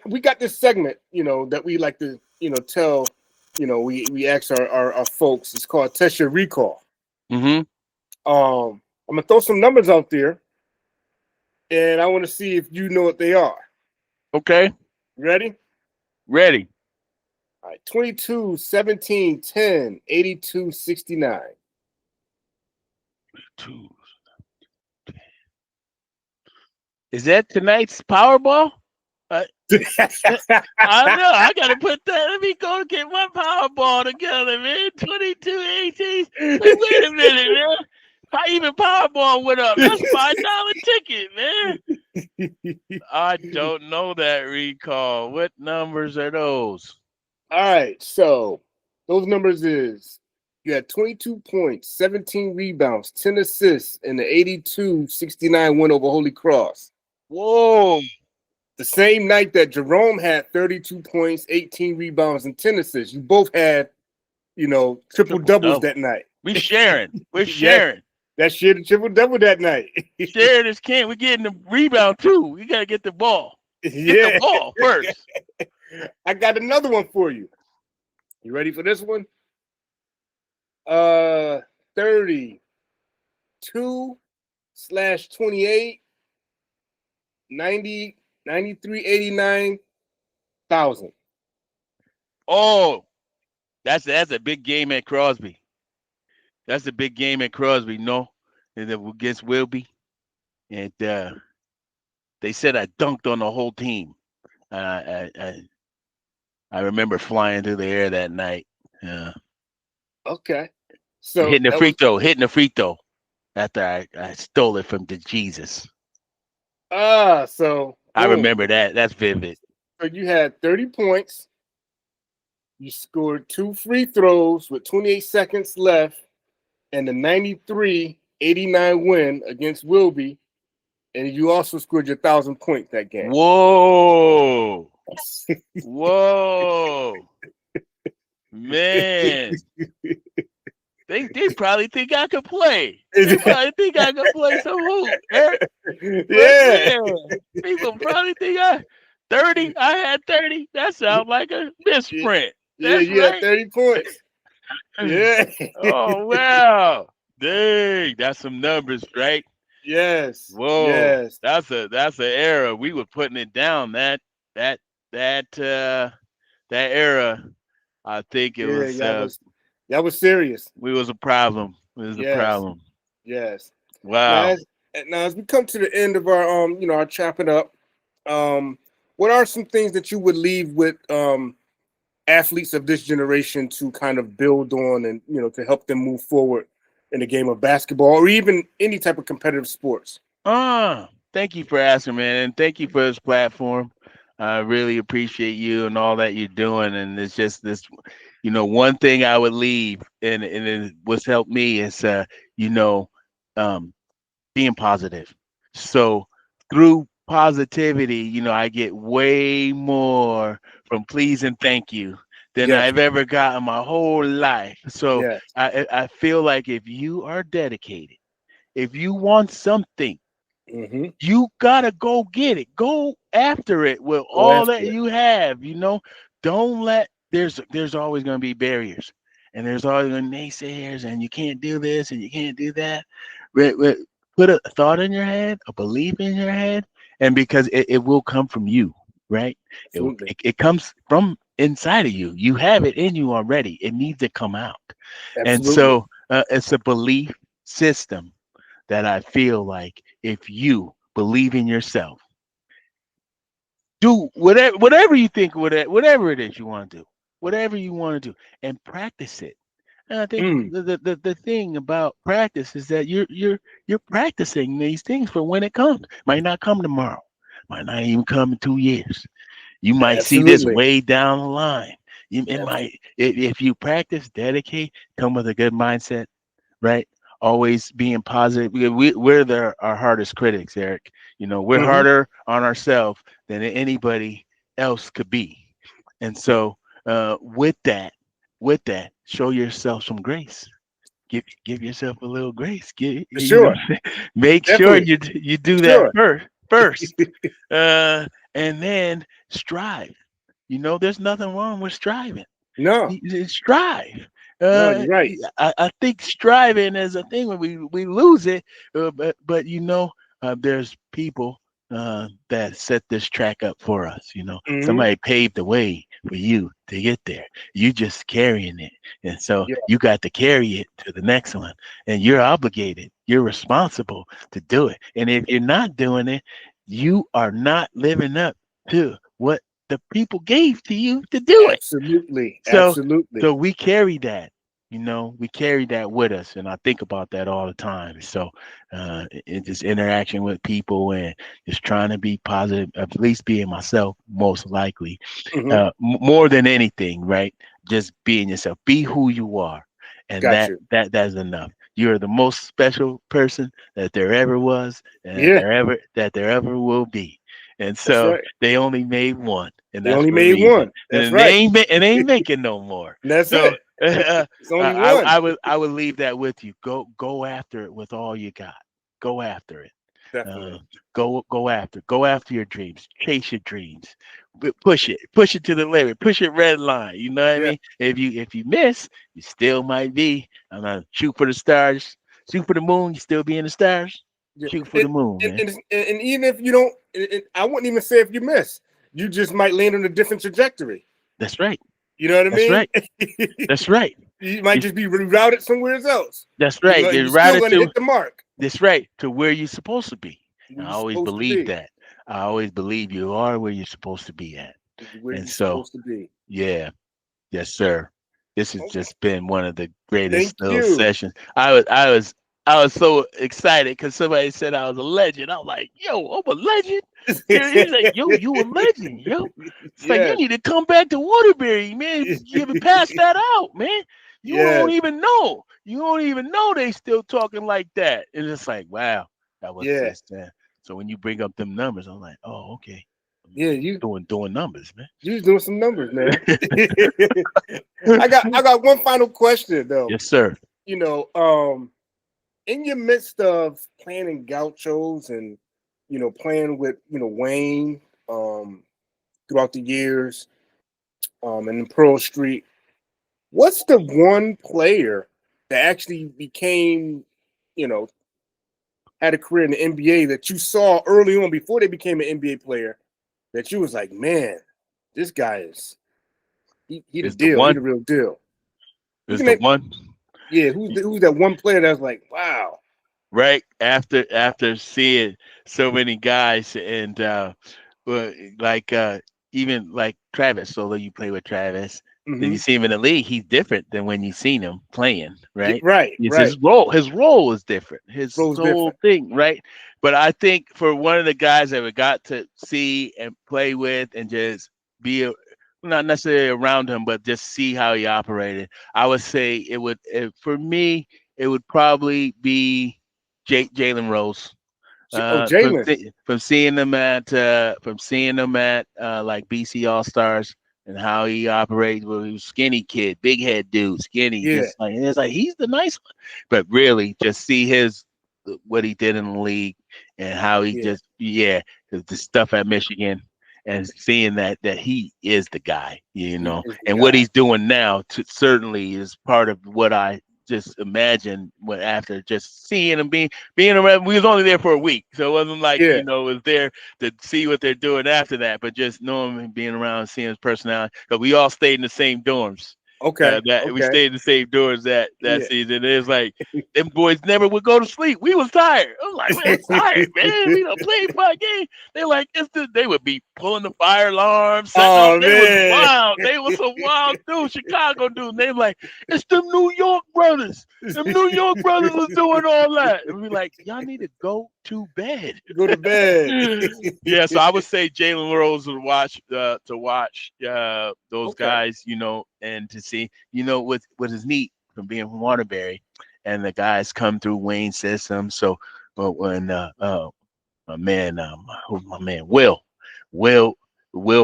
We got this segment, that we like to, tell, we ask our folks. It's called Test Your Recall. Mm-hmm. I'm gonna throw some numbers out there, and I want to see if you know what they are. Okay. Ready? Ready. All right, 22, 17, 10, 82, 69. Two. Is that tonight's Powerball? I don't know. I gotta put that. Let me go get my Powerball together, man. 22, 18. Wait a minute, man. Even Powerball went up. That's $5 ticket, man. I don't know that recall. What numbers are those? All right, so those numbers is you had 22 points, 17 rebounds, 10 assists, and the 82-69 win over Holy Cross. Whoa. The same night that Jerome had 32 points, 18 rebounds, and 10 assists. You both had, triple doubles that night. We sharing. We're Yeah, sharing. that shit, a triple double that night. Sharing this can. We're getting the rebound too. We gotta get the ball. Get Yeah. the ball first. I got another one for you. You ready for this one? 32/28, 90, 93,89,000. Oh, that's a big game at Crosby. That's a big game at Crosby. No, and against Wilby, and they said I dunked on the whole team. I remember flying through the air that night. Okay. So Hitting the free throw after I stole it from the Jesus. so I boom. remember that. That's vivid. So you had 30 points. You scored 2 free throws with 28 seconds left, and the 93-89 win against Wilby. And you also scored your 1,000 points that game. Whoa. Whoa. Man. They probably think I could play. They probably think I could play some hoop. Yeah. People probably think 30. I had 30. That sounds like a misprint. Yeah, That's you right. had 30 points. Yeah. Oh, wow. Dang. That's some numbers, right? Yes. Whoa. Yes. That's an era. We were putting it down. That era. I think it Yeah, was that was serious. we was a problem. It was a Yes, problem. yes. Now, Wow. as we come to the end of our our chop it up, what are some things that you would leave with athletes of this generation to kind of build on and to help them move forward in the game of basketball or even any type of competitive sports? Thank you for asking, man, and thank you for this platform. I really appreciate you and all that you're doing. And it's just this, one thing I would leave, and what's helped me is, you know, um, being positive. So through positivity, I get way more from please and thank you than Yes, I've ever gotten my whole life. So yes. I feel like if you are dedicated, if you want something, Mm-hmm. you gotta go get it. Go after it with Go all that after it. you have. Don't let there's always gonna be barriers, and there's always gonna be naysayers, and you can't do this and you can't do that. Put a thought in your head, a belief in your head, and because it will come from you, right? Absolutely, It comes from inside of you. You have it in you already. It needs to come out, and absolutely. so it's a belief system that I feel like if you believe in yourself, do whatever you think, whatever it is you want to do, whatever you want to do, and practice it. And I think Mm, the thing about practice is that you're practicing these things for when it comes. Might not come tomorrow, might not even come in 2 years. You might see this absolutely, way down the line. It absolutely. might if you practice, dedicate, come with a good mindset, right? Always being positive. We're our hardest critics, Eric. We're Hmm. harder on ourselves than anybody else could be. And so, with that, show yourself some grace. Give yourself a little grace. Sure, Make sure definitely, you do that sure. first, and then strive. There's nothing wrong with striving. No, Strive. no, Uh, you're right. I think striving is a thing when we lose it. But there's people that set this track up for us. Hmm. Somebody paved the way for you to get there. You just carrying it, and so Yeah, you got to carry it to the next one. And you're obligated. You're responsible to do it. And if you're not doing it, you are not living up to what the people gave to you to do it. absolutely, So absolutely. so we carry that, we carry that with us, and I think about that all the time. So in just interaction with people and just trying to be positive, at least being myself, most likely, Hmm. more than anything, right? Just being yourself, be who you are, and Got that you. that that's enough. You're the most special person that there ever was, and that Yeah, there ever will be. And that's so right. they only made one, and They that's only for a made reason. one. That's And they right. ain't making no more. And that's So it. It's only I one. I would I would leave that with you. Go after it with all you got. Go after it. Uh, Definitely. go after your dreams. Chase your dreams. Push it to the limit. Push it red line. You know what I Yeah. mean? If you miss, you still might be. I'm gonna shoot for the stars. Shoot for the moon. You still be in the stars. Yeah. Shoot for the moon, And, man. and, and even if you don't, I wouldn't even say if you miss, you just might land on a different trajectory. That's right. You know what I That's mean? right. That's right. You might You- just be rerouted somewhere else. That's right. And You're you're still routed going to to hit the mark That's right, to where you're supposed to be. where And I you're always supposed to believe be. that. I always believe you are where you're supposed to be at. Where And you're so, supposed to be. yeah, yes, sir. This has Okay. just been one of the Thank greatest little you. sessions. I was so excited because somebody said I was a legend. I'm like, yo, I'm a legend. He's like, yo, you a legend, yo. It's like you Yes. need to come back to Waterbury, man. You ever pass that out, man? You don't Yes. even know. You don't even know they still talking like that. And it's like, wow, that was Yeah. just. So when you bring up them numbers, I'm like, oh, okay, Yeah. You doing numbers, man. you was doing some numbers, man. I got one final question though. Yes, sir. You know, in your midst of playing gauchos and playing with Wayne throughout the years and in Pearl Street, what's the one player that actually became you know had a career in the NBA that you saw early on before they became an NBA player that you was like, man, this guy He the It's the deal. He one. the real deal. It's the one. Yeah, who's that one player that's like, wow. Right after seeing so many guys and like even like Travis, although you play with Travis, then you see him in the league, he's different than when you seen him playing, Yeah, right? right, It's right. his role is different. His Role's whole different. thing, right? But I think for one of the guys that we got to see and play with and just be not necessarily around him, but just see how he operated, I would say for me, it would probably be Jalen Rose. Jalen. From seeing them at like BC All Stars and how he operates with a skinny kid, big head dude, skinny, Yeah. just like it's like he's the nice one. But really just see what he did in the league and how he the stuff at Michigan and seeing that he is the guy, and what he's doing now certainly is part of what I just imagine after just seeing him being around. We was only there for a week, so it wasn't like it was there to see what they're doing after that, but just knowing him, being around, seeing his personality. Because we all stayed in the same dorms. Okay. We stayed in the same doors that Yeah. season. It was like them boys never would go to sleep. We was tired. I was like, man, I'm tired, man. We done played 5 games. They like they would be pulling the fire alarm, setting off. They was wild. They was some wild dudes, Chicago dudes. They like, it's the New York brothers. The New York brothers was doing all that. And we like, y'all need to go to bed. Go to bed. Yeah, so I would say Jalen Rose to watch those guys, and to see, what is neat from being from Waterbury, and the guys come through Wayne's system. So, but when my man Will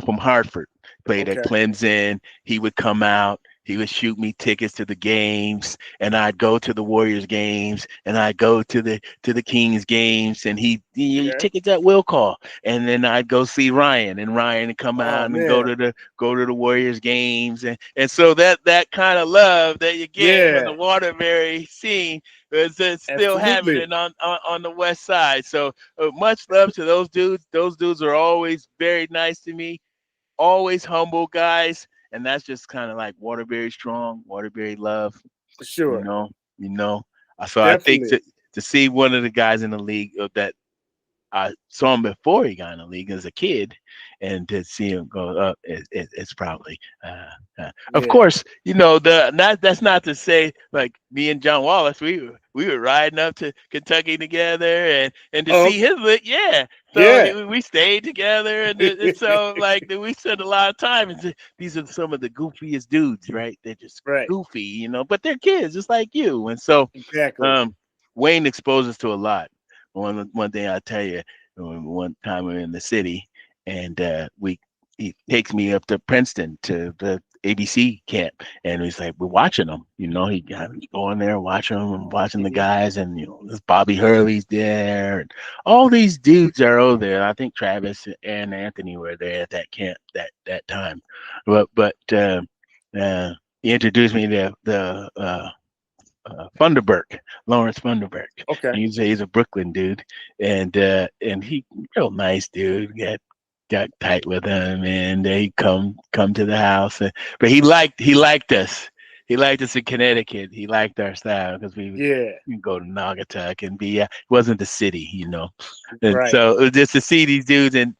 from Hartford played at Clemson, he would come out. He would shoot me tickets to the games, and I'd go to the Warriors games, and I'd go to the Kings games, and he tickets at will call, and then I'd go see Ryan, and Ryan would come out and go to the Warriors games, and so that kind of love that you get from the Waterbury scene is still happening on the West Side. So much love to those dudes. Those dudes are always very nice to me, always humble guys. And that's just kind of like Waterbury strong, Waterbury love. For sure. So I think to see one of the guys in the league that I saw him before he got in the league as a kid, and to see him go up, it's probably. Of course, that's not to say like me and John Wallace, we were riding up to Kentucky together, and to see his So we stayed together, and so like we spent a lot of time. And these are some of the goofiest dudes, right? They're just goofy, but they're kids just like you. And so Wayne exposed us to a lot. One thing I'll tell you, one time we were in the city, and he takes me up to Princeton to the ABC camp, and he's like, we're watching them, he got me going there, watching them, and watching the guys, and this Bobby Hurley's there, and all these dudes are over there. I think Travis and Anthony were there at that camp that time, but he introduced me to the Funderburk, Lawrence Funderburk. Okay. He's a Brooklyn dude, and he real nice dude. Got tight with him, and they come to the house. But he liked us. He liked us in Connecticut. He liked our style because we go to Naugatuck and be. It wasn't the city, And so just to see these dudes, and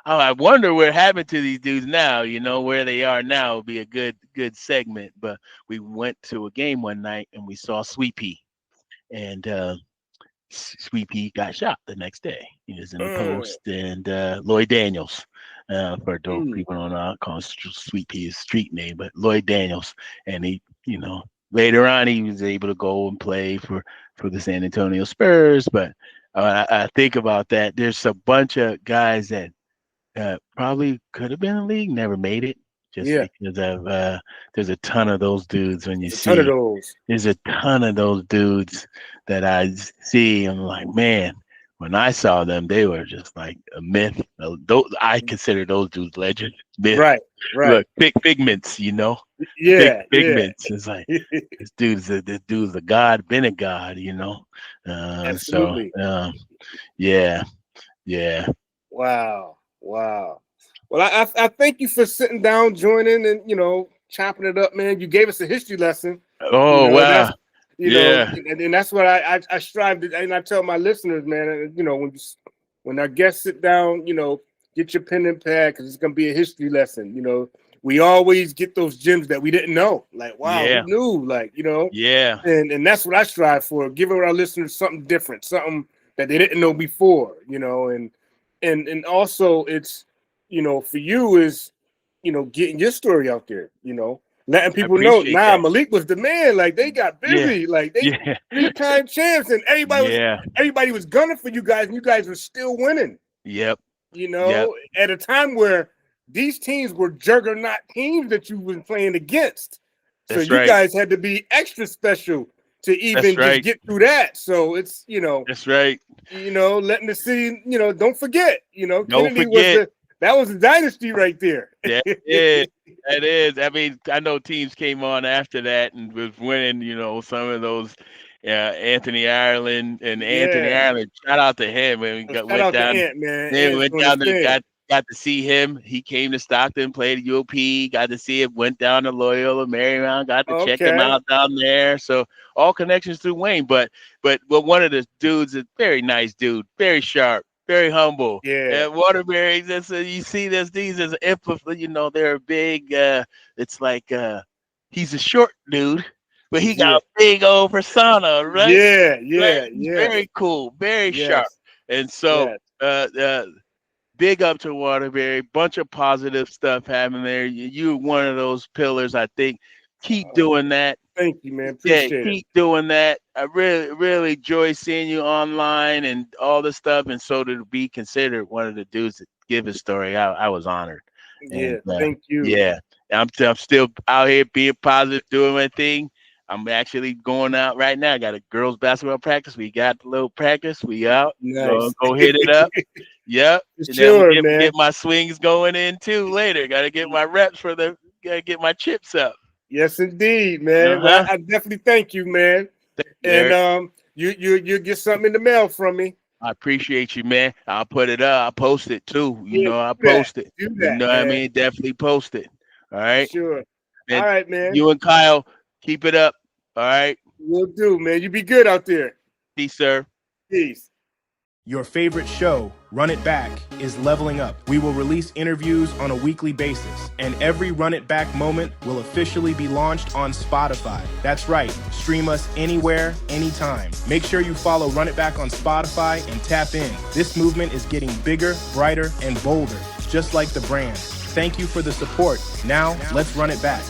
I wonder what happened to these dudes now. Where they are now would be a good segment. But we went to a game one night and we saw Sweet Pea, and Sweet Pea got shot the next day. He was in the post, and Lloyd Daniels, for those people don't know, I call him Sweet Pea, his street name, but Lloyd Daniels. And he, later on he was able to go and play for the San Antonio Spurs. But I think about that. There's a bunch of guys that probably could have been in the league, never made it. Just because of there's a ton of those dudes when you see. There's a ton of those dudes that I see. I'm like, man, when I saw them, they were just like a myth. I consider those dudes legend. Myth. Right. Look, Figments, Figments. It's like this dude's a god, been a god, Absolutely. So yeah. Wow. Well, I thank you for sitting down, joining, and chopping it up, man. You gave us a history lesson. Oh, wow. That's Yeah. and that's what I strive to, and I tell my listeners, man. When our guests sit down, get your pen and pad because it's gonna be a history lesson. We always get those gems that we didn't know. Like, wow, Yeah. who knew? Like, Yeah. and that's what I strive for, giving our listeners something different, something that they didn't know before, and also it's, for you is, getting your story out there, letting people know, appreciate that. Malik was the man. Like, they got busy, like they Yeah. 3-time champs, and everybody was gunning for you guys, and you guys were still winning. Yep. At a time where these teams were juggernaut teams that you were playing against. So That's you right. guys had to be extra special to even just get through that. So it's, That's right. letting the city, don't forget, Don't Kennedy forget. that was a dynasty right there. That is. That is. I mean, I know teams came on after that and was winning, some of those. Anthony Ireland and Anthony Ireland. Shout out to him. When we went down, went down there, got to see him. He came to Stockton, played UOP, got to see him, went down to Loyola Marymount, got to check him out down there. So all connections through Wayne. But one of the dudes, a very nice dude, very sharp, very humble. Yeah. Waterbury, you see these as they're big. It's like he's a short dude. But he got a big old persona, right? Yeah. Very cool, very sharp. And so big up to Waterbury. Bunch of positive stuff happening there. You're one of those pillars, I think. Keep doing that. Thank you, man. Appreciate it. Keep doing that. I really, really enjoy seeing you online and all this stuff. And so to be considered one of the dudes that give his story, I was honored. And, thank you. Yeah. I'm still out here being positive, doing my thing. I'm actually going out right now. I got a girls basketball practice. We got the little practice. We out. Nice. Go hit it up. Yep. Sure, man. Get my swings going in too later. Got to get my reps gotta get my chips up. Yes, indeed, man. Well, I definitely thank you, man. And you get something in the mail from me. I appreciate you, man. I'll put it up. I'll post it too. I'll post it. Do that, what I mean? Definitely post it. All right. Sure. And all right, man. You and Kyle, keep it up. All right. Will do, man. You be good out there. Peace, sir. Peace. Your favorite show, Run It Back, is leveling up. We will release interviews on a weekly basis, and every Run It Back moment will officially be launched on Spotify. That's right, stream us anywhere, anytime. Make sure you follow Run It Back on Spotify and tap in. This movement is getting bigger, brighter, and bolder, just like the brand. Thank you for the support. Now, let's run it back.